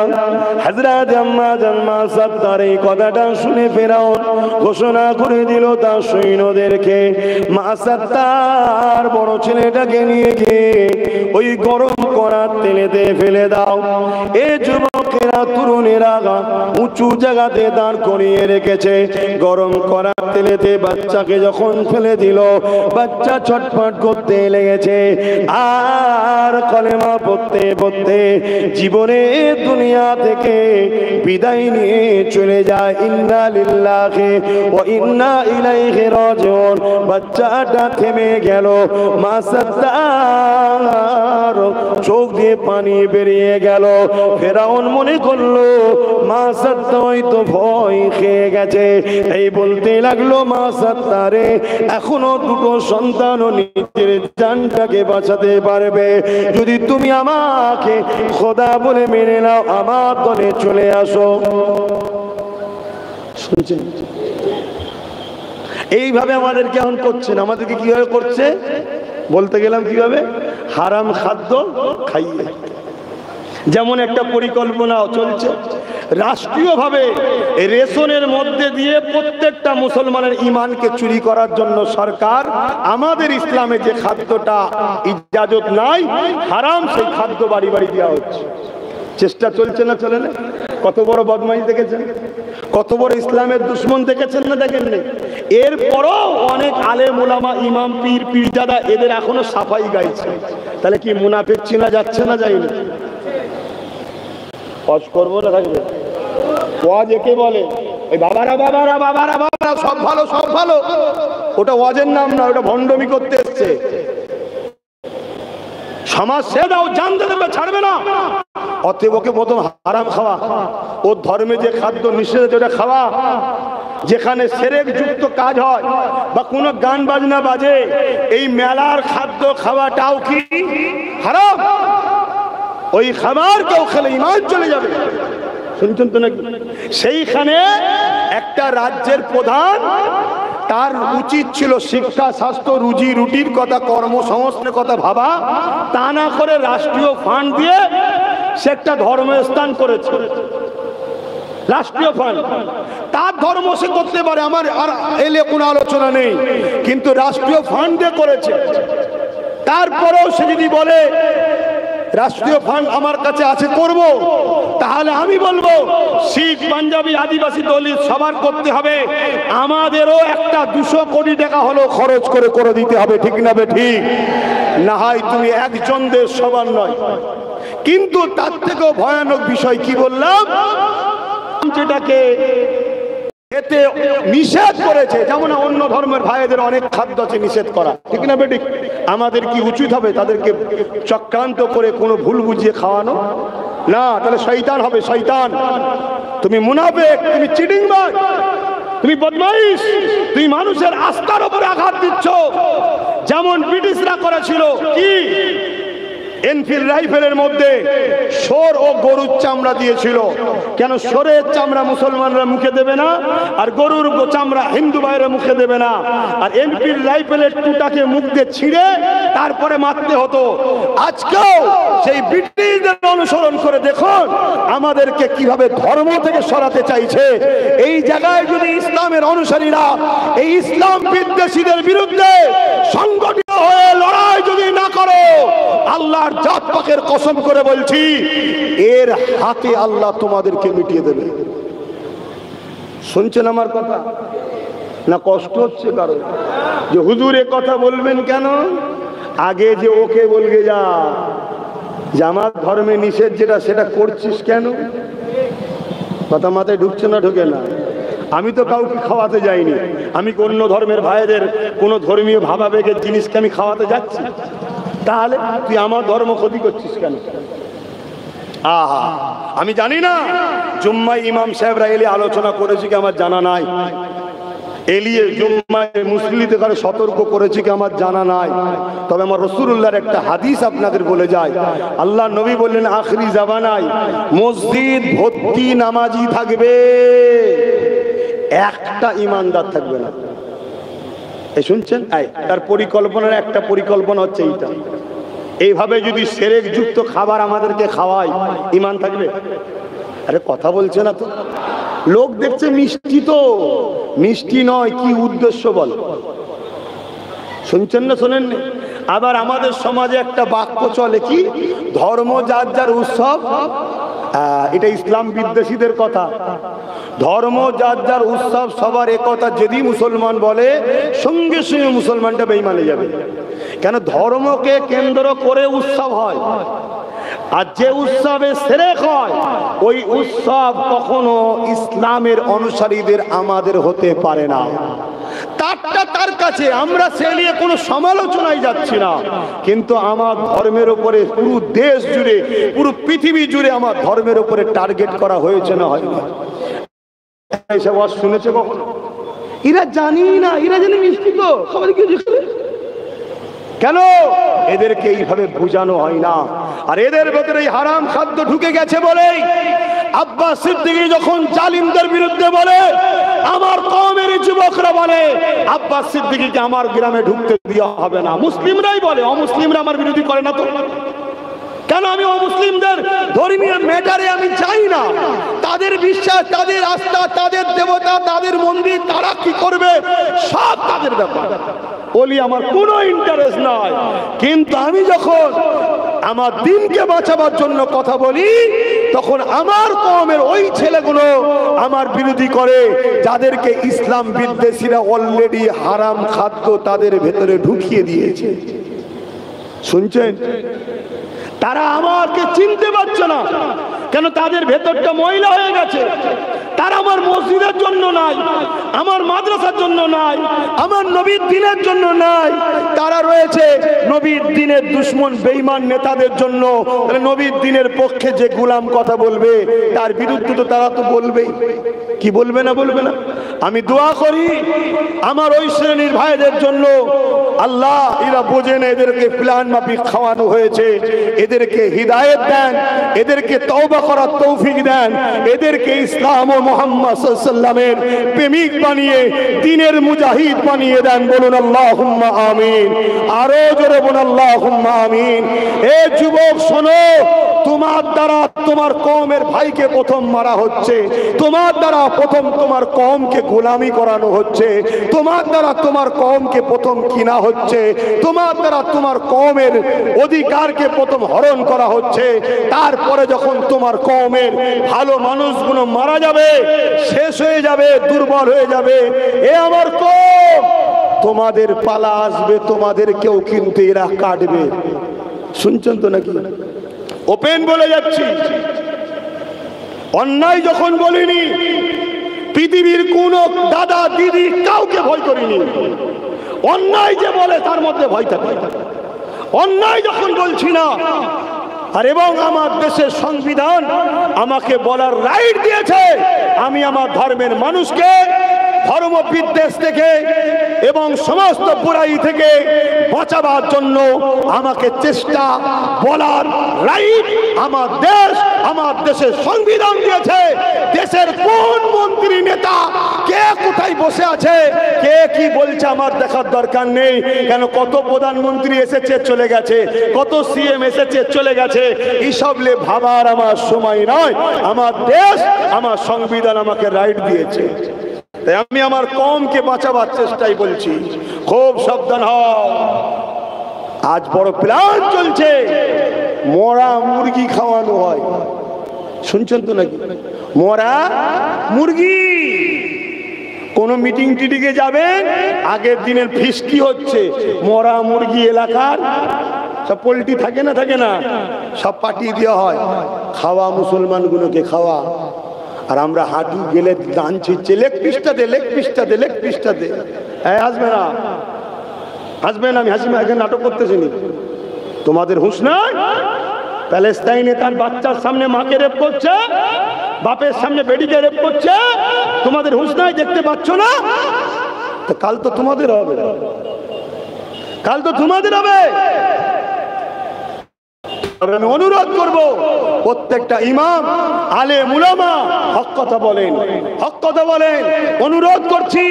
হযরত আম্মা জান মাসাদ তার এই কথাটা শুনে ফেরাউন ঘোষণা করে দিল তার সৈন্যদেরকে, মাসাদ তার বড় ছেলেটাকে নিয়ে গিয়ে ওই গরম করা তেলেতে ফেলে দাও। এ যুবকেরা, তরুণেরা উঁচু জায়গাতে দাঁড় করিয়ে রেখেছে। গরম করা তেলেতে বাচ্চাকে যখন ফেলে দিল, বাচ্চা ছটফট করতে লেগেছে আর কলেমা পড়তে পড়তে জীবনে দুনিয়া থেকে বিদায় নিয়ে চলে যায়। ইন্না লিল্লাহি ওয়া ইন্না ইলাইহি রাজিউন। বাচ্চাটা থেমে গেল, মাসাদ চোখ দিয়ে পানি বেরিয়ে গেল। ফেরাউন মনে করলো মাসাদ হয়তো ভয় খেয়ে গেছে, এই বলতে লাগলো, মাসাদ তারে এখনো দুটো সন্তান নিজের জানটাকে বাঁচাতে পারবে, যদি তুমি আমাকে খোদা বলে মেনে নাও, আমার দলে চলে আসো। শুনছেন? এইভাবে আমাদেরকে এখন করছেন। আমাদেরকে কিভাবে করছে বলতে গেলাম, কিভাবে হারাম খাদ্য খাইয়ে। যেমন একটা পরিকল্পনা চলছে রাষ্ট্রীয়ভাবে রেশনের মধ্যে দিয়ে প্রত্যেকটা মুসলমানের ঈমানকে চুরি করার জন্য সরকার আমাদের ইসলামে যে খাদ্যটা ইজাজত নাই, হারাম, সেই খাদ্য বাড়ি বাড়ি দেওয়া হচ্ছে। চেষ্টা চলছে না চলে না? কত বড় বদমাইশ দেখেছেন, কত বড় ইসলামের দুশ্মন দেখেছেন না দেখেননি? এরপরও অনেক আলেম ওলামা, ইমাম, পীর, পীরজাদা এদের এখনো সাফাই গাইছে। তাহলে কি মুনাফিক চিনা যাচ্ছে না যায়নি? ওয়াজ করবো না থাকবে? ওয়াজ একে বলে এই বাবারা বাবারা বাবারা বাবারা সব ভালো সব ভালো, ওটা ওয়াজের নাম না, ওটা ভণ্ডমি করতে এসছে। সমাজ সে দাও, জানতে দেবে, ছাড়বে না। অতএব ওকে প্রথম হারাম খাওয়া, ওর ধর্মে যে খাদ্য নিষেধ যেটা খাওয়া, যেখানে শিরক যুক্ত কাজ হয় বা কোনো গান বাজনা বাজে, এই মেলার খাদ্য খাওয়াটাও কি হারাম? ওই খাবার কেউ খেলে ঈমান চলে যাবে। শুনছেন তো নাকি? সেইখানে একটা রাজ্যের প্রধান, তার উচিত ছিল শিক্ষা, স্বাস্থ্য, রুজি রুটির কথা, কর্মসংস্থানের কথা ভাবা, তা না করে রাষ্ট্রীয় ফান্ড দিয়ে সে একটা ধর্মস্থান করেছে। রাষ্ট্রীয় ফান্ড, তার ধর্ম সে করতে পারে, আমার আর এলে কোনো আলোচনা নেই, কিন্তু রাষ্ট্রীয় ফান্ড দিয়ে করেছে। তারপরেও সে যদি বলে রাষ্ট্রীয় ফান্ড আমার কাছে আছে করব, তাহলে আমি বলবো শিখ, পাঞ্জাবি, আদিবাসী, দলিত সবার করতে হবে, আমাদেরও একটা 200 কোটি টাকা হলো খরচ করে দিতে হবে। ঠিক না বে ঠিক? না হয় তুমি একজনদের সবার নয়। কিন্তু তার থেকেও ভয়ানক বিষয় কি বললাম, যেটাকে এতে নিষেধ করেছে, যেমন অন্য ধর্মের ভাইদের অনেক খাদ্য আছে নিষেধ করা। ঠিক না বেঠিক? আমাদের কি উচিত হবে তাদেরকে চক্রান্ত করে কোনো ভুল বুঝিয়ে খাওয়ানো? না, তাহলে শয়তান হবে, শয়তান। তুমি মুনাফিক, তুমি চিটিংবাজ, তুমি বদমাইশ, তুমি মানুষের আস্থার উপরে আঘাত দিচ্ছ। যেমন ব্রিটিশরা করেছিল কি, এনফিল্ড রাইফেলের মধ্যে শুয়োর ও গরুর চামড়া দিয়েছিল। কেন শুয়োরের চামড়া মুসলমানরা মুখে দেবে না, আর গরুর চামড়া হিন্দু ভাইরা মুখে দেবে না? আর এনফিল্ড রাইফেলের টুটাকে মুখ দিয়ে ছিঁড়ে তারপরে মারতে হতো। আজকেও সেই ব্রিটিশদের অনুসরণ করে দেখুন আমাদেরকে কিভাবে ধর্ম থেকে সরাতে চাইছে। এই জায়গায় যদি ইসলামের অনুসারীরা এই ইসলাম বিদ্বেষীদের বিরুদ্ধে সংগঠিত হয়ে লড়াই যদি না করো, আল্লাহর জাত পাকের কসম করে বলছি, এর হাতে আল্লাহ তোমাদেরকে মিটিয়ে দেবে। শুনছেন আমার কথা? না কষ্ট হচ্ছে কারো? যে হুজুর এ কথা বলবেন কেন? আগে যে ওকে বলবে যা, যে আমার ধর্মে নিষেধ যেটা সেটা করছিস কেন? কথা মাথায় ঢুকছে না? ঢুকে না? আমি তো কাউকে খাওয়াতে যাইনি, আমি অন্য ধর্মের ভাইদের কোনো ধর্মীয় ভাবাবেগের জিনিসকে আমি খাওয়াতে যাচ্ছি, তাহলে তুই আমার ধর্ম ক্ষতি করছিস কেন? আহা, আমি জানি না জুম্মায় ইমাম সাহেবরা এলে আলোচনা করেছে কি আমার জানা নাই, এলিয়ে জুম্মায় মুসলিতে করে সতর্ক করেছে কি আমার জানা নাই। তবে আমার রাসূলুল্লাহর একটা হাদিস আপনাদের বলে যায়, আল্লাহ নবী বললেন আখরি জামানায় মসজিদ ভর্তি নামাজি থাকবে, একটা ইমানদার থাকবে না। এই শুনছেন? তার পরিকল্পনার একটা পরিকল্পনা হচ্ছে এইটা। এইভাবে যদি শিরক যুক্ত খাবার আমাদেরকে খাওয়ায়, ঈমান থাকবে? আরে কথা বলছে না তো। লোক দেখছে মিষ্টি, তো মিষ্টি নয়, কি উদ্দেশ্য বল? শুনছেন না শোনেন? আবার আমাদের সমাজে একটা বাক্য চলে কি, ধর্ম যার যার উৎসব। এটা ইসলাম বিদ্বেষীদের কথা। ধর্ম যার যার উৎসব সবার একথা যদি মুসলমান বলে, সঙ্গে সঙ্গে মুসলমানটা বেঈমানে যাবে। কেন? ধর্মকে কেন্দ্র করে উৎসব হয়, আর যে উৎসবে শিরক হয় ওই উৎসব কখনো ইসলামের অনুসারীদের আমাদের হতে পারে না। তারটা তার কাছে, আমরা সে নিয়ে কোনো সমালোচনায় যাচ্ছি না, কিন্তু আমার ধর্মের উপরে পুরো দেশ জুড়ে, পুরো পৃথিবী জুড়ে আমার ধর্মের উপরে টার্গেট করা হয়েছে না হয়নি? এসব ওয়াজ শুনেছে কখনো? এরা জানি না, এরা জানি মিষ্টি তো সবাই কি কেন? এদেরকে এইভাবে বোঝানো হয় না। আর এদের ভেতরে হারাম খাদ্য ঢুকে গেছে বলেই আব্বাস সিদ্দিকী যখন জালিমদের বিরুদ্ধে বলে, আমার কওমের যুবকরা বলে আব্বাস সিদ্দিকীকে আমার গ্রামে ঢুকতে দেওয়া হবে না। মুসলিমরাই বলে, অমুসলিমরা আমার বিরোধী করে না তো। কেন আমি অমুসলিমদের ধর্মীয় ম্যাটারে আমি চাই না। তাদের বিশ্বাস, তাদের আস্থা, তাদের দেবতা, তাদের মন্দির, তারা কি করবে সব তাদের ব্যাপার, বলি আমার কোনো ইন্টারেস্ট নাই। কিন্তু আমি যখন আমার দিনকে বাঁচাবার জন্য কথা বলি, তখন আমার কওমের ওই ছেলেগুলো আমার বিরোধী করে, যাদেরকে ইসলাম বিদ্বেষীরা অলরেডি হারাম খাদ্য তাদের ভেতরে ঢুকিয়ে দিয়েছে। শুনছেন? তারা আমাকে চিনতে পারছে না, কেন তাদের ভেতরটা ময়লা হয়ে গেছে। তারা আমার মসজিদের জন্য নাই, আমার মাদ্রাসার জন্য নাই, আমার নবীর দিনের জন্য নাই, তারা রয়েছে নবীর দিনের দুশ্মন বেঈমান নেতাদের জন্য। নবীর দিনের পক্ষে যে গোলাম কথা বলবে তার বিরুদ্ধে তো তারা তো বলবেই। কি বলবে না, বলবে না? আমি দোয়া করি আমার ওই শ্রেণীর ভাইদের জন্য, আল্লাহ এরা বোঝেন, এদেরকে প্ল্যান মাফিক খাওয়ানো হয়েছে, এদেরকে হিদায়েত দেন, এদেরকে তওবা করার তৌফিক দেন, এদেরকে ইসলাম ও মুহাম্মদ সাল্লাল্লাহু আলাইহি ওয়াসাল্লামের প্রেমিক বানিয়ে দিনের মুজাহিদ বানিয়ে দেন। বলুন আল্লাহুম্মা আমিন। আরো জোরে বলুন আল্লাহুম্মা আমিন। এ যুবক শোনো, তোমার দ্বারা তোমার কওমের ভাইকে প্রথম মারা হচ্ছে, তোমার দ্বারা প্রথম তোমার কওমকে গোলামি করানো হচ্ছে, তোমার দ্বারা তোমার কওমকে প্রথম কিনা হচ্ছে, তোমার দ্বারা তোমার কওমের অধিকারকে প্রথম হরণ করা হচ্ছে। তারপরে যখন তোমার কওমের ভালো মানুষগুলো মারা যাবে, শেষ হয়ে যাবে, দুর্বল হয়ে যাবে, এ আমার কওম, তোমাদের পালা আসবে, তোমাদেরকেও কিন্তু এরা কাটবে। শুনছেন তো নাকি? ওপেন বলে যাচ্ছি, অন্যায় যখন বলিনি, পৃথিবীর কোন দাদা দিদি কাউকে ভয় করিনি। অন্যায় যে বলে তার মধ্যে ভয় থাকে। অন্যায় যখন বলছি না, আর এবং আমার দেশের সংবিধান আমাকে বলার রাইট দিয়েছে, আমি আমার ধর্মের মানুষকে ধর্ম বিদ্বেষ থেকে এবং সমস্ত বুরাই থেকে বাঁচাবার জন্য আমাকে চেষ্টা বলার রাইট আমার দেশ, আমার দেশের সংবিধান দিয়েছে। দেশের কোন মন্ত্রী নেতা কে কোথায় বসে আছে, কে কি বলছে আমার দেখার দরকার নেই। কেন কত প্রধানমন্ত্রী এসেছে চলে গেছে, কত সিএম এসেছে চলে গেছে, এইসব লে ভাবার আমার সময় নয়। আমার দেশ, আমার সংবিধান আমাকে রাইট দিয়েছে। তাই আমি আমার কওমকে বাঁচাবার চেষ্টাই বলছি, খুব সাবধান হও। আজ বড় প্ল্যান চলছে, মরা মুরগি খাওয়ানো হয়। শুনছেন তো নাকি? মরা মুরগি। কোন মিটিং টিটিংয়ে যাবেন, আগের দিনের ফিস্টি হচ্ছে, মরা মুরগি এলাকার সব পোল্ট্রি থাকে না, থাকে না, সব পাঠিয়ে দেওয়া হয়, খাওয়া মুসলমানগুলোকে খাওয়া। আর আমরা হাঁটু গেলে দান ছিচ্ছে, লেগ পিসটা দে, লেগ পিসটা দে, লেগ পিসটা দে। হ্যাঁ, আসবে না, আসবেন। আমি হাসি এখানে নাটক করতেছি, তোমাদের হুঁশ নাই? প্যালেস্টাইনে তার বাচ্চার সামনে মাকে রেপ করছে, বাপের সামনে বেডিকে রেপ করছে, তোমাদের হুঁশ নাই? দেখতে পাচ্ছ না? তো কাল তো তোমাদের হবে, কাল তো তোমাদের হবে। আমি অনুরোধ করব, প্রত্যেকটা ইমাম, আলেম, উলামা হক কথা বলেন, হক কথা বলেন। অনুরোধ করছি,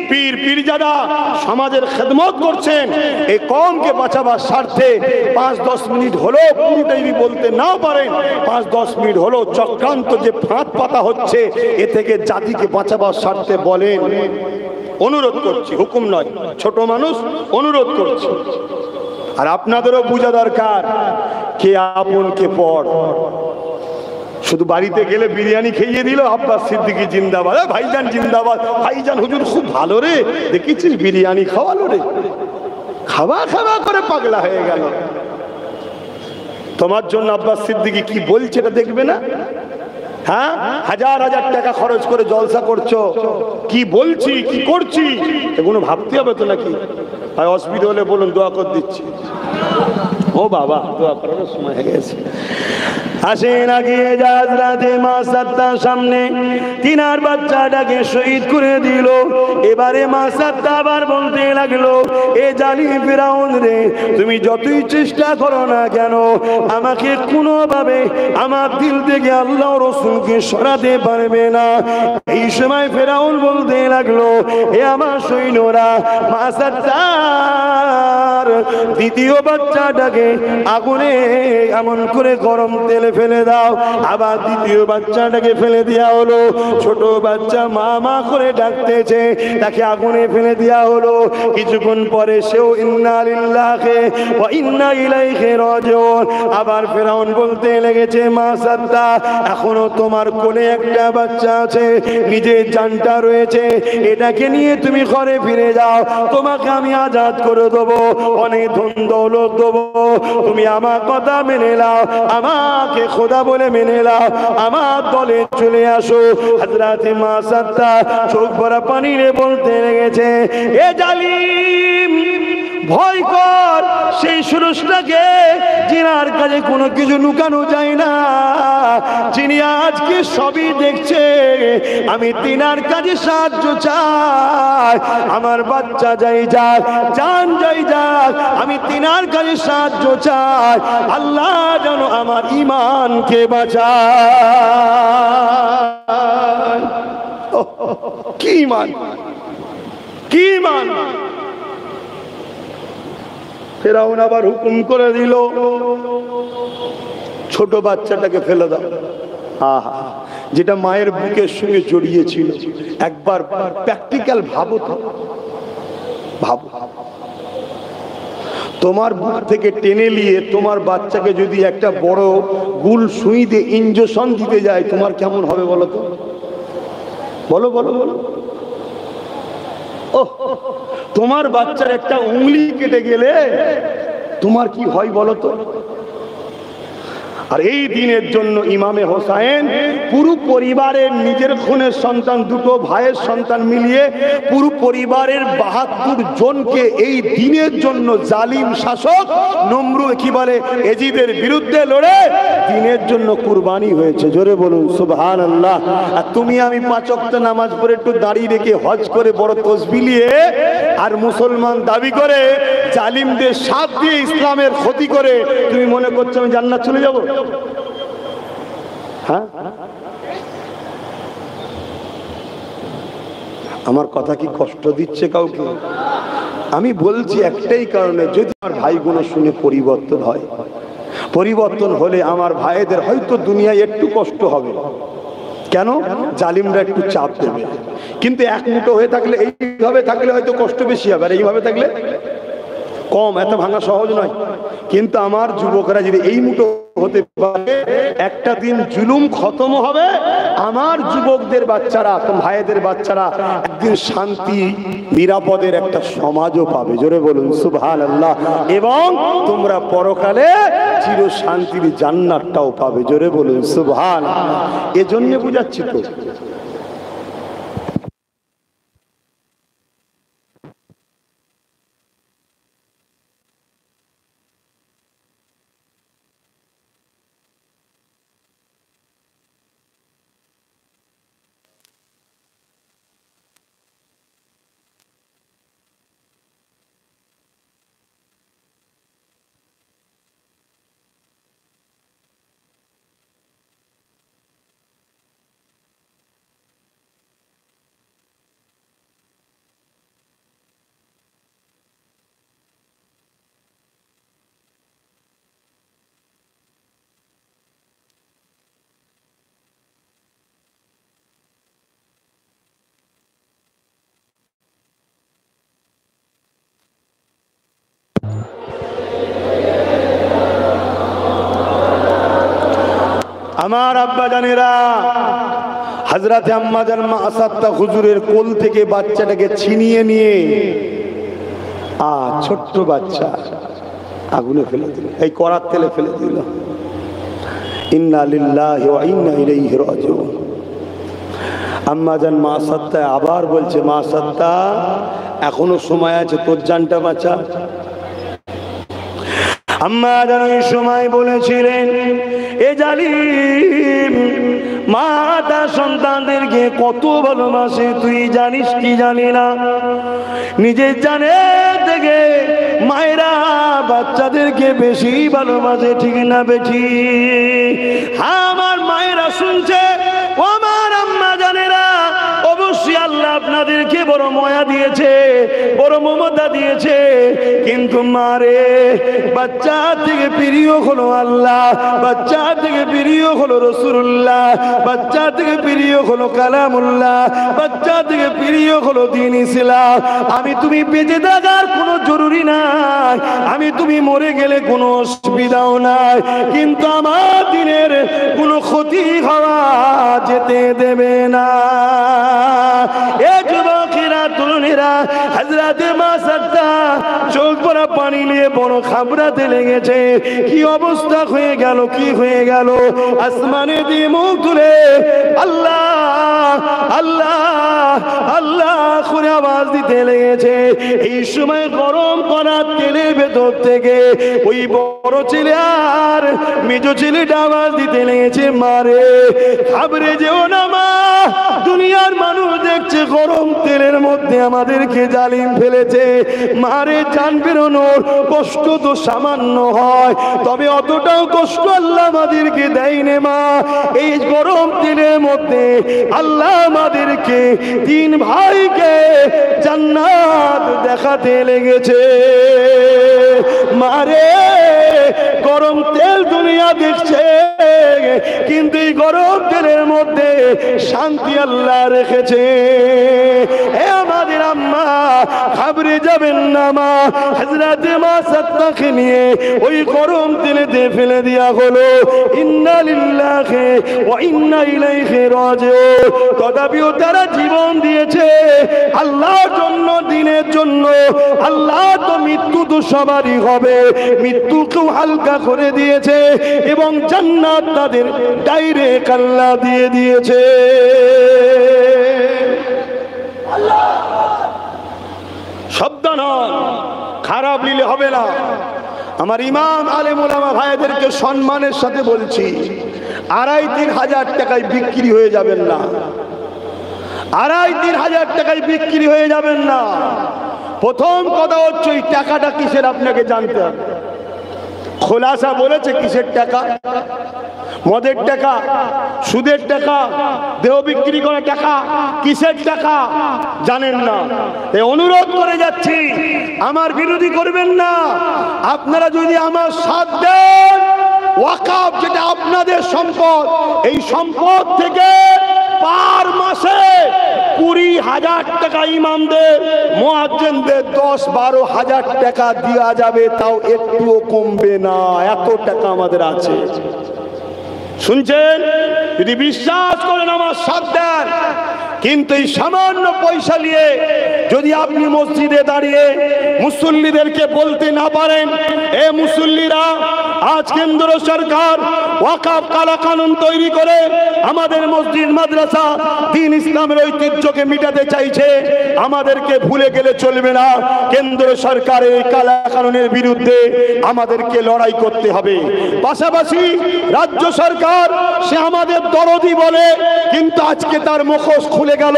পীর পীরজাদা সমাজের খেদমত করছেন, এই কওমকে বাঁচাবার স্বার্থে 5-10 মিনিট হলো, পুরোটাই বলতে না পারেন, 5-10 মিনিট হলো চক্রান্ত যে ফাঁদ পাতা হচ্ছে, এ থেকে জাতিকে বাঁচাবার স্বার্থে বলেন। অনুরোধ করছি, হুকুম নয়, ছোট মানুষ, অনুরোধ করছি। আর আপনাদেরও বোঝা দরকার, কে আপন কে পর। শুধু বাড়িতে গেলে বিরিয়ানি খেয়ে দিল, আব্বাস সিদ্দিকী জিন্দাবাদ, ভাইজান জিন্দাবাদ, ভাইজান হুজুর খুব ভালো রে, দেখেছিস বিরিয়ানি খাওয়ালো রে, খাওয়া খাওয়া করে পাগলা হয়ে গেল। তোমার জন্য আব্বাস সিদ্দিকী কি বলছে এটা দেখবে না? হ্যাঁ, হাজার হাজার টাকা খরচ করে জলসা করছো, কি বলছি কি করছি এগুলো ভাবতে হবে তো নাকি? আর অসুবিধা হলে বলুন, দোয়া করে দিচ্ছি। ও বাবা, দোয়া করার সময় হয়ে গেছে। আসে না গিয়ে হযরতে মা সাদ্দার সামনে তিনার বাচ্চাটাকে শহীদ করে দিল। এবারে মা সাদ্দা আবার বলতে লাগলো, এ জালিম ফিরাউন রে, তুমি যতই চেষ্টা করো না কেন আমাকে কোনোভাবে আমার দিল থেকে আল্লাহ রাসূলকে সরাতে পারবে না। এই সময় ফিরাউন বলতে লাগলো, এ আমার সৈন্যরা, মা সাদ্দার দ্বিতীয় বাচ্চাটাকে আগুনে এমন করে গরম তেলে ফেলে দাও। আবার দ্বিতীয় বাচ্চাটাকে ফেলে দেওয়া হলো। ছোট বাচ্চা মা মা করে ডাকতেছে, তাকে আগুনে ফেলে দেওয়া হলো। কিছুক্ষণ পরে সেও ইন্না লিল্লাহি ওয়া ইন্না ইলাইহি রাজিউন। আবার ফিরাউন বলতে লেগেছে, মা সাদ্দা, এখনো তোমার কোলে একটা বাচ্চা আছে, নিজের জানটা রয়েছে, এটাকে নিয়ে তুমি ঘরে ফিরে যাও, তোমাকে আমি আজাদ করে দেবো, অনেক ধন দৌলত দেবো, তুমি আমার কথা মেনে নাও, আমাকে খোদা বলে মেনে নাও, আমার দলে চলে আসো। হযরতে মা সাদ্দা চোখ ভরা পানি রে বলতে লেগেছে, এ জালিম, ভয় কর সেই সুরজটাকে যিনার কাছে কোনো কিছু লুকানো যায় না, যিনি আজকে সবই দেখছে। আমি তিনার কাছে সাহায্য চাই, আমার বাচ্চা যাই যাক, জান যাই যাক, আমি তিনার কাছে সাহায্য চাই। আল্লাহ যেন আমার ঈমানকে বাঁচায়। কি ঈমান, কি ঈমান! ফিরাউন আবার হুকুম করে দিল, ছোট বাচ্চাটাকে ফেলে দাও। আহা, যেটা মায়ের বুকের সঙ্গে জড়িয়েছিল। একবার প্র্যাকটিক্যাল ভাবো তো, ভাবো, তোমার বুক থেকে টেনে নিয়ে তোমার বাচ্চাকে যদি একটা বড় গুল সুই দিয়ে ইনজেকশন দিতে যায়, তোমার কেমন হবে বলো তো? বলো বলো বলো। ও, তোমার বাচ্চার একটা উংলি কেটে গেলে তোমার কি হয় বলো তো? আর এই দিনের জন্য ইমামে হোসাইন পুরো পরিবারের, নিজের খুনের সন্তান, দুটো ভাইয়ের সন্তান মিলিয়ে পুরো পরিবারের ৭২ জনকে এই দিনের জন্য জালিম শাসক নমরুদ কি বলে এজিদের বিরুদ্ধে লড়ে দিনের জন্য কুরবানি হয়েছে। জোরে বলুন সুবহানাল্লাহ। আর তুমি আমি ৫ ওয়াক্ত নামাজ পড়ে একটু দাঁড়িয়ে রেখে হজ করে বড় তসবিহ নিয়ে আর মুসলমান দাবি করে জালিমদের সাথ দিয়ে ইসলামের ক্ষতি করে তুমি মনে করছো আমি জান্নাত চলে যাব? হ্যাঁ, আমার কথা কি কষ্ট দিচ্ছে কাউকে? আমি বলছি একটাই কারণে, যদি আমার ভাইগুলো শুনে পরিবর্তন হয়, পরিবর্তন হলে আমার ভাইদের হয়তো দুনিয়ায় একটু কষ্ট হবে। কেন? জালিমরা একটু চাপ দেবে। কিন্তু এক মুঠো হয়ে থাকলে, এইভাবে থাকলে হয়তো কষ্ট বেশি হবে, আর এইভাবে থাকলে কম। এত ভাঙা সহজ নয়। কিন্তু আমার যুবকরা যদি এই মুঠো হতে পারে, একটা দিন জুলুম খতম হবে, আমার যুবকদের বাচ্চারা, ভাইদের বাচ্চারা একদিন শান্তি নিরাপদের একটা সমাজও পাবে। জোরে বলুন সুবহানাল্লাহ। এবং তোমরা পরকালে চির শান্তির জান্নাতটাও পাবে। জোরে বলুন সুবহানাল্লাহ। এজন্য বুঝাচ্ছি তো। আমার আব্বা জানেরা, হযরতে আম্মাজান মা আসাত্তা হুজুরের কোল থেকে বাচ্চাটাকে ছিনিয়ে নিয়ে ছোট্ট বাচ্চা আগুনে ফেলে দিল, এই কড়ার তেলে ফেলে দিল। ইন্না লিল্লাহি ওয়া ইন্না ইলাইহি রাজিউন। আম্মাজান মা আসাত্তা আবার বলছে, মা আসাত্তা এখনো সময় আছে, তোর জানটা বাঁচা। আম্মা জান ওই সময় বলেছিলেন, এ জালিম মা তার সন্তানদেরকে কত ভালোবাসে তুই জানিস কি জানি না? নিজের জানের থেকে মায়েরা বাচ্চাদেরকে বেশি ভালোবাসে, ঠিক না বেঠি? হ্যাঁ, আমার মায়েরা শুনছে, ও আমার আম্মা জানেরা, অবশ্যই আল্লাহ আপনাদেরকে বড় মায়া দিয়েছে, বড় মমতা দিয়েছে, কিন্তু মারে বাচ্চা থেকে প্রিয় হলো আল্লাহ, বাচ্চা থেকে প্রিয় হলো রাসূলুল্লাহ, বাচ্চা থেকে প্রিয় হলো কালামুল্লাহ, বাচ্চা থেকে প্রিয় হলো দ্বীন ইসলাম। আমি তুমি বেঁচে থাকার কোনো জরুরি নাই, আমি তুমি মরে গেলে কোনো অসুবিধাও নাই, কিন্তু আমার দিনের কোনো ক্ষতি হওয়া যেতে দেবে না। এ যুবকেরা, তরুণীরা, হযরতে মা সাদ্দা চোখ ভরা পানি নিয়ে বড় ঘাবড়াতে লেগেছে। কি অবস্থা হয়ে গেল, কি হয়ে গেল? আসমানে দিয়ে মুখ তুলে আল্লাহ আল্লাহ আল্লাহ করে আওয়াজ দিতে লেগেছে। এই সময় গরম করা তেলের ভেতর থেকে ওই বড় ছেলে আর মেজো ছেলেটা আওয়াজ দিতে লেগেছে, মারে ঘাবড়ে যেও না মা, দুনিয়ার মানুষ দেখছে গরম তেলের মধ্যে আমাদেরকে জালিম ফেলেছে। মারে জান বেরোনোর কষ্ট তো সামান্য হয়, তবে অতটাও কষ্ট আল্লাহ আমাদেরকে দেয়নি মা। এই গরম তেলের মধ্যে আল্লাহ আমাদেরকে তিন ভাইকে জান্নাত দেখাতে লেগেছে। মারে গরম তেল দুনিয়া দেখছে, কিন্তু এই গরম তেলের মধ্যে শান্তি আল্লাহ রেখেছে। হে আমাদের আম্মা, ঘাবড়ে যাবেন না মা। হযরতে মা সাদ্দাকে নিয়ে ওই গরম তেলেতে ফেলে দেয়া হলো। ইন্না লিল্লাহি ওয়া ইন্না ইলাইহি রাজিউন। তথাপিও তারা জীবন দিয়েছে আল্লাহর জন্য, দ্বীনের জন্য। আল্লাহ তো মৃত্যু তো সবারই হবে, মৃত্যুকেও হালকা করে দিয়েছে এবং জান্নাত তাদের ডাইরেক্ট আল্লাহ দিয়ে দিয়েছে। সাবধান হন, খারাপ নিলে হবে না। আমার ইমাম আলেম ওলামা ভাইদেরকে সম্মানের সাথে বলছি, 2,5-3 হাজার টাকায় বিক্রি হয়ে যাবেন না, 2,5-3 হাজার টাকায় বিক্রি হয়ে যাবেন না। প্রথম কথা হচ্ছে ওই টাকাটা কিসের আপনাকে জানতে হবে। খোলাসা বলেছে কিসের টাকা? মদের টাকা, সুদের টাকা, দেহ বিক্রি করা টাকা, কিসের টাকা জানেন না? এই অনুরোধ করে যাচ্ছি, আমার বিরোধী করবেন না। আপনারা যদি আমার সাথ দেন, ওয়াকাফ যেটা আপনাদের সম্পদ, এই সম্পদ থেকে পার মাসে 20,000 টাকা ইমামদের, মুয়াজ্জিনদের 10-12 হাজার টাকা দেওয়া যাবে, তাও একটুও কমবে না। এত টাকা আমাদের আছে। শুনছেন? যদি বিশ্বাস করেন আমার সাথ দেন। কিন্তু এই সামান্য পয়সা নিয়ে যদি আপনি মসজিদে দাঁড়িয়ে মুসল্লিদেরকে বলতে না পারেন, এ মুসল্লিরা, আজ কেন্দ্র সরকার ওয়াকফ কালা কানুন তৈরি করে আমাদের মসজিদ মাদ্রাসা দ্বীন ইসলামের ঐতিহ্যকে মিটাতে চাইছে, আমাদেরকে ভুলে গেলে চলবে না। কেন্দ্র সরকারের এই কালা কানুনের বিরুদ্ধে আমাদেরকে লড়াই করতে হবে। পাশাপাশি রাজ্য সরকার, সে আমাদের দরদি বলে, কিন্তু আজকে তার মুখোশ খুলে গেল।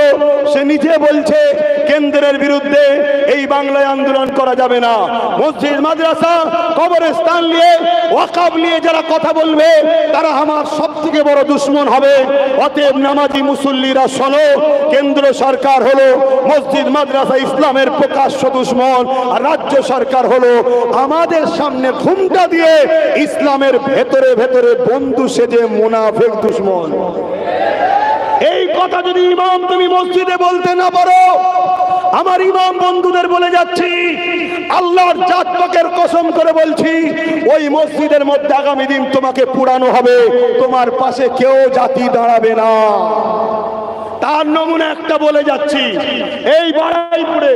সে নিজে বলছে কেন্দ্রের বিরুদ্ধে এই বাংলায় আন্দোলন করা যাবে না। মসজিদ মাদ্রাসা কবরস্থান নিয়ে, ওয়াকফ নিয়ে যারা কথা বলবে, তারা আমার সবথেকে বড় দুশমন হবে। অতএব নামাজি মুসল্লিরা শোনো, কেন্দ্র সরকার হলো মসজিদ মাদ্রাসা ইসলামের প্রকাশ্য দুশমন, আর রাজ্য সরকার হলো আমাদের সামনে ঘুমটা দিয়ে ইসলামের ভেতরে ভেতরে বন্ধু সেজে মুনাফিক দুশমন। এই কথা যদি ইমাম তুমি মসজিদে বলতে না পারো, আমার ইমাম বন্ধুদের বলে যাচ্ছি, আল্লাহর জাত পাকের কসম করে বলছি, ওই মসজিদের মধ্যে আগামী দিন তোমাকে পুরানো হবে, তোমার পাশে কেউ জাতি দাঁড়াবে না। তার নমুনা একটা বলে যাচ্ছি, এই বাড়াইপুরে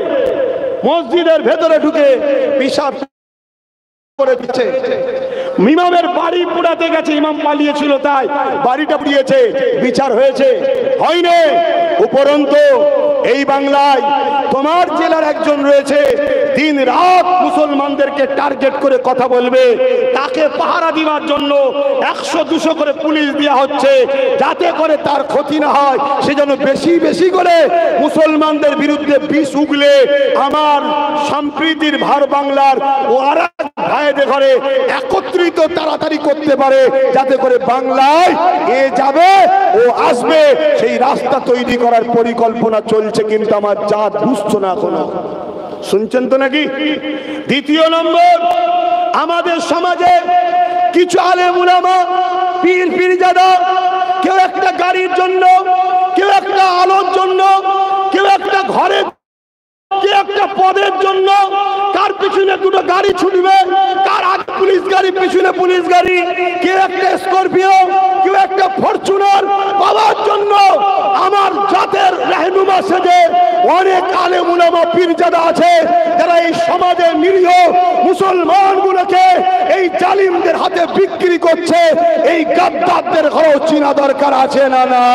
মসজিদের ভেতরে ঢুকে পিশাব করে দিচ্ছে। ইমামের বাড়ি পুড়াতে গেছে, ইমাম পালিয়েছিল তাই বাড়িটা পুড়িয়েছে, বিচার হয়েছে? হয়নি। উপরন্তু এই বাংলায় তোমার জেলার একজন রয়েছে, দিন রাত মুসলমানদেরকে টার্গেট করে কথা বলবে, তাকে পাহারা দেওয়ার জন্য 100-200 করে পুলিশ দেওয়া হচ্ছে, যাতে করে তার ক্ষতি না হয়, সেজন্য বেশি বেশি করে মুসলমানদের বিরুদ্ধে বিষ উগলে আমার সম্প্রীতির ভার বাংলার ও আরেক ভাইদের ঘরে একত্রিত তাড়াতাড়ি করতে পারে, যাতে করে বাংলায় এ যাবে ও আসবে, সেই রাস্তা তৈরি করার পরিকল্পনা চলছে। কিন্তু আমার জাত বুঝছো না এখনো, শুনছেন তো নাকি? দ্বিতীয় নম্বর, আমাদের সমাজে কিছু আলেম উলামা, পীর পীরজাদা, কেউ একটা গাড়ির জন্য, কেউ একটা আলোর জন্য, কেউ একটা ঘরের, কেউ একটা পদের জন্য, কার পিছনে দুটো গাড়ি ছুটবে, কার আগে পুলিশ গাড়ি, পিছনে পুলিশ গাড়ি, কেউ একটা স্করপিও, কেউ একটা ফরচুনার পাওয়ার জন্য আমার জাতের রাহনুমা সেজে অনেক আলেম উলামা পীরজাদা আছে, যারা এই সমাজের নিরীহ মুসলমানগুলোকে এই জালিমদের হাতে বিক্রি করছে। এই গাদ্দারদের ঘরেও চিনা দরকার আছে না? না,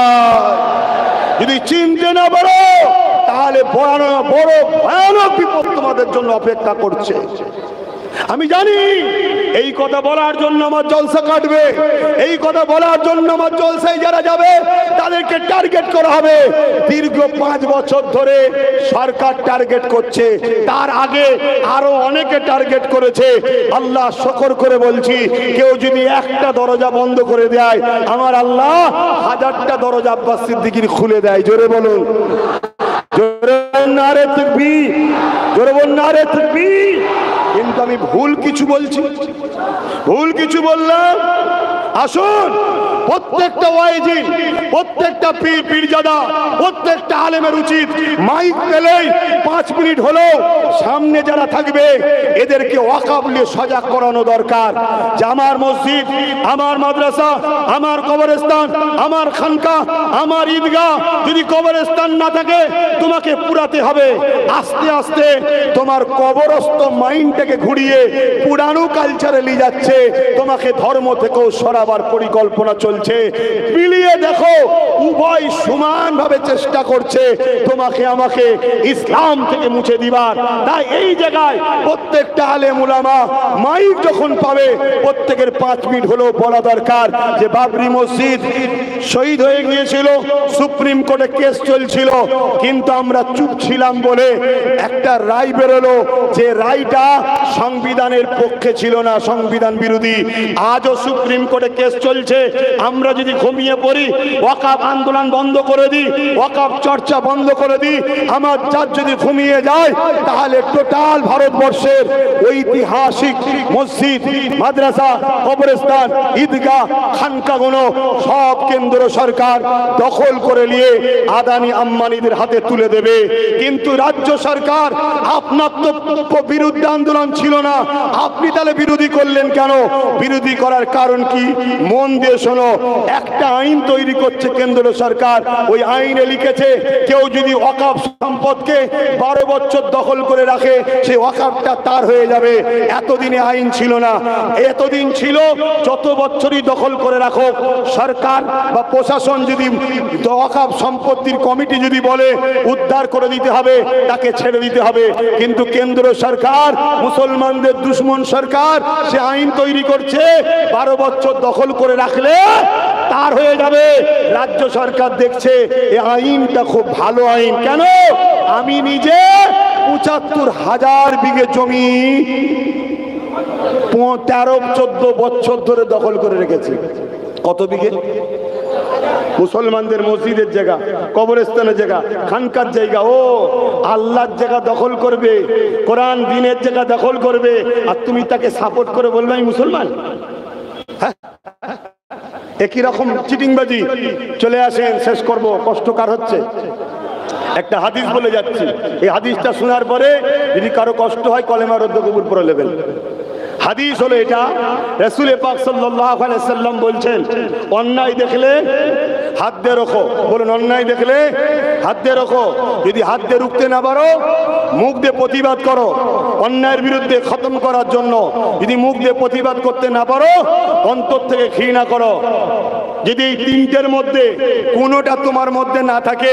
যদি চিনতে না পারো তাহলে বড় ভয়ানক বিপদ তোমাদের জন্য অপেক্ষা করছে। আমি জানি এই কথা বলার জন্য আমার জলসা কাটবে, এই কথা বলার জন্য আমার জলসায় যারা যাবে তাদেরকে টার্গেট করা হবে। দীর্ঘ 5 বছর ধরে সরকার টার্গেট করছে, তার আগে আরো অনেকে টার্গেট করেছে। আল্লাহ শুকর করে বলছি, কেউ যদি একটা দরজা বন্ধ করে দেয়, আমার আল্লাহ 1000টা দরজা আব্বাস সিদ্দিকীর খুলে দেয়। জোরে বলুন, জোরে নারে তাকবীর, জোরে বলুন নারে তাকবীর। কিন্তু আমি ভুল কিছু বলছি, ভুল কিছু বললাম। আসুন, প্রত্যেকটা ওয়াইজি, প্রত্যেকটা পীর পীরজাদা, প্রত্যেকটা আলেমের উচিত মাইক পেলেই 5 মিনিট হলো সামনে যারা থাকবে এদেরকে ওয়াকফ নিয়ে সজাগ করানো দরকার, যে আমার মসজিদ, আমার মাদ্রাসা, আমার কবরস্থান, আমার খানকা, আমার ঈদগাহ যদি কবরস্থান না থাকে তোমাকে পুরাতে হবে। আস্তে আস্তে তোমার কবরস্থ মাইন্ডটাকে ঘুরিয়ে পুরানো কালচারে নিয়ে যাচ্ছে, তোমাকে ধর্ম থেকেও সরাবার পরিকল্পনা চলছে। মিলিয়ে দেখো, উভয় সমানভাবে চেষ্টা করছে তোমাকে আমাকে ইসলাম থেকে মুছে দিবার। তাই এই জায়গায় প্রত্যেকটা আলেম উলামা মাইক যখন পাবে প্রত্যেকের 5 মিনিট হলেও বলা দরকার যে বাবরি মসজিদ শহীদ হয়ে গিয়েছিল, সুপ্রিম কোর্টে কেস চলছিল, কিন্তু আমরা চুপ ছিলাম বলে একটা রায় বেরোলো, যে রায়টা সংবিধানের পক্ষে ছিল না, সংবিধান বিরোধী। আজও সুপ্রিম কোর্টে কেস চলছে। আমরা যদি ঘুমিয়ে পড়ি, ওয়াকফ আন্দোলন বন্ধ করে দিই, ওয়াকফ চর্চা বন্ধ করে দিই, আমার জাত যদি ঘুমিয়ে যায়, তাহলে টোটাল ভারতবর্ষের ঐতিহাসিক মসজিদ, মাদ্রাসা, কবরস্থান, ঈদগাহ, খানকাগুলো সব কেন্দ্র সরকার দখল করে নিয়ে আদানি আম্বানিদের হাতে তুলে দেবে। কিন্তু রাজ্য সরকার, আপনার তো বিরুদ্ধে আন্দোলন ছিল না, আপনি তাহলে বিরোধী করলেন কেন? বিরোধী করার কারণ কি? মন দিয়ে শোনো, একটা আইন তৈরি করছে কেন্দ্র সরকার। ওই আইনে লিখেছে, কেউ যদি ওয়াকফ সম্পদকে 12 বছর দখল করে রাখে, সেই ওয়াকফটা তার হয়ে যাবে। এতদিনে আইন ছিল না, এতদিন ছিল যত বছরই দখল করে রাখো, সরকার বা প্রশাসন যদি ওয়াকফ সম্পত্তির কমিটি যদি বলে উদ্ধার করে দিতে হবে, তাকে ছেড়ে দিতে হবে। কিন্তু কেন্দ্র সরকার, মুসলমানদের দুশ্মন সরকার, সে আইন তৈরি করছে 12 বছর দখল করে রাখলে তার হয়ে যাবে। রাজ্য সরকার দেখছে এই আইনটা খুব ভালো আইন। কেন? আমি নিজে ৭৫,০০০ বিঘে জমি 13-14 বছর ধরে দখল করে রেখেছি। কত বিঘে? মুসলমানদের মসজিদের জায়গা, কবরস্থানের জায়গা, খানকার জায়গা, ও আল্লাহর জায়গা দখল করবে, কোরআন দ্বীনের জায়গা দখল করবে, আর তুমি তাকে সাপোর্ট করে বলবে আমি মুসলমান? হ্যাঁ, একই রকম চিটিংবাজি। চলে আসেন, শেষ করব, কষ্টকর হচ্ছে। একটা হাদিস বলে যাচ্ছি, এই হাদিসটা শোনার পরে যদি কারো কষ্ট হয় কলেমা রদ্দ কবুল পড়ে নেবেন। হাদিস হলো এটা, রাসূল পাক সাল্লাল্লাহু আলাইহি সাল্লাম বলছেন, অন্যায় দেখলে হাত দিয়ে রোখো। বলুন, অন্যায় দেখলে হাত দিয়ে রোখো। যদি হাত দিয়ে রুখতে না পারো, মুখ দিয়ে প্রতিবাদ করো। অন্যায়ের বিরুদ্ধে খতম করার জন্য যদি মুখ দিয়ে প্রতিবাদ করতে না পারো, অন্তর থেকে ঘৃণা করো। যদি এই তিনটের মধ্যে কোনোটা তোমার মধ্যে না থাকে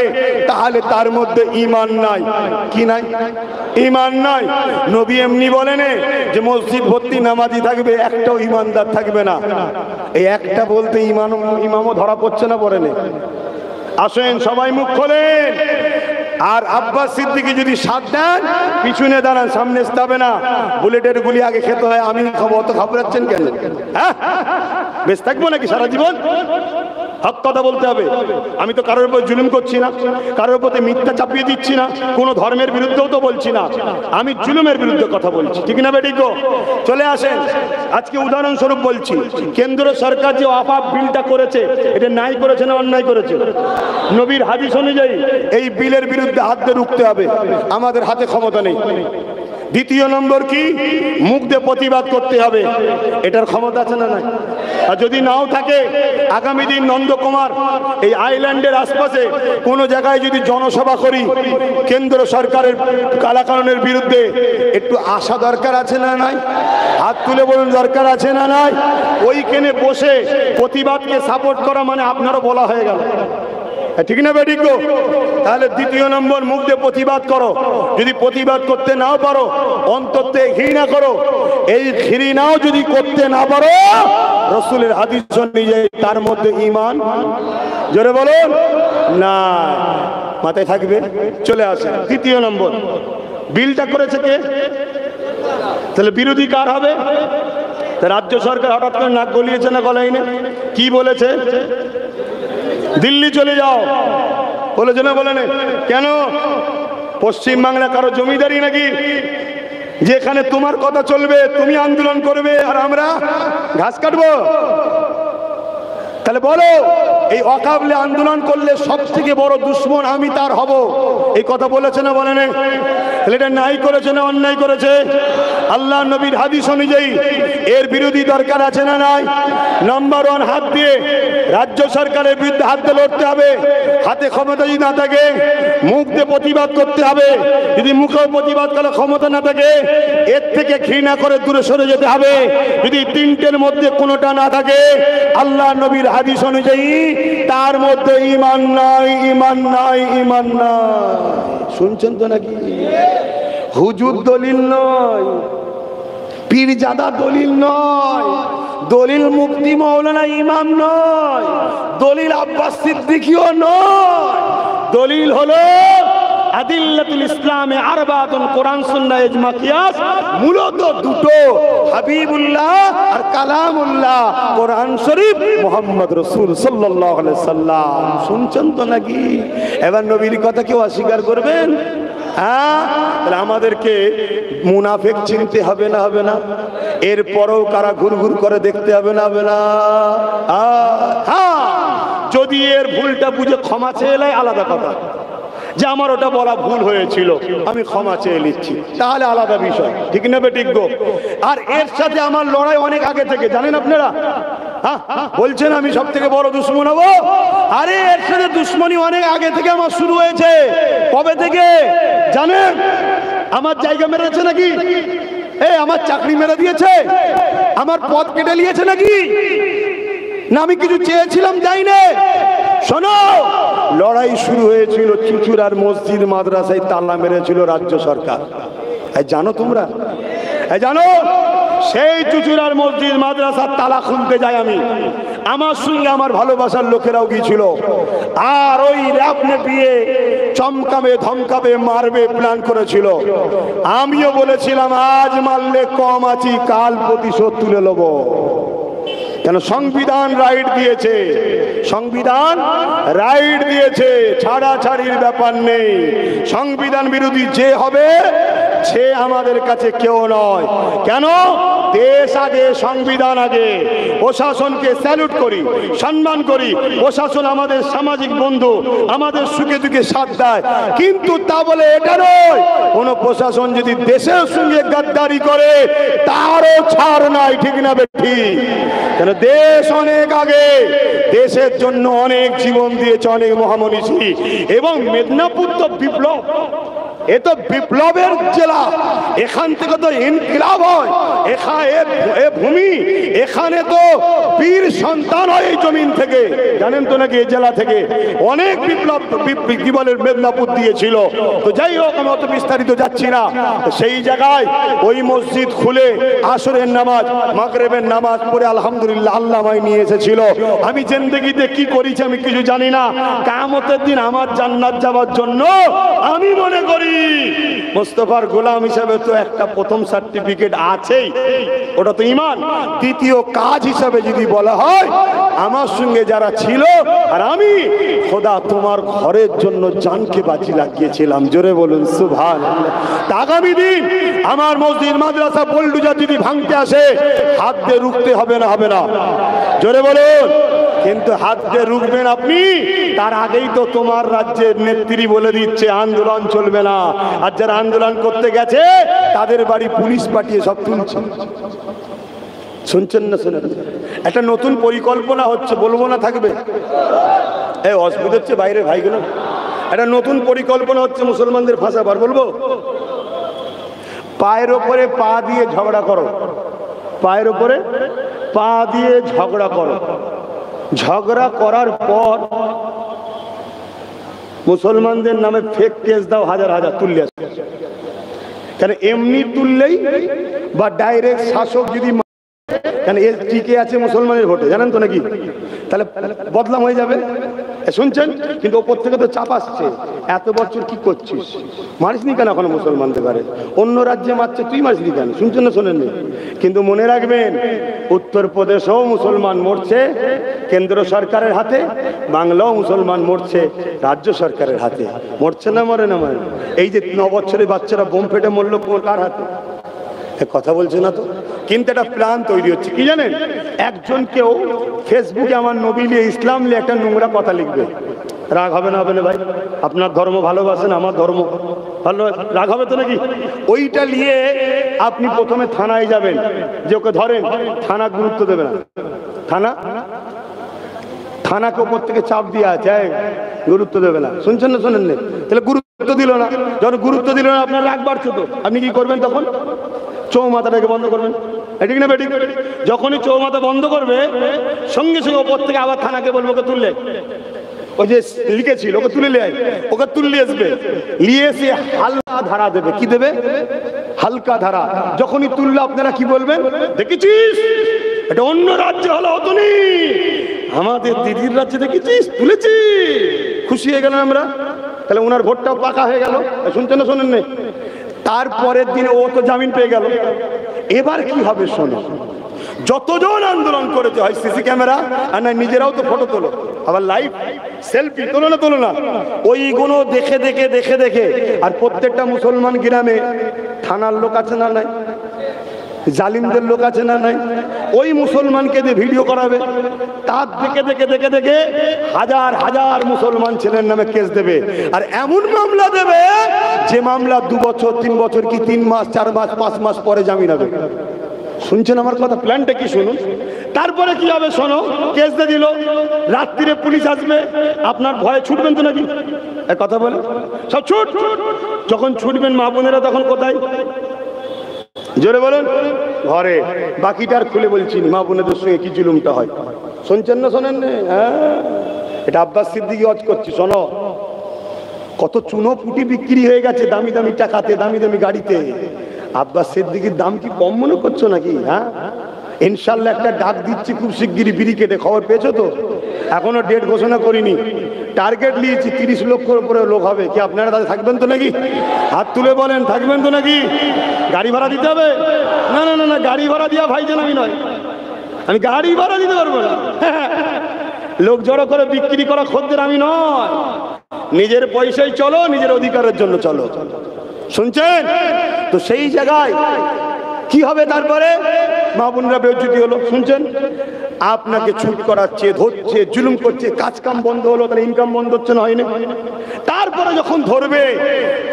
তাহলে তার মধ্যে ঈমান নাই। কি নাই? ঈমান নাই। নবী এমনি বলেন যে মসজিদ ভর্তি নামাজি থাকবে, একটাও ঈমানদার থাকবে না। এই একটা বলতে ইমামও ধরা পড়ছে না, পড়েনি। আসেন সবাই মুখ খোলেন। আর আব্বাস সিদ্দিকী যদি সাথ দেন, পিছনে দাঁড়ান, সামনে আসতে না। বুলেটের গুলি আগে খেতে হয়, আমি খাবো, অত ঘাবড়াচ্ছেন কেন? হ্যাঁ, বেশ থাকবো নাকি সারা জীবন? হক কথা বলতে হবে। আমি তো কারোর উপর জুলুম করছি না, কারোর উপর মিথ্যা চাপিয়ে দিচ্ছি না, কোনো ধর্মের বিরুদ্ধেও তো বলছি না, আমি জুলুমের বিরুদ্ধে কথা বলছি। ঠিক না বেঠিক? চলে আসেন। আজকে উদাহরণস্বরূপ বলছি, কেন্দ্র সরকার যে ওয়াকফ বিলটা করেছে, এটা ন্যায় করেছে না অন্যায় করেছে? নবীর হাদিস অনুযায়ী এই বিলের বিরুদ্ধে হাত দিয়ে রুখতে হবে, আমাদের হাতে ক্ষমতা নেই। দ্বিতীয় নম্বর কি? মুখ দিয়ে প্রতিবাদ করতে হবে, এটার ক্ষমতা আছে না নাই? আর যদি নাও থাকে, আগামী দিন নন্দকুমার এই আইল্যান্ডের আশপাশে কোনো জায়গায় যদি জনসভা করি কেন্দ্র সরকারের কালাকানুনের বিরুদ্ধে, একটু আশা দরকার আছে না নাই? হাত তুলে বলুন, দরকার আছে না নাই? ওইখানে বসে প্রতিবাদকে সাপোর্ট করা মানে আপনারও বলা হয়ে গেল। ঠিক না বেঠিক? তাহলে দ্বিতীয় নম্বর, মুখ দিয়ে প্রতিবাদ করো। যদি প্রতিবাদ করতে নাও পারো, অন্তত ঘৃণা করো। এই ঘৃণাও যদি করতে না পারো, রাসূলের হাদিস অনুযায়ী তার মধ্যে ঈমান, জোরে বলুন, না। মাথায় থাকবে। চলে আসে তৃতীয় নম্বর, বিলটা করেছে কে? তাহলে বিরোধী কার হবে? রাজ্য সরকার হঠাৎ করে নাক গলিয়েছে না গলায়নি? কি বলেছে? দিল্লি চলে যাও বলেছে না, বলেন? কেন? পশ্চিম বাংলা কারো জমিদারি নাকি যেখানে তোমার কথা চলবে, তুমি আন্দোলন করবে আর আমরা ঘাস কাটবো? তাহলে বলো, এই অকাবলে আন্দোলন করলে সব থেকে বড় দুশ্মন আমি তার হব, এই কথা বলেছে না বলেন? এটা ন্যায় করেছে না অন্যায় করেছে? আল্লাহ নবীর হাদিস অনুযায়ী এর বিরোধী দরকার আছে না নাই? নাম্বার ওয়ান, হাত দিয়ে রাজ্য সরকারের বিরুদ্ধে হাত দিয়ে লড়তে হবে। হাতে ক্ষমতা যদি না থাকে, মুখ দিয়ে প্রতিবাদ করতে হবে। যদি মুখেও প্রতিবাদ করার ক্ষমতা না থাকে, এর থেকে ঘৃণা করে দূরে সরে যেতে হবে। যদি তিনটের মধ্যে কোনোটা না থাকে, আল্লাহ নবীর হাদিস অনুযায়ী তার মধ্যে ঈমান নাই, ঈমান নাই, ঈমান নাই। শুনছেন তো নাকি? হুজুর দলিল নয়, পীরজাদা দলিল নয়, দলিল মুফতি মাওলানা ইমাম নয়, দলিল আব্বাস সিদ্দিকীও নয়। দলিল হলো আদিল্লাতুল ইসলামে আরবাতুন, কোরআন সুন্নাহ ইজমা কিয়াস। মূলত দুটো, হাবিবুল্লাহ আর কালামুল্লাহ, কোরআন শরীফ, মুহাম্মদ রাসূল সাল্লাল্লাহু আলাইহি সাল্লাম। শুনছেন তো নাকি? এবার নবীর কথা কেউ অস্বীকার করবেন? হ্যাঁ, তাহলে আমাদেরকে মুনাফিক চিনতে হবে না, হবে না? এরপরেও কারা ঘুরঘুর করে দেখতে হবে না, হবে না? হ্যাঁ, যদি এর ভুলটা বুঝে ক্ষমা চেয়ে নেয় আলাদা কথা, যে আমার ওটা বলা ভুল হয়েছিল, আমি ক্ষমা চেয়ে নিচ্ছি, তাহলে আলাদা বিষয়। ঠিক না বেঠিক? আর এর সাথে আমার লড়াই অনেক আগে থেকে, জানেন আপনারা? হ্যাঁ, বলছেন আমি সব থেকে বড় দুশ্মন হবো। আরে এর সাথে দুশ্মনী অনেক আগে থেকে আমার শুরু হয়েছে। কবে থেকে জানেন? আমার জায়গা মেরেছে নাকি? আমার চাকরি মেরে দিয়েছে? আমার পদ কেটে নিয়েছে নাকি? না আমি কিছু চেয়েছিলাম, যাই না। শোনো, লড়াই শুরু হয়েছিল চুচুড়ার মসজিদ মাদ্রাসায় তালা মেরেছিল রাজ্য সরকার। জানো তোমরা? জানো? সেই চুচুড়ার মসজিদ মাদ্রাসার তালা খুলতে যাই আমি, আমার সঙ্গে আমার ভালোবাসার লোকেরাও গিয়েছিল। আর ওই র্যাপ নেপিয়ে চমকাবে, ধমকাবে, মারবে প্ল্যান করেছিল। আমিও বলেছিলাম আজ মারলে কম আছি, কাল প্রতিশোধ তুলে নেব। কেন? সংবিধান রাইট দিয়েছে, সংবিধান রাইট দিয়েছে, ছাড়াছাড়ির ব্যাপার নেই। সংবিধান বিরোধী যে হবে সে আমাদের কাছে কেউ নয়। কেন? দেশ আগে, সংবিধান আগে। প্রশাসনকে স্যালুট করি, সম্মান করি। প্রশাসন আমাদের সামাজিক বন্ধু, আমাদের সুখে দুঃখে সাথ দেয়। কিন্তু তা বলে এটা নয়, কোন প্রশাসন যদি দেশের সঙ্গে গাদ্দারি করে তারও ছাড় নাই। ঠিক না বেঠি? কেন? দেশ অনেক আগে, দেশের জন্য অনেক জীবন দিয়েছে অনেক মহামনীষী। এবং মেদিনীপুর তো বিপ্লব, এ তো বিপ্লবের জেলা, এখান থেকে তো ইনকিলাব হয়। এ ভূমি, এখানে তো বীর সন্তান হয় এই জমিন থেকে, জানেন তো নাকি? এই জেলা থেকে অনেক বিপ্লব কি বলে মেদিনীপুর দিয়েছিল। তো যাই হোক, আমি অত বিস্তারিত যাচ্ছি না। সেই জায়গায় ওই মসজিদ খুলে আসরের নামাজ, মাগরিবের নামাজ পড়ে আলহামদুলিল্লাহ আল্লাহ আমায় নিয়ে এসেছিল। আমি জিন্দেগিতে কি করেছি আমি কিছু জানি না। কিয়ামতের দিন আমার জান্নাত যাওয়ার জন্য আমি মনে করি মুস্তাফার গোলাম হিসেবে তো একটা প্রথম সার্টিফিকেট আছেই, ওটা তো ঈমান। দ্বিতীয় কাজ হিসাবে যদি বলা হয়, আমার সঙ্গে যারা ছিল আর আমি, খোদা তোমার ঘরের জন্য জানকে বাজি লাগিয়েছিলাম। জোরে বলুন সুবহানাল্লাহ। আগামী দিন আমার মসজিদ মাদ্রাসা পল্টুজা যদি ভাঙতে আসে, হাত দিয়ে রুখতে হবে না? হবে না? জোরে বলুন। কিন্তু হাত দিয়ে রুখবেন আপনি, তার আগেই তো তোমার রাজ্যের নেত্রী বলে দিচ্ছে আন্দোলন চলবে না। আর যারা আন্দোলন করতে গেছে তাদের বাড়ি পুলিশ পাঠিয়ে সব তুলছে। শুনছেন না? শুনেন, একটা নতুন পরিকল্পনা হচ্ছে, বলবো না থাকবে? এই অসুবিধা হচ্ছে বাইরে ভাইগুলো। একটা নতুন পরিকল্পনা হচ্ছে মুসলমানদের ফাঁসাবার, বলবো? পায়ের ওপরে পা দিয়ে ঝগড়া করো, পায়ের ওপরে পা দিয়ে ঝগড়া করো। ঝগড়া করার পর মুসলমানদের নামে ফেক কেস দাও, হাজার হাজার তুললে আসবে। কেন এমনি তুললেই বা ডাইরেক্ট শাসক যদি, কেন এর টিকে আছে মুসলমানের ভোটে, জানেন তো নাকি? তাহলে বদলাম হয়ে যাবে। শুনছেন? কিন্তু ওপর থেকে তো চাপ আসছে, এত বছর কি করছিস, মারিসনি কেন এখনো মুসলমানদের ঘরে? অন্য রাজ্যে মারছে, তুই মারিসনি কেন? শুনছেন না শোনেননি? কিন্তু মনে রাখবেন, উত্তরপ্রদেশেও মুসলমান মরছে কেন্দ্র সরকারের হাতে, বাংলাও মুসলমান মরছে রাজ্য সরকারের হাতে। মরছে না? মরে না? মরে। এই যে 9 বছরের বাচ্চারা বোম ফেটে মরলো, কার হাতে? কথা বলছে না তো। কিন্তু একটা প্ল্যান তৈরি হচ্ছে, কি জানেন? একজন কেউ ফেসবুকে আমার নবী নিয়ে, ইসলাম নিয়ে একটা নোংরা কথা লিখবে, রাগ হবে না? হবে না ভাই? আপনার ধর্ম ভালোবাসেন, আমার ধর্ম ভালো, রাগ হবে তো নাকি? ওইটা নিয়ে আপনি প্রথমে থানায় যাবেন, যে ওকে ধরেন। থানা গুরুত্ব দেবে না। থানাকে ওপর থেকে চাপ দিয়ে আছে, গুরুত্ব দেবে না। শুনছেন না? শোনেন না? তাহলে গুরুত্ব দিল না। যখন গুরুত্ব দিল না, আপনার রাগ বাড়ছে তো, আপনি কি করবেন তখন? চৌমাথাটাকে বন্ধ করবেন, ঠিক না বেঠিক? যখনই চৌমাথা বন্ধ করবে, সঙ্গে সঙ্গে ওপর থেকে আবার থানাকে বলবো, ওকে তুললে, ওই যে লিখেছিল ওকে তুলে নিয়ে, ওকে তুললে আসবে, নিয়ে এসে হালকা ধারা দেবে। কি দেবে? হালকা ধারা। যখনই তুললে আপনারা কি বলবেন? দেখেছিস এটা অন্য রাজ্যে হলো, হতো নি, আমাদের দিদির রাজ্যে দেখেছিস, তুলেছি, খুশি হয়ে গেলাম আমরা। তাহলে ওনার ভোটটাও পাকা হয়ে গেল। শুনছেন না? শোনেন না? তারপরের দিনে ও তো জামিন পেয়ে গেল। এবার কি হবে শোনো, যতজন আন্দোলন করেছে, হয় সিসি ক্যামেরা, আর না নিজেরাও তো ফটো তোলো, আবার লাইভ সেলফি তোলো না, ওইগুলো দেখে দেখে দেখে দেখে। আর প্রত্যেকটা মুসলমান গ্রামে থানার লোক আছে না নাই? জালিমদের লোক আছে না নাই? ওই মুসলমানকে দিয়ে ভিডিও করাবে, তার দেখে দেখে দেখে দেখে হাজার হাজার মুসলমান ছেলের নামে কেস দেবে। আর এমন মামলা দেবে যে মামলা 2 বছর 3 বছর কি 3 মাস 4 মাস 5 মাস পরে জামিন হবে। শুনছেন আমার কথা? প্ল্যানটা কি শুনুন। তারপরে কি হবে শোনো, কেস দিয়ে দিল, রাত্রিরে পুলিশ আসবে, আপনার ভয়ে ছুটবেন তো নাকি? এক কথা বলে সব ছুট। যখন ছুটবেন মা বোনেরা তখন কোথায়? জোরে বলুন, ঘরে। বাকিটার খুলে বলছি, মা বোনেদের সঙ্গে কি জুলুমটা হয়। শুনছেন না? শোনেন না? হ্যাঁ, এটা আব্বাস সিদ্দিকী ওয়াজ করছি, শোনো। কত চুনো পুটি বিক্রি হয়ে গেছে দামি দামি টাকাতে, দামি দামি গাড়িতে। আব্বাস সিদ্দিকীর দাম কি কম মনে করছো নাকি? হ্যাঁ, ইনশাল্লাহ একটা ডাক দিচ্ছি খুব শিগগিরই ব্রিকেটে, খবর পেয়েছো তো? এখনো ডেট ঘোষণা করিনি, টার্গেট নিয়েছি 30 লক্ষের উপরে লোক হবে। কি আপনারা তাদের থাকবেন তো নাকি? হাত তুলে বলেন, থাকবেন তো নাকি? গাড়ি ভাড়া দিতে হবে? না না না না, গাড়ি ভাড়া দিয়া ভাইজান আমি নয়, আমি গাড়ি ভাড়া দিতে পারবো না। লোক জড়ো করে বিক্রি করা খদ্দের আমি নয়। নিজের পয়সায় চলো, নিজের অধিকারের জন্য চলো। শুনছেন তো? সেই জায়গায় কি হবে তারপরে? মা বোনরা বেইজ্জতি হলো। শুনছেন? আপনাকে ছুট করাচ্ছে, ধরছে, জুলুম করছে, কাজ কাম বন্ধ হলো, তাহলে ইনকাম বন্ধ হচ্ছে না? হয়নি? তারপরে যখন ধরবে,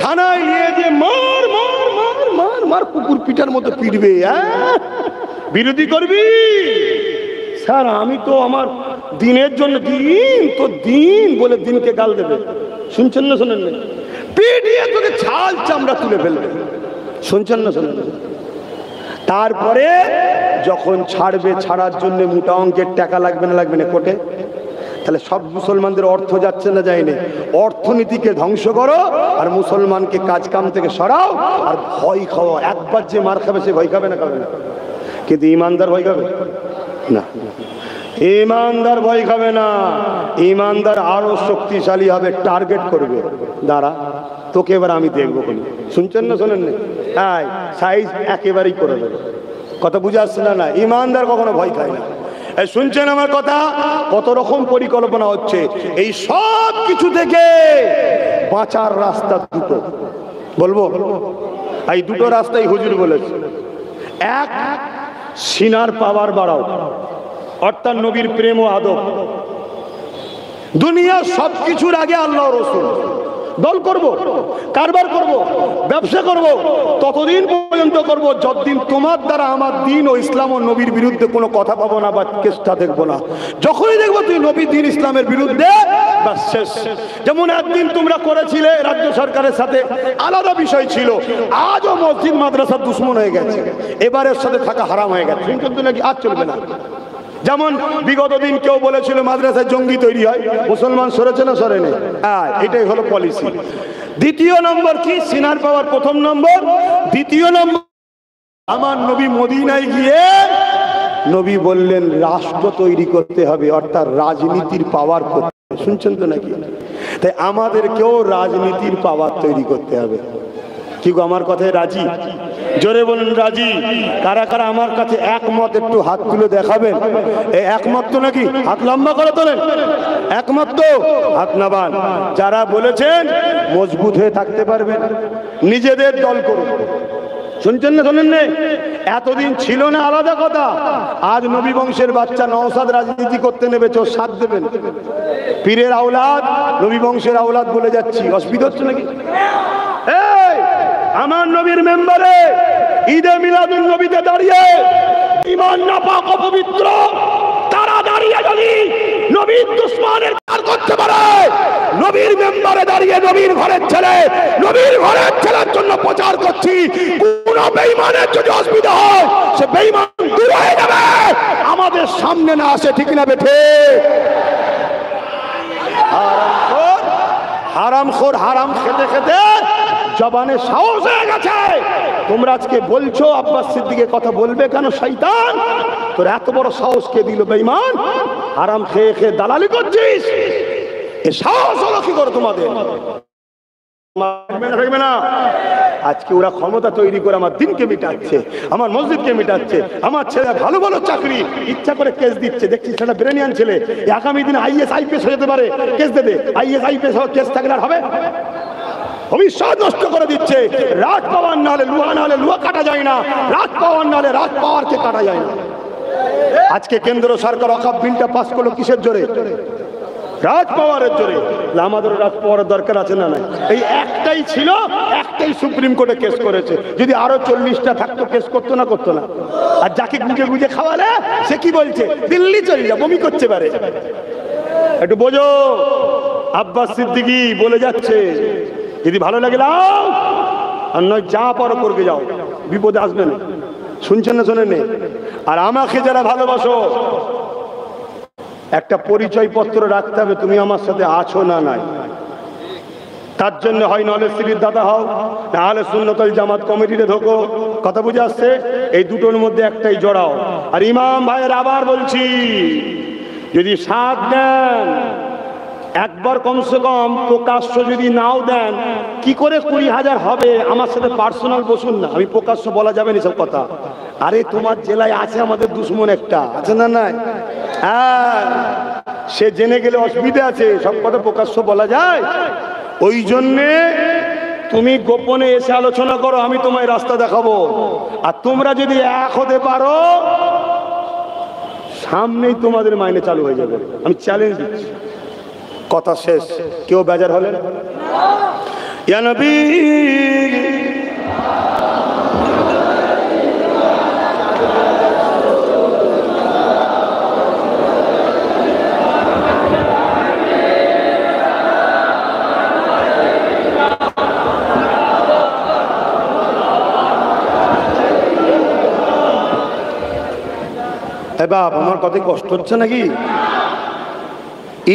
থানায় নিয়ে যে মার মার মার মার মার কুকুর পিটার মতো পিটবে। হ্যাঁ, বিরোধী করবি? স্যার আমি তো আমার দিনের জন্য, দিন তো দিন বলে দিনকে গাল দেবে। শুনছেন না? শোনেন না? পিটিয়ে তোকে ছাল চামড়া তুলে ফেলবে। শুনছেন না? শুনছেন? তারপরে যখন ছাড়বে, ছাড়ার জন্য মোটা অঙ্কের টাকা লাগবে না লাগবে না কোটে? তাহলে সব মুসলমানদের অর্থ যাচ্ছে না যায়নি? অর্থনীতিকে ধ্বংস করো আর মুসলমানকে কাজ কাম থেকে সরাও আর ভয় খাওয়া। একবার যে মার খাবে সে ভয় খাবে না? খাবে না। কিন্তু ইমানদার ভয় খাবে না। ইমানদার ভয় খাবে না। ইমানদার আরো শক্তিশালী হবে, টার্গেট করবে, দাঁড়া তোকে এবার আমি দেখবো। শুনছেন না? শোনেন না? হ্যাঁ, সাইজ একেবারেই করে দেবে। কথা বুঝে আসছে না? না, ইমানদার কখনো ভয় খায় না। শুনছেন আমার কথা? কত রকম পরিকল্পনা হচ্ছে। এই সব কিছু থেকে বাঁচার রাস্তা দুটো বলবো। এই দুটো রাস্তাই হুজুর বলেছে। এক, সিনার পাওয়ার বাড়াও, অর্থাৎ নবীর প্রেম ও আদব। দুনিয়ার সবকিছুর আগে আল্লাহ রসুল। দল করব, কারবার করব, ব্যবসা করব, ততদিন পর্যন্ত করব যতদিন তোমার দ্বারা আমার দিন ও ইসলাম ও নবীর বিরুদ্ধে কোনো কথা পাবো না বা চেষ্টা দেখবো না। যখনই দেখবো তুই নবী দিন ইসলামের বিরুদ্ধে, বাস শেষ। যেমন একদিন তোমরা করেছিলে রাজ্য সরকারের সাথে, আলাদা বিষয় ছিল। আজও মসজিদ মাদ্রাসা দুশ্মন হয়ে গেছে, এবারের সাথে থাকা হারাম হয়ে গেছে। শুনছেন তো নাকি? আজ চলবে না। যেমন বিগত দিন কেউ বলেছিল মাদ্রাসায় জঙ্গি তৈরি হয়, মুসলমান সরেছে না সরেনি? হ্যাঁ, এটাই হলো পলিসি। দ্বিতীয় নম্বর কি? সিনার পাওয়ার প্রথম নম্বর। দ্বিতীয় নম্বর, আমার নবী মদিনায় গিয়ে নবী বললেন রাষ্ট্র তৈরি করতে হবে, অর্থাৎ রাজনীতির পাওয়ার করতে হবে। শুনছেন তো নাকি? তাই আমাদেরকেও রাজনীতির পাওয়ার তৈরি করতে হবে। কি গো, আমার কথায় রাজি? জোরে বলুন রাজি। কারা কারা আমার কাছে একমত? একটু হাত তুলে দেখাবেন। এই একমত তো নাকি? হাত লম্বা করে তোলেন। একমত তো? হাত নামান। যারা বলেছেন মজবুত হয়ে থাকতে পারবেন, নিজেদের দল করুন। শুনছেন না? শোনেন না? এতদিন ছিল না, আলাদা কথা। আজ নবী বংশের বাচ্চা নওশাদ রাজনীতি করতে নেমেছে, ওর সাথ দেবেন? পীরের আওলাদ, নবী বংশের আওলাদ বলে যাচ্ছি, অসুবিধা হচ্ছে নাকি? এই আমার নবীর মেম্বারে ঈদে মিলাদুন নবীতে দাঁড়িয়ে ঈমান নাপাক অপবিত্র তারা দাঁড়িয়ে যদি নবীর দুশমনের কাজ করতে পারে, নবীর মেম্বারে দাঁড়িয়ে নবীর ঘরের ছেলে, নবীর ঘরের ছেলের জন্য প্রচার করছি, কোন বেঈমানের যদি অসুবিধা হয় সে বেঈমান দূর হয়ে যাবে, আমাদের সামনে না আসে। ঠিক না বেঠে? হারামখোর হারাম খেতে খেতে জবানে সাহস হয়ে গেছে। তোমরা আজকে বলছো আব্বাস সিদ্দিকের কথা বলবে কেন? শয়তান, তোর এত বড় সাহস কে দিল? বেঈমান, হারাম খেয়ে খেয়ে দালালি করছিস। এ সাহস হলো কি করে তোমাদের? আজকে ওরা ক্ষমতা তৈরি করে আমার দিনকে মিটাচ্ছে, আমার মসজিদকে মিটাচ্ছে, আমার ছেলে ভালো ভালো চাকরি ইচ্ছা করে কেস দিচ্ছে। দেখছি সেটা ব্রেনিয়ান ছেলে, আগামী দিনে আইএস আইপিএস হয়ে যেতে পারে, কেস দেবে। আইএস আইপিএস কেস থাকলে আর হবে? ভবিষ্যৎ নষ্ট করে দিচ্ছে। রাজ পাওয়ার নালে লুহা, নালে লুহা কাটা যায় না, রাজ পাওয়ার নালে রাজ পাওয়ারকে কাটা যায় না। আজকে কেন্দ্র সরকার ওয়াকফ বিলটা পাস করলো কিসের জোরে? রাজ পাওয়ারের জোরে। আমাদের রাজ পাওয়ারের দরকার আছে না? নাই। এই একটাই ছিল, একটাই সুপ্রিম কোর্টে কেস করেছে। যদি আরো 40টা থাকতো কেস করতো না? করতো না। আর যাকে গুজে গুজে খাওয়ালে সে কি বলছে? দিল্লি চলে যা, বমি করতে পারে। একটু বোঝো, আব্বাস সিদ্দিকী বলে যাচ্ছে, যদি ভালো লাগে লাও, আর নয় যা পারো করবে যাও, বিপদে আসবে না। শুনছেন না? শোনেন? আর আমাকে যারা ভালোবাসো, একটা পরিচয় পত্র রাখতে হবে, তুমি আমার সাথে আছো না নাই। তার জন্য হয় নলেজ সিরির দাদা হও, না আহলে সুন্নাত ওয়াল জামাত কমিটিতে ঢোকো। কথা বুঝে আসছে? এই দুটোর মধ্যে একটাই জড়াও। আর ইমাম ভাইয়ের আবার বলছি, যদি সাথ দেন, একবার কমসে কম প্রকাশ্য যদি নাও দেন, কি করে 20,000 হবে? আমার সাথে পার্সোনাল বসুন না, আমি প্রকাশ্য বলা যাবে না সব কথা। আরে তোমার জেলায় আছে আমাদের দুশ্মন একটা, আছে না? নাই? হ্যাঁ, সে জেনে গেলে অসুবিধা আছে, সব কথা প্রকাশ্য বলা যায়? ওই জন্যে তুমি গোপনে এসে আলোচনা করো, আমি তোমায় রাস্তা দেখাবো। আর তোমরা যদি এক হতে পারো, সামনেই তোমাদের মাইনে চালু হয়ে যাবে, আমি চ্যালেঞ্জ দিচ্ছি। কথা শেষ। কেউ বেজার হলেন? ইয়া নবী বাপ আমার কত কষ্ট হচ্ছে নাকি?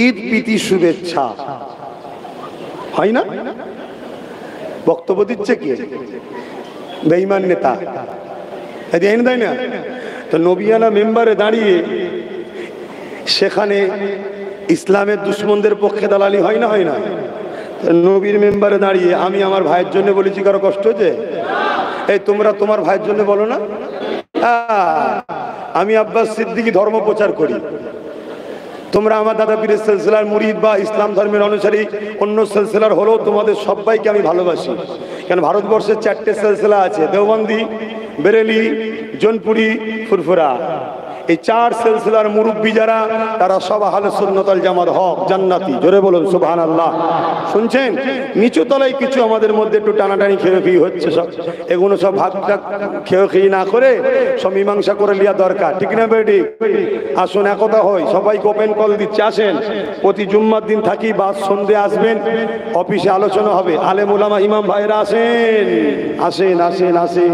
ঈদ প্রীতি শুভেচ্ছা হয় না? বক্তব্য দিচ্ছে কি? বেঈমান নেতা তাই না? তো নবিয়ানা মেম্বারে দাঁড়িয়ে সেখানে ইসলামের দুশ্মনদের পক্ষে দালালি হয় না? হয় না? নবীর মেম্বারে দাঁড়িয়ে আমি আমার ভাইয়ের জন্য বলেছি, কারো কষ্ট হচ্ছে? এই তোমরা তোমার ভাইয়ের জন্য বলো না? আমি আব্বাস সিদ্দিকী ধর্ম প্রচার করি, তোমরা আমার দাদা পীরের সিলসিলার মুরিদ বা ইসলাম ধর্মের অনুসারী অন্য সিলসিলার হলেও তোমাদের সবাইকে আমি ভালোবাসি। কারণ ভারতবর্ষের 4টে সিলসিলা আছে, দেওবন্দি, বেরেলি, জোনপুরি, ফুরফুরা। এই 4 সিলসিলার মুরব্বী যারা, তারা সব আহলে সুন্নাত ওয়াল জামাত হক জান্নাতি। জোরে বলুন সুবহানাল্লাহ। শুনছেন? নিচু তলায় কিছু আমাদের মধ্যে একটু টানাটানি খেয়ে হচ্ছে, সব এগুলো সব ভাগটা খেয়ে না করে সব মীমাংসা করে লিয়া দরকার, ঠিক না বেটি? আসুন একতা হই, সবাইকে ওপেন কল দিচ্ছে, আসেন। প্রতি জুম্মার দিন থাকি, বাদ সন্ধে আসবেন, অফিসে আলোচনা হবে। আলেম ওলামা ইমাম ভাইরা আসেন, আসেন আসেন আসেন।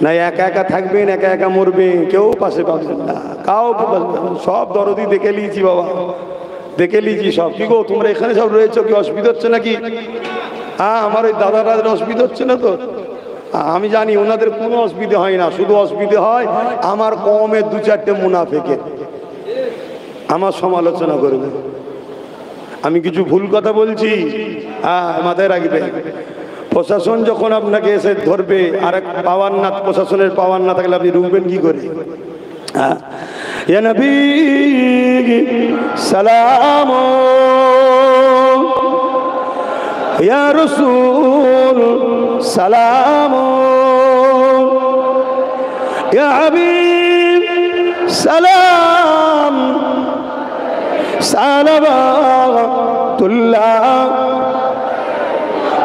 না একা একা থাকবেন, একা একা মরবেন, কেউ পাশে পাবেন না, সব দরদি দেখে লিয়েছি বাবা, দেখে লিয়েছি সব। কি গো তোমরা এখানে সব রয়েছো, কি অসুবিধা হচ্ছে নাকি? হ্যাঁ, আমার ওই দাদারা অসুবিধা হচ্ছে না তো? আমি জানি ওনাদের কোনো অসুবিধা হয় না, শুধু অসুবিধা হয় আমার কমের 2-4টে মুনাফেকে আমার সমালোচনা করবে। আমি কিছু ভুল কথা বলছি, হ্যাঁ মাথায় রাখবে। প্রশাসন যখন আপনাকে এসে ধরবে, আর এক পাওয়ার না, প্রশাসনের পাওয়ার না থাকলে আপনি রুখবেন কি করে? ইয়া নবী সালাম, ইয়া রাসূল সালাম, ইয়া হাবিব সালাম, সালাওয়াতুল্লাহ।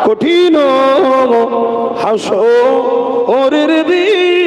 কঠিন হাসরের দিন